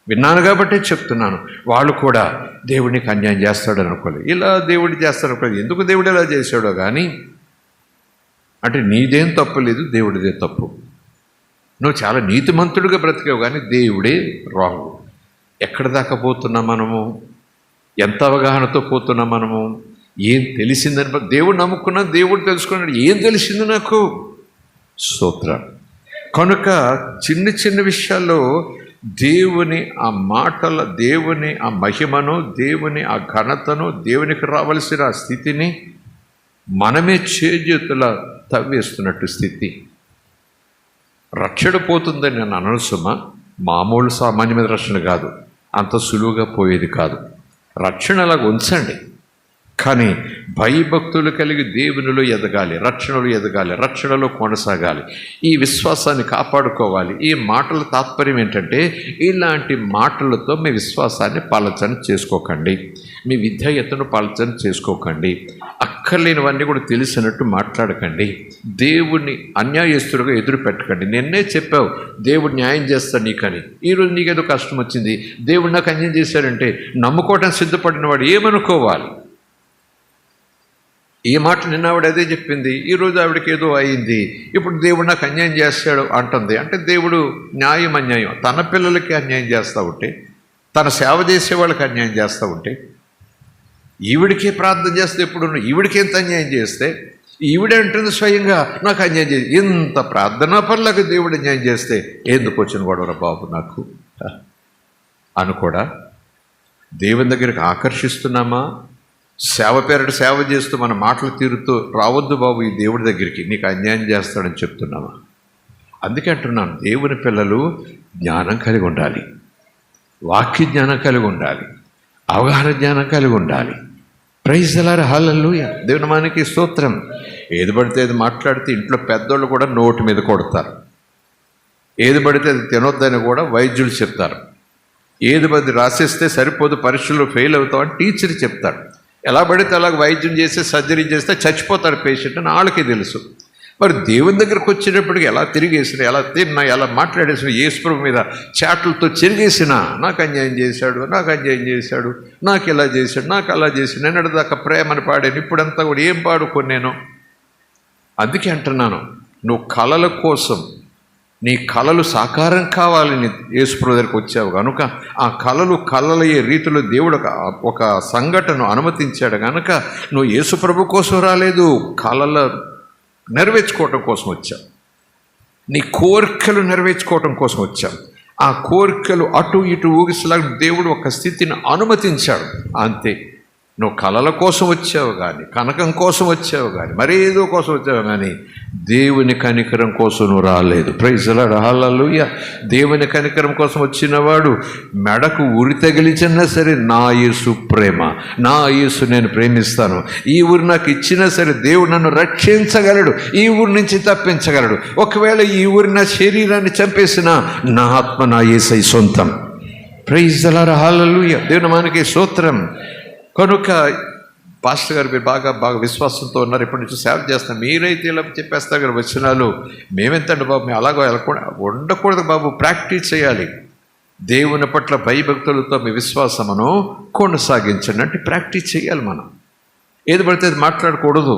విన్నాను కాబట్టి చెప్తున్నాను. వాళ్ళు కూడా దేవుడికి అన్యాయం చేస్తాడు అనుకోలేదు, ఇలా దేవుడు చేస్తాడు అనుకోలేదు. ఎందుకు దేవుడు ఇలా చేశాడో కానీ, అంటే నీదేం తప్పు లేదు, దేవుడిదే తప్పు. నువ్వు చాలా నీతిమంతుడిగా బ్రతికావు కానీ దేవుడే రాంగ్. ఎక్కడి దాకా పోతున్నాం మనము? ఎంత అవగాహనతో పోతున్నాం మనము? ఏం తెలిసిందని దేవుడు నమ్ముకున్నా, దేవుడు తెలుసుకున్నాడు, ఏం తెలిసింది నాకు? స్తోత్రం. కనుక చిన్న చిన్న విషయాల్లో దేవుని ఆ మాటల, దేవుని ఆ మహిమను, దేవుని ఆ ఘనతను, దేవునికి రావలసిన ఆ స్థితిని మనమే చేజేతుల తవ్వేస్తున్నట్టు స్థితి. రక్షణ పోతుందని నేను అనవసరమా? మామూలు సామాన్యమైన రక్షణ కాదు, అంత సులువుగా పోయేది కాదు. రక్షణ అలాగ ఉంచండి, కానీ భయభక్తులు కలిగి దేవునిలో ఎదగాలి, రక్షణలో ఎదగాలి, రక్షణలో కొనసాగాలి, ఈ విశ్వాసాన్ని కాపాడుకోవాలి. ఈ మాటల తాత్పర్యం ఏంటంటే, ఇలాంటి మాటలతో మీ విశ్వాసాన్ని పలచన చేసుకోకండి, మీ విధేయతను పలచన చేసుకోకండి, అక్కర్లేనివన్నీ కూడా తెలిసినట్టు మాట్లాడకండి, దేవుణ్ణి అన్యాయస్తుడిగా ఎదురు పెట్టకండి. నిన్నే చెప్పావు దేవుడు న్యాయం చేస్తాడు నీకని, ఈరోజు నీకేదో కష్టం వచ్చింది, దేవుడు నాకు అన్యాయం చేశాడంటే నమ్ముకోవటం సిద్ధపడిన వాడు ఏమనుకోవాలి? ఈ మాట నిన్న ఆవిడ అదే చెప్పింది, ఈరోజు ఆవిడకి ఏదో అయింది, ఇప్పుడు దేవుడు నాకు అన్యాయం చేస్తాడు అంటుంది. అంటే దేవుడు న్యాయం అన్యాయం, తన పిల్లలకి అన్యాయం చేస్తూ ఉంటే, తన సేవ చేసే వాళ్ళకి అన్యాయం చేస్తూ ఉంటే, ఈవిడికే ప్రార్థన చేస్తే ఎప్పుడు ఈవిడికి ఎంత అన్యాయం చేస్తే, ఈవిడే అంటుంది స్వయంగా నాకు అన్యాయం చేసి, ఇంత ప్రార్థనా పనులకు దేవుడు అన్యాయం చేస్తే ఎందుకు వచ్చిన గొడవరా బాబు నాకు అనుకోడా? దేవుని దగ్గరికి ఆకర్షిస్తున్నామా? సేవ పేరట సేవ చేస్తూ మన మాటలు తీరుతూ రావద్దు బాబు ఈ దేవుడి దగ్గరికి, నీకు అన్యాయం చేస్తాడని చెప్తున్నామా? అందుకే అంటున్నాను, దేవుని పిల్లలు జ్ఞానం కలిగి ఉండాలి, వాక్య జ్ఞానం కలిగి ఉండాలి, అవగాహన జ్ఞానం కలిగి ఉండాలి. ప్రైజ్ ది లార్డ్, హల్లెలూయా, దేవుని నామానికి స్తోత్రం. ఏది పడితే అది మాట్లాడితే ఇంట్లో పెద్దోళ్ళు కూడా నోటి మీద కొడతారు, ఏది పడితే అది తినొద్దని కూడా వైద్యులు చెప్తారు, ఏది పడి రాసేస్తే సరిపోదు పరీక్షల్లో ఫెయిల్ అవుతామని టీచర్ చెప్తారు. ఎలా పడితే అలాగ వైద్యం చేస్తే, సర్జరీ చేస్తే చచ్చిపోతారు పేషెంట్ అని వాళ్ళకి తెలుసు. మరి దేవుని దగ్గరకు వచ్చేటప్పటికి ఎలా తిరిగేసిన, ఎలా తిన్నా, ఎలా మాట్లాడేసిన, యేసుప్రభు మీద చాట్లతో చెరిగేసిన, నాకు అన్యాయం చేశాడు, నాకు అన్యాయం చేశాడు, నాకు ఇలా చేశాడు, నాకు అలా చేశాడు, నిన్నటి దాకా ప్రేమని పాడాను, ఇప్పుడంతా కూడా ఏం పాడుకొని నేను. అందుకే అంటున్నాను, నువ్వు కళల కోసం, నీ కళలు సాకారం కావాలని యేసుప్రభు దగ్గరికి వచ్చావు కనుక, ఆ కళలయ్యే రీతిలో దేవుడు ఒక సంఘటన అనుమతించాడు కనుక నువ్వు యేసుప్రభు కోసం రాలేదు, కళల నెరవేర్చుకోవటం కోసం వచ్చావు, నీ కోరికలు నెరవేర్చుకోవటం కోసం వచ్చావు. ఆ కోరికలు అటు ఇటు ఊగిసలాగా దేవుడు ఒక స్థితిని అనుమతించాడు, అంతే. నువ్వు కలల కోసం వచ్చావు కానీ, కనకం కోసం వచ్చావు కానీ, మరేదో కోసం వచ్చావు కానీ దేవుని కనికరం కోసం నువ్వు రాలేదు. Praise lord, hallelujah. దేవుని కనికరం కోసం వచ్చినవాడు మెడకు ఉరి తగిలించినా సరే నా యేసు ప్రేమ, నా యేసు నేను ప్రేమిస్తాను, ఈ ఊరు నాకు ఇచ్చినా సరే దేవుడు నన్ను రక్షించగలడు, ఈ ఊరి నుంచి తప్పించగలడు. ఒకవేళ ఈ ఊరి నా శరీరాన్ని చంపేసినా నా ఆత్మ నా యేసై సొంతం. Praise lord, hallelujah. దేవుని మనకి స్తోత్రం. కనుక పాస్టర్ గారు మీరు బాగా విశ్వాసంతో ఉన్నారు, ఇప్పటి నుంచి సేవ చేస్తాను, మీరైతే ఇలా చెప్పేస్తారు కదా వచనాలు, మేమెంతండి బాబు, మేము అలాగో ఉండకూడదు బాబు, ప్రాక్టీస్ చేయాలి. దేవుని పట్ల భయభక్తులతో మీ విశ్వాసమును కొనసాగించండి అంటే ప్రాక్టీస్ చేయాలి. మనం ఏది పడితే అది మాట్లాడకూడదు.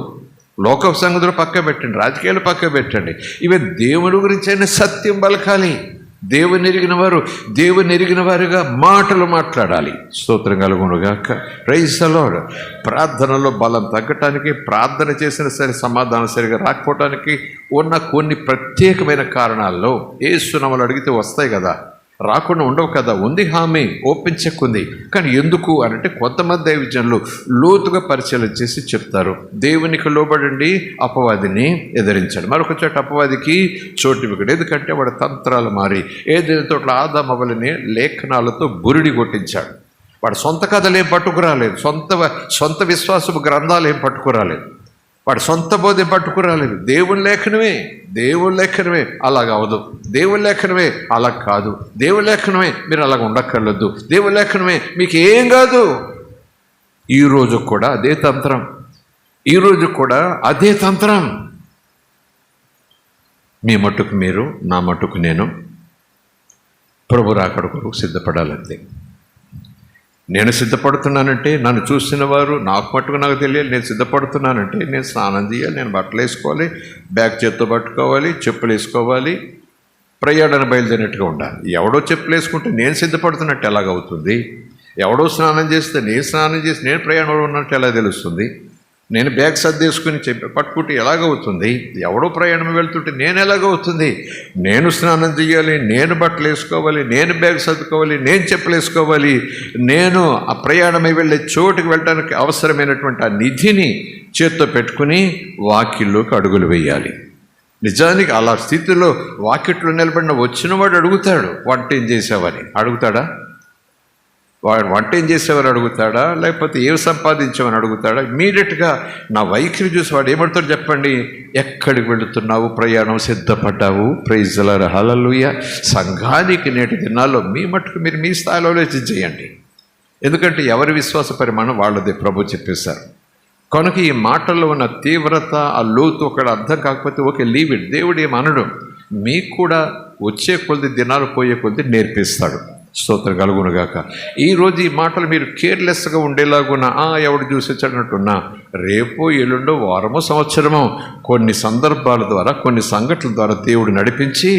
లోక సంగతులు పక్క పెట్టండి, రాజకీయాలు పక్క పెట్టండి, ఇవి దేవుని గురించి అయినా సత్యం పలకాలి. దేవుని ఎరిగిన వారుగా మాటలు మాట్లాడాలి. స్తోత్రం కలుగునుగాక. Praise the Lord. ప్రార్థనలో బలం తగ్గటానికి, ప్రార్థన చేసిన సరే సమాధానం సరిగా రాకపోవటానికి ఉన్న కొన్ని ప్రత్యేకమైన కారణాల్లో యేసు నామములో అడిగితే వస్తాయి కదా, రాకుండా ఉండవు కదా. ఉంది హామీ, ఓపెన్ చెక్ ఉంది. కానీ ఎందుకు అని అంటే కొంతమంది దైవజనులు లోతుగా పరిశీలన చేసి చెప్తారు, దేవునికి లోబడండి, అపవాదిని ఎదిరించాడు. మరొక చోట అపవాదికి చోటు ఇవ్వకూడదు, ఎందుకంటే వాడు తంత్రాలు మారి ఏదైనా తోట్ల ఆదామవలని లేఖనాలతో బురిడి కొట్టించాడు. వాడు సొంత కథలు ఏం పట్టుకురాలేదు, సొంత విశ్వాసపు గ్రంథాలు ఏం పట్టుకురాలేదు, వాడు సొంత బోధి పట్టుకురాలేదు. దేవుని లేఖనమే అలాగ అవదు, దేవుని లేఖనమే అలా కాదు, దేవుని లేఖనమే మీరు అలాగ ఉండక్కర్లేదు, దేవుని లేఖనమే మీకు ఏం కాదు. ఈరోజు కూడా అదే తంత్రం. మీ మట్టుకు మీరు, నా మట్టుకు నేను ప్రభు రాకడ కొరకు సిద్ధపడాలంతే. నేను సిద్ధపడుతున్నానంటే నన్ను చూసిన వారు నాకు నాకు తెలియాలి, నేను సిద్ధపడుతున్నానంటే నేను స్నానం చేయాలి, నేను బట్టలు వేసుకోవాలి, బ్యాగ్ చేత్తో పట్టుకోవాలి, చెప్పులు వేసుకోవాలి, ప్రయాణాన్ని బయలుదేరినట్టుగా ఉండాలి. ఎవడో చెప్పులు వేసుకుంటే నేను సిద్ధపడుతున్నట్టు ఎలాగవుతుంది? ఎవడో స్నానం చేస్తే నేను ప్రయాణంలో ఉన్నట్టు ఎలా తెలుస్తుంది? నేను బ్యాగ్ సర్దేసుకుని పట్టుకుంటే ఎలాగవుతుంది? ఎవడో ప్రయాణం వెళ్తుంటే నేను ఎలాగవుతుంది? నేను స్నానం చేయాలి, నేను బట్టలు వేసుకోవాలి, నేను బ్యాగ్ సర్దుకోవాలి, నేను చెప్పులు వేసుకోవాలి, నేను ఆ ప్రయాణమై వెళ్ళే చోటుకి వెళ్ళడానికి అవసరమైనటువంటి ఆ నిధిని చేత్తో పెట్టుకుని వాకిల్లోకి అడుగులు వేయాలి. నిజానికి అలా స్థితిలో వాకిట్లో నిలబడిన వచ్చినవాడు అడుగుతాడు, వంట ఏం చేసావని అడుగుతాడా? వాడు వంట ఏం చేసేవారు అడుగుతాడా? లేకపోతే ఏం సంపాదించామని అడుగుతాడా? ఇమీడియట్గా నా వైఖరి చూసి వాడు ఏమడుతాడు చెప్పండి? ఎక్కడికి వెళుతున్నావు? ప్రయాణం సిద్ధపడ్డావు? ప్రైజ్ ది లార్డ్, హల్లెలూయా. సంఘానికి నేటి దినాల్లో మీ మట్టుకు మీరు మీ స్థాయిలో ఆలోచన చేయండి. ఎందుకంటే ఎవరి విశ్వాస పరిమాణం వాళ్ళదే ప్రభు చెప్పేశారు. కనుక ఈ మాటల్లో ఉన్న తీవ్రత, ఆ లోతు ఒకటి అర్థం కాకపోతే ఓకే, లీవ్ ఇట్. దేవుడు ఏమనడు, మీకు కూడా వచ్చే కొద్ది దినాలు పోయే కొద్ది నేర్పిస్తాడు. స్తోత్రం కలుగునుగాక. ఈరోజు ఈ మాటలు మీరు కేర్లెస్గా ఉండేలాగున్నా, ఎవడు చూసేటట్టున్నా, రేపో ఎల్లుండో వారమో సంవత్సరమో కొన్ని సందర్భాల ద్వారా, కొన్ని సంఘటనల ద్వారా దేవుడు నడిపించి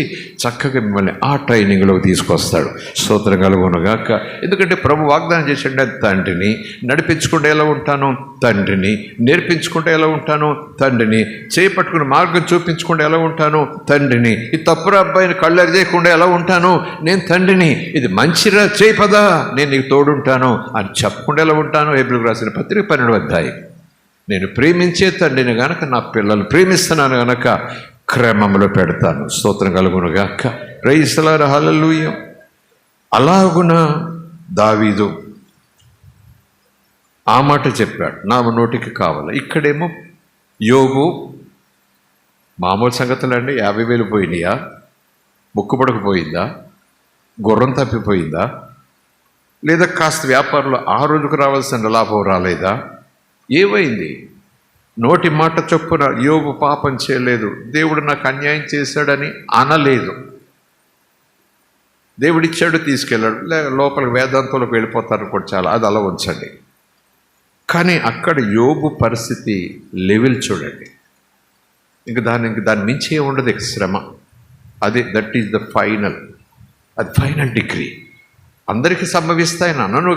చక్కగా మిమ్మల్ని ఆ ట్రైనింగ్లోకి తీసుకొస్తాడు. స్తోత్రం కలుగునుగాక. ఎందుకంటే ప్రభు వాగ్దానం చేసిండే, తండ్రిని నడిపించుకుంటే ఎలా ఉంటాను, తండ్రిని నేర్పించుకుంటే ఎలా ఉంటాను, తండ్రిని చేపట్టుకుని మార్గం చూపించుకుంటే ఎలా ఉంటాను, తండ్రిని ఈ తప్పుడు అబ్బాయిని కళ్ళెరి చేయకుండా ఎలా ఉంటాను, నేను తండ్రిని, ఇది మంచిరా చేయపదా, నేను నీకు తోడుంటాను అని చెప్పకుండా ఎలా ఉంటాను. హెబ్రీయులకు రాసిన పత్రిక 12వ అధ్యాయం. నేను ప్రేమించే తండ్రిని గనక నా పిల్లలు ప్రేమిస్తున్నాను గనక క్రమంలో పెడతాను. స్తోత్రం కలుగునుగాక. ప్రైజ్ ది లార్డ్, హల్లెలూయా. అలాగున దావీదు ఆ మాట చెప్పాడు, నా నోటికి కావాలి. ఇక్కడేమో యోబు మామూలు సంగతులండి, 50,000 పోయినాయా, ముక్కుపడకపోయిందా, గుర్రం తప్పిపోయిందా, లేదా కాస్త వ్యాపారంలో ఆ రోజుకు రావాల్సిన లాభం రాలేదా, ఏమైంది? నోటి మాట చొప్పున యోబు పాపం చేయలేదు, దేవుడు నాకు అన్యాయం చేశాడని అనలేదు. దేవుడిచ్చాడు, తీసుకెళ్ళాడు, లోపలికి వేదాంతంలోకి వెళ్ళిపోతారు కూడా, చాలా అది అలా ఉంచండి. కానీ అక్కడ యోబు పరిస్థితి లెవెల్ చూడండి. ఇంక దాన్ని మించి ఉండదు శ్రమ. దట్ ఈజ్ ద ఫైనల్, అది ఫైనల్ డిగ్రీ. అందరికీ సంభవిస్తాయని అనను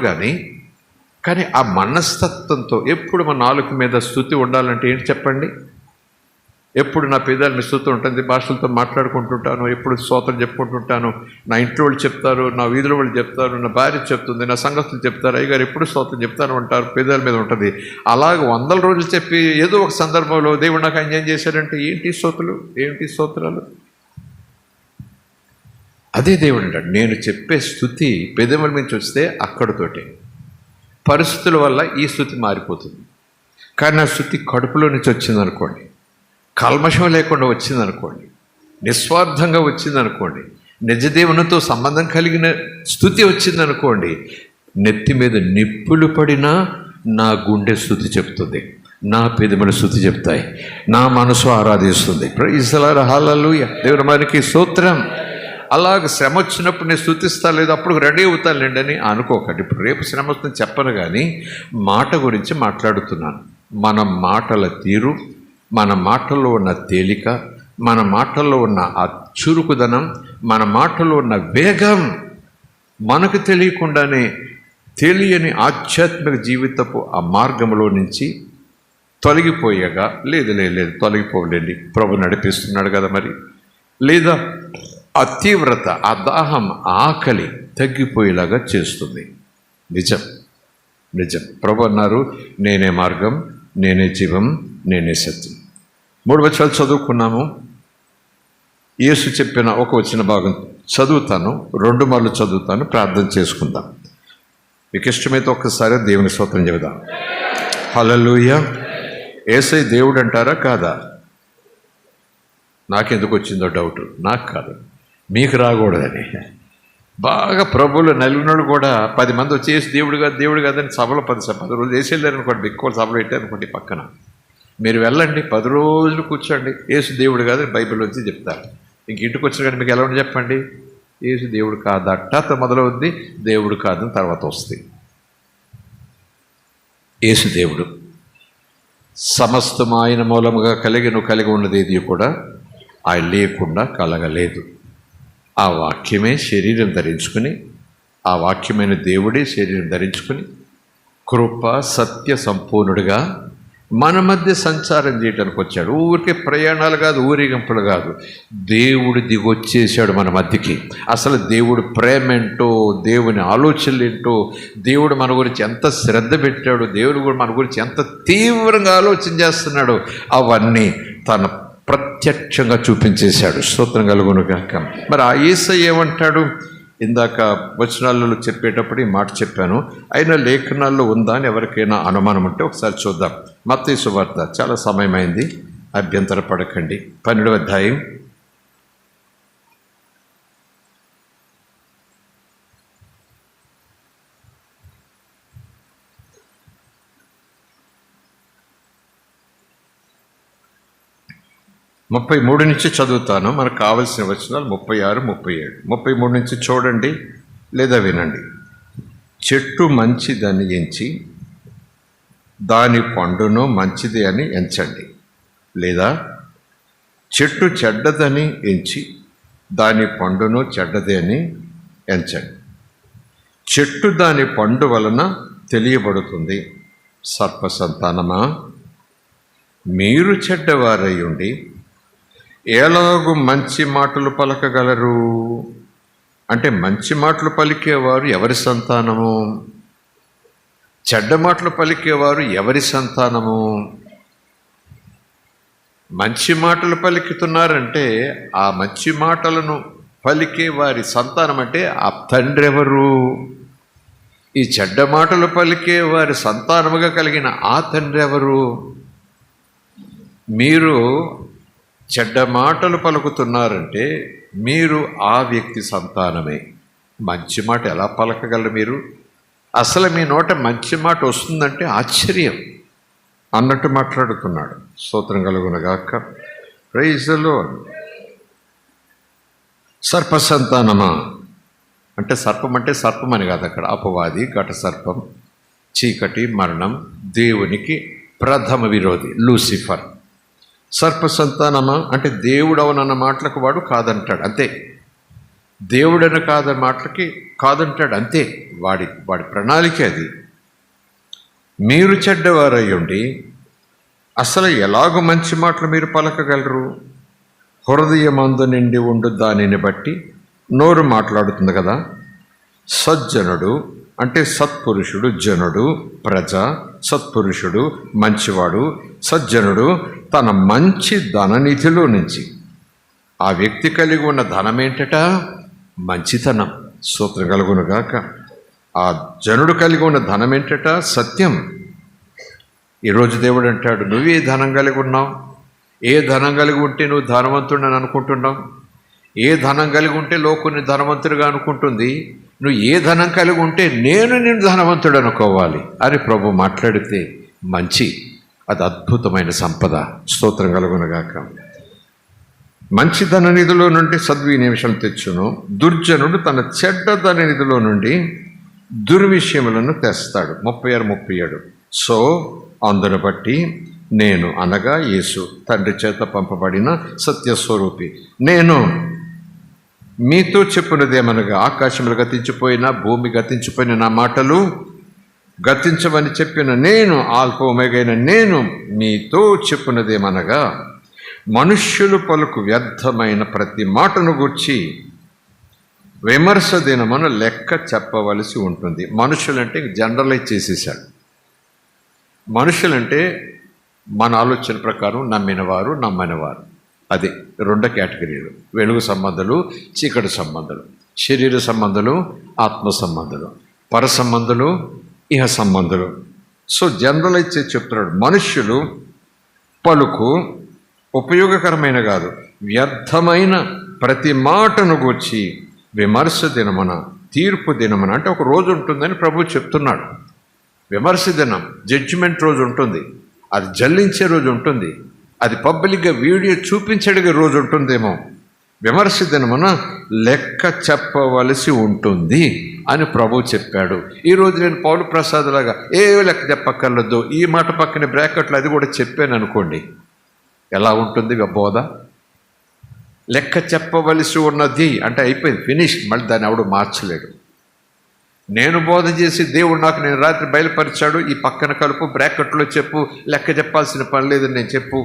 కానీ ఆ మనస్తత్వంతో ఎప్పుడు మన నాలుక మీద స్తుతి ఉండాలంటే ఏంటి చెప్పండి? ఎప్పుడు నా పెదాలు మిస్తుతూ ఉంటుంది, భాషలతో మాట్లాడుకుంటుంటాను, ఎప్పుడు స్తోత్రం చెప్పుకుంటుంటాను. నా ఇంట్లో వాళ్ళు చెప్తారు, నా వీధిలో వాళ్ళు చెప్తారు, నా భార్య చెప్తుంది, నా సంగతులు చెప్తారు, అయ్యగారు ఎప్పుడు స్తోత్రం చెప్తాను అంటారు, పెదాల మీద ఉంటుంది. అలాగ 100 రోజులు చెప్పి ఏదో ఒక సందర్భంలో దేవుడు నాకు అన్యాయం చేశాడంటే ఏంటి స్తోత్రాలు, ఏంటి స్తోత్రాలు? అదే దేవుడు అంటాడు, నేను చెప్పే స్తుతి పెదవుల నుంచి వస్తే అక్కడితోటే. పరిస్థితుల వల్ల ఈ స్తుతి మారిపోతుంది. కానీ నా స్తుతి కడుపులో నుంచి వచ్చిందనుకోండి, కల్మషం లేకుండా వచ్చిందనుకోండి, నిస్వార్థంగా వచ్చిందనుకోండి, నిజదేవునితో సంబంధం కలిగిన స్తుతి వచ్చిందనుకోండి, నెత్తి మీద నిప్పులు పడినా నా గుండె స్తుతి చెప్తుంది, నా పెదవులు స్తుతి చెప్తాయి, నా మనసు ఆరాధిస్తుంది. ప్రైజ్ ది లార్డ్, హల్లెలూయా, దేవుని మనకి స్తోత్రం. అలాగ శ్రమ వచ్చినప్పుడు నేను స్తుతిస్తా, లేదు అప్పుడు రెడీ అవుతానులేండి అని అనుకోకండి. ఇప్పుడు రేపు శ్రమ వస్తుందని చెప్పను, కానీ మాట గురించి మాట్లాడుతున్నాను. మన మాటల తీరు, మన మాటల్లో ఉన్న తేలిక, మన మాటల్లో ఉన్న ఆ చురుకుదనం, మన మాటల్లో ఉన్న వేగం మనకు తెలియకుండానే తెలియని ఆధ్యాత్మిక జీవితపు ఆ మార్గంలో నుంచి తొలగిపోయాగా, లేదు తొలగిపోలేండి, ప్రభు నడిపిస్తున్నాడు కదా మరి. లేదా ఆ తీవ్రత, ఆ దాహం, ఆకలి తగ్గిపోయేలాగా చేస్తుంది. నిజం. ప్రభు అన్నారు, నేనే మార్గం, నేనే జీవం, నేనే సత్యం. 3 వచనాలు చదువుకున్నాము. యేసు చెప్పిన ఒక వచన భాగం చదువుతాను, 2 మార్లు చదువుతాను, ప్రార్థన చేసుకుందాం. మీకు ఇష్టమైతే ఒక్కసారి దేవుని స్తోత్రం చెబుదాం. హల్లెలూయా. యేసయ్య దేవుడు అంటారా కాదా? నాకెందుకు వచ్చిందో డౌట్, నాకు కాదు, మీకు రాకూడదని. బాగా ప్రభువులు నలుగురు కూడా 10 మంది వచ్చేసి దేవుడు కాదని సభలో 10 రోజులు వేసి వెళ్ళారనుకోండి, ఎక్కువ సభలో పెట్టారనుకోండి పక్కన. మీరు వెళ్ళండి, 10 రోజులు కూర్చోండి, యేసు దేవుడు కాదని బైబిల్ వచ్చి చెప్తారు. ఇంక ఇంటికి వచ్చిన కానీ మీకు ఎలా ఉండి చెప్పండి, యేసు దేవుడు కాదట మొదలవుద్ది, దేవుడు కాదని తర్వాత వస్తుంది. యేసు దేవుడు, సమస్తము ఆయన మూలముగా కలిగి ఉన్నది ఏది కూడా ఆయన లేకుండా కలగలేదు. ఆ వాక్యమే శరీరం ధరించుకుని, ఆ వాక్యమైన దేవుడే శరీరం ధరించుకుని కృప సత్య సంపూర్ణుడిగా మన మధ్య సంచారం చేయడానికి వచ్చాడు. ఊరికే ప్రయాణాలు కాదు, ఊరేగింపులు కాదు, దేవుడు దిగొచ్చేసాడు మన మధ్యకి. అసలు దేవుడు ప్రేమ ఏంటో, దేవుని ఆలోచనలు ఏంటో, దేవుడు మన గురించి ఎంత శ్రద్ధ పెట్టాడు, దేవుడు కూడా మన గురించి ఎంత తీవ్రంగా ఆలోచన చేస్తున్నాడు, అవన్నీ తన ప్రత్యక్షంగా చూపించేశాడు. స్తోత్రం కలుగును గాక. మరి ఆ యేసయ్య ఏమంటాడు? ఇందాక వచనాలలో చెప్పేటప్పుడు ఈ మాట చెప్పాను, అయినా లేఖనాల్లో ఉందా అని ఎవరికైనా అనుమానం ఉంటే ఒకసారి చూద్దాం. మత్తయి సువార్త, చాలా సమయమైంది, అభ్యంతర పడకండి. 12వ అధ్యాయం 33 నుంచి చదువుతాను. మనకు కావలసిన వచనాలు 36, 37. 33 నుంచి చూడండి లేదా వినండి. చెట్టు మంచిదని ఎంచి దాని పండును మంచిది అని ఎంచండి, లేదా చెట్టు చెడ్డదని ఎంచి దాని పండును చెడ్డది అని ఎంచండి. చెట్టు దాని పండు వలన తెలియబడుతుంది. సర్ప సంతానమా, మీరు చెడ్డవారై ఉండి ఎలాగూ మంచి మాటలు పలకగలరు? అంటే మంచి మాటలు పలికేవారు ఎవరి సంతానము? చెడ్డ మాటలు పలికేవారు ఎవరి సంతానము? మంచి మాటలు పలుకుతున్నారంటే ఆ మంచి మాటలను పలికే వారి సంతానం అంటే ఆ తండ్రి ఎవరు? ఈ చెడ్డ మాటలు పలికే వారి సంతానముగా కలిగిన ఆ తండ్రి ఎవరు? మీరు చెడ్డ మాటలు పలుకుతున్నారంటే మీరు ఆ వ్యక్తి సంతానమే. మంచి మాట ఎలా పలకగలరు మీరు? అసలు మీ నోట మంచి మాట వస్తుందంటే ఆశ్చర్యం అన్నట్టు మాట్లాడుతున్నాడు. స్తోత్రం కలుగునగాక. Praise the lord. సర్ప సంతానమా అంటే సర్పం అంటే సర్పం అని కాదు అక్కడ, అపవాది, ఘట సర్పం, చీకటి, మరణం, దేవునికి ప్రథమ విరోధి లూసిఫర్. సర్ప సంతానమా అంటే దేవుడు అవునన్న మాటలకు వాడు కాదంటాడు అంతే, దేవుడని కాదన్న మాటలకి కాదంటాడు అంతే. వాడి ప్రణాళిక అది. మీరు చెడ్డవారై ఉండి అసలు ఎలాగో మంచి మాటలు మీరు పలకగలరు? హృదయమందు నిండి ఉండు దానిని బట్టి నోరు మాట్లాడుతుంది కదా. సజ్జనుడు అంటే సత్పురుషుడు, జనుడు ప్రజ, సత్పురుషుడు మంచివాడు, సజ్జనుడు తన మంచి ధననిధిలో నుంచి, ఆ వ్యక్తి కలిగి ఉన్న ధనం ఏంటట? మంచితనం. స్తోత్రం కలుగునుగాక. ఆ జనుడు కలిగి ఉన్న ధనం ఏంటట? సత్యం. ఈరోజు దేవుడు అంటాడు, నువ్వే ధనం కలిగి ఉన్నావు. ఏ ధనం కలిగి ఉంటే నువ్వు ధనవంతుడని అనుకుంటున్నావు? ఏ ధనం కలిగి ఉంటే లోకుని ధనవంతుడిగా అనుకుంటుంది? నువ్వు ఏ ధనం కలిగి ఉంటే నేను ధనవంతుడు అనుకోవాలి అని ప్రభు మాట్లాడితే మంచి, అది అద్భుతమైన సంపద. స్తోత్రం కలుగునుగాక. మంచి ధన నిధిలో నుండి సద్వినివేశం తెచ్చును, దుర్జనుడు తన చెడ్డ ధన నిధిలో నుండి దుర్విషయములను తెస్తాడు. 36-37. సో అందును బట్టి నేను, అనగా యేసు, తండ్రి చేత పంపబడిన సత్యస్వరూపి, నేను మీతో చెప్పున్నదేమనగా, ఆకాశములు గతించిపోయినా భూమి గతించిపోయిన నా మాటలు గతించవని చెప్పిన నేను, ఆల్ఫా ఒమేగైన నేను మీతో చెప్పున్నదేమనగా, మనుష్యులు పలుకు వ్యర్థమైన ప్రతి మాటను గూర్చి విమర్శ దినమున లెక్క చెప్పవలసి ఉంటుంది. మనుషులంటే జనరలైజ్ చేసేసాడు. మనుషులంటే మన ఆలోచన ప్రకారం నమ్మినవారు, నమ్మనివారు, అది 2 కేటగిరీలు. వెలుగు సంబంధాలు, చీకటి సంబంధాలు, శరీర సంబంధాలు, ఆత్మ సంబంధాలు, పర సంబంధాలు, ఇహ సంబంధాలు. సో జనరలైజ్ చేసి చెప్తున్నాడు, మనుష్యులు పలుకు ఉపయోగకరమైన కాదు, వ్యర్థమైన ప్రతి మాటను గూర్చి విమర్శ దినమున, తీర్పు దినమున, అంటే ఒక రోజు ఉంటుందని ప్రభు చెప్తున్నాడు. విమర్శ దినం, జడ్జిమెంట్ రోజు ఉంటుంది, అది జల్లించే రోజు ఉంటుంది, అది పబ్లిక్గా వీడియో చూపించడిగే రోజు ఉంటుందేమో. విమర్శ దినమున లెక్క చెప్పవలసి ఉంటుంది అని ప్రభు చెప్పాడు. ఈరోజు నేను పౌలు ప్రసాద్ లాగా ఏ లెక్క చెప్పక్కర్లేదు, ఈ మాట పక్కన బ్రాకెట్లు అది కూడా చెప్పాను అనుకోండి, ఎలా ఉంటుంది బోధ? లెక్క చెప్పవలసి ఉన్నది అంటే అయిపోయింది, ఫినిష్. మళ్ళీ దాన్ని ఎవడు మార్చలేడు. నేను బోధ చేసి దేవుడు నాకు నేను రాత్రి బయలుపరిచాడు, ఈ పక్కన కలుపు, బ్రాకెట్లో చెప్పు, లెక్క చెప్పాల్సిన పని లేదని నేను చెప్పు,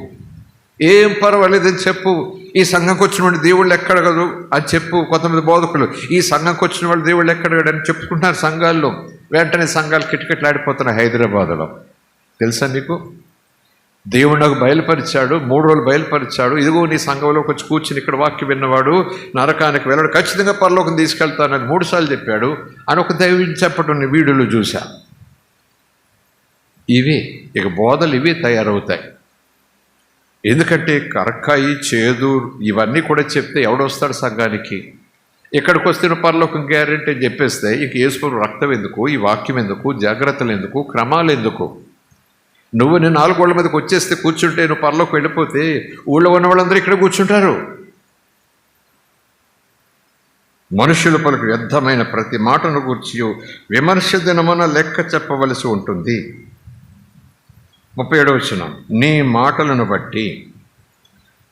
ఏం పర్వాలేదని చెప్పు, ఈ సంఘంకి వచ్చిన వాడు దేవుళ్ళు ఎక్కడగదు అని చెప్పు. కొంతమంది బోధకులు ఈ సంఘంకి వచ్చిన వాళ్ళు దేవుళ్ళు ఎక్కడగడని చెప్పుకుంటున్నారు సంఘాల్లో. వెంటనే సంఘాలు కిటకిటలాడిపోతున్నాయి హైదరాబాద్లో. తెలుసా నీకు? దేవుడు నాకు బయలుపరిచాడు, 3 రోజులు బయలుపరిచాడు, ఇదిగో నీ సంఘంలోకి వచ్చి కూర్చుని ఇక్కడ వాక్యం విన్నవాడు నరకానికి వెళ్ళాడు, ఖచ్చితంగా పరలోకం తీసుకెళ్తానని 3 సార్లు చెప్పాడు అని ఒక దైవం చెప్పడం వీడియోలో చూశా. ఇవి ఇక బోధలు ఇవి తయారవుతాయి. ఎందుకంటే కరక్కాయి, చేదు ఇవన్నీ కూడా చెప్తే ఎవడొస్తాడు సంఘానికి? ఇక్కడికి వస్తే నువ్వు పరలోకం గ్యారెంటీ అని చెప్పేస్తే ఇక యేసు రక్తం ఎందుకు, ఈ వాక్యం ఎందుకు, జాగ్రత్తలు ఎందుకు, క్రమాలు ఎందుకు? నువ్వు నేను 4 గోళ్ల మీదకి వచ్చేస్తే కూర్చుంటే నువ్వు పరలోకి వెళ్ళిపోతే ఊళ్ళో ఉన్న వాళ్ళందరూ ఇక్కడ కూర్చుంటారు. మనుషుల పలుకు వ్యర్థమైన ప్రతి మాటను గూర్చి విమర్శ దినమున లెక్క చెప్పవలసి ఉంటుంది. 37వ వచనం, నీ మాటలను బట్టి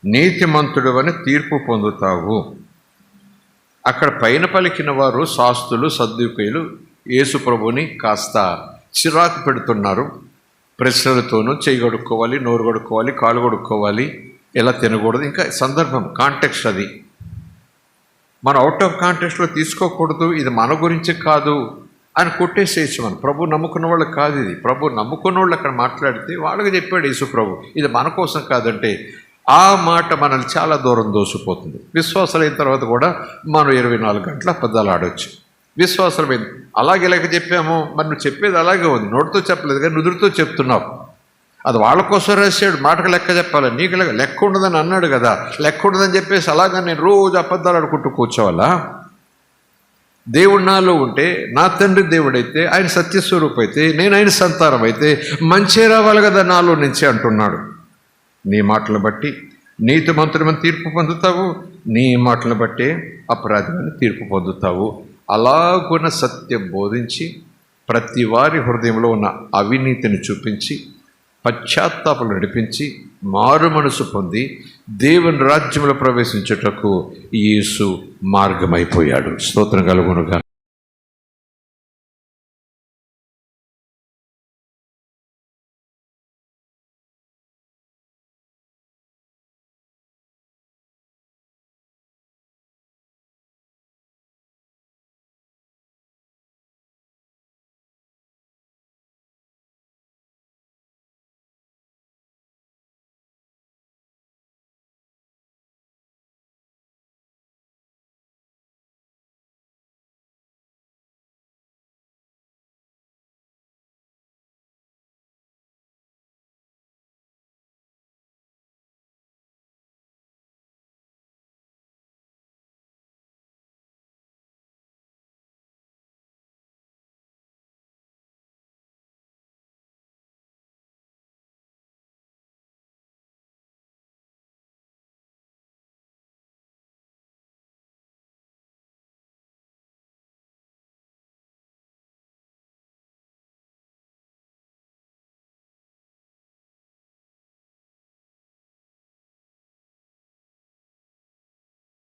నీతిమంతుడు అని తీర్పు పొందుతావు. అక్కడ పైన పలికిన వారు శాస్త్రులు, సద్దూకయ్యులు యేసు ప్రభుని కాస్త చిరాకు పెడుతున్నారు. ప్రశ్నలతోనూ చేయి కడుక్కోవాలి, నోరు కడుక్కోవాలి, కాళ్ళు కడుక్కోవాలి, ఎలా తినకూడదు, ఇంకా సందర్భం, కాంటెక్స్ట్ అది. మనం అవుట్ ఆఫ్ కాంటెక్స్ట్లో తీసుకోకూడదు, ఇది మన గురించి కాదు అని కొట్టేసేయచ్చు. మనం ప్రభు నమ్ముకున్న వాళ్ళకి కాదు ఇది. ప్రభు నమ్ముకున్న వాళ్ళు అక్కడ మాట్లాడితే వాళ్ళకి చెప్పాడు యేసు ప్రభు, ఇది మన కోసం కాదంటే ఆ మాట మనల్ని చాలా దూరం దోసిపోతుంది. విశ్వాసాలైన తర్వాత కూడా మనం 24 గంటల అబద్ధాలు ఆడవచ్చు. విశ్వాసమైంది అలాగే ఇలాగ చెప్పాము, మరి నువ్వు చెప్పేది అలాగే ఉంది, నోటితో చెప్పలేదు కానీ నుదురుతో చెప్తున్నావు. అది వాళ్ళ కోసం రాశాడు, మాటకు లెక్క చెప్పాలి, నీకు లెక్క ఉండదని అన్నాడు కదా, లెక్క ఉండదని చెప్పేసి అలాగా నేను రోజు అబద్ధాలు ఆడుకుంటూ కూర్చోవాలా? దేవుడు నాలో ఉంటే, నా తండ్రి దేవుడైతే, ఆయన సత్యస్వరూపు అయితే, నేను ఆయన సంతానం అయితే మంచే రావాలి కదా నాలో నుంచి అంటున్నాడు. నీ మాటలను బట్టి నీతిమంతుడమని తీర్పు పొందుతావు, నీ మాటలను బట్టే అపరాధమని తీర్పు పొందుతావు. అలాగున సత్యం బోధించి ప్రతి వారి హృదయంలో ఉన్న అవినీతిని చూపించి పశ్చాత్తాపం నడిపించి మారు మనసు పొంది దేవుని రాజ్యంలో ప్రవేశించుటకు యేసు మార్గమైపోయాడు. స్తోత్రం కలుగునుగా.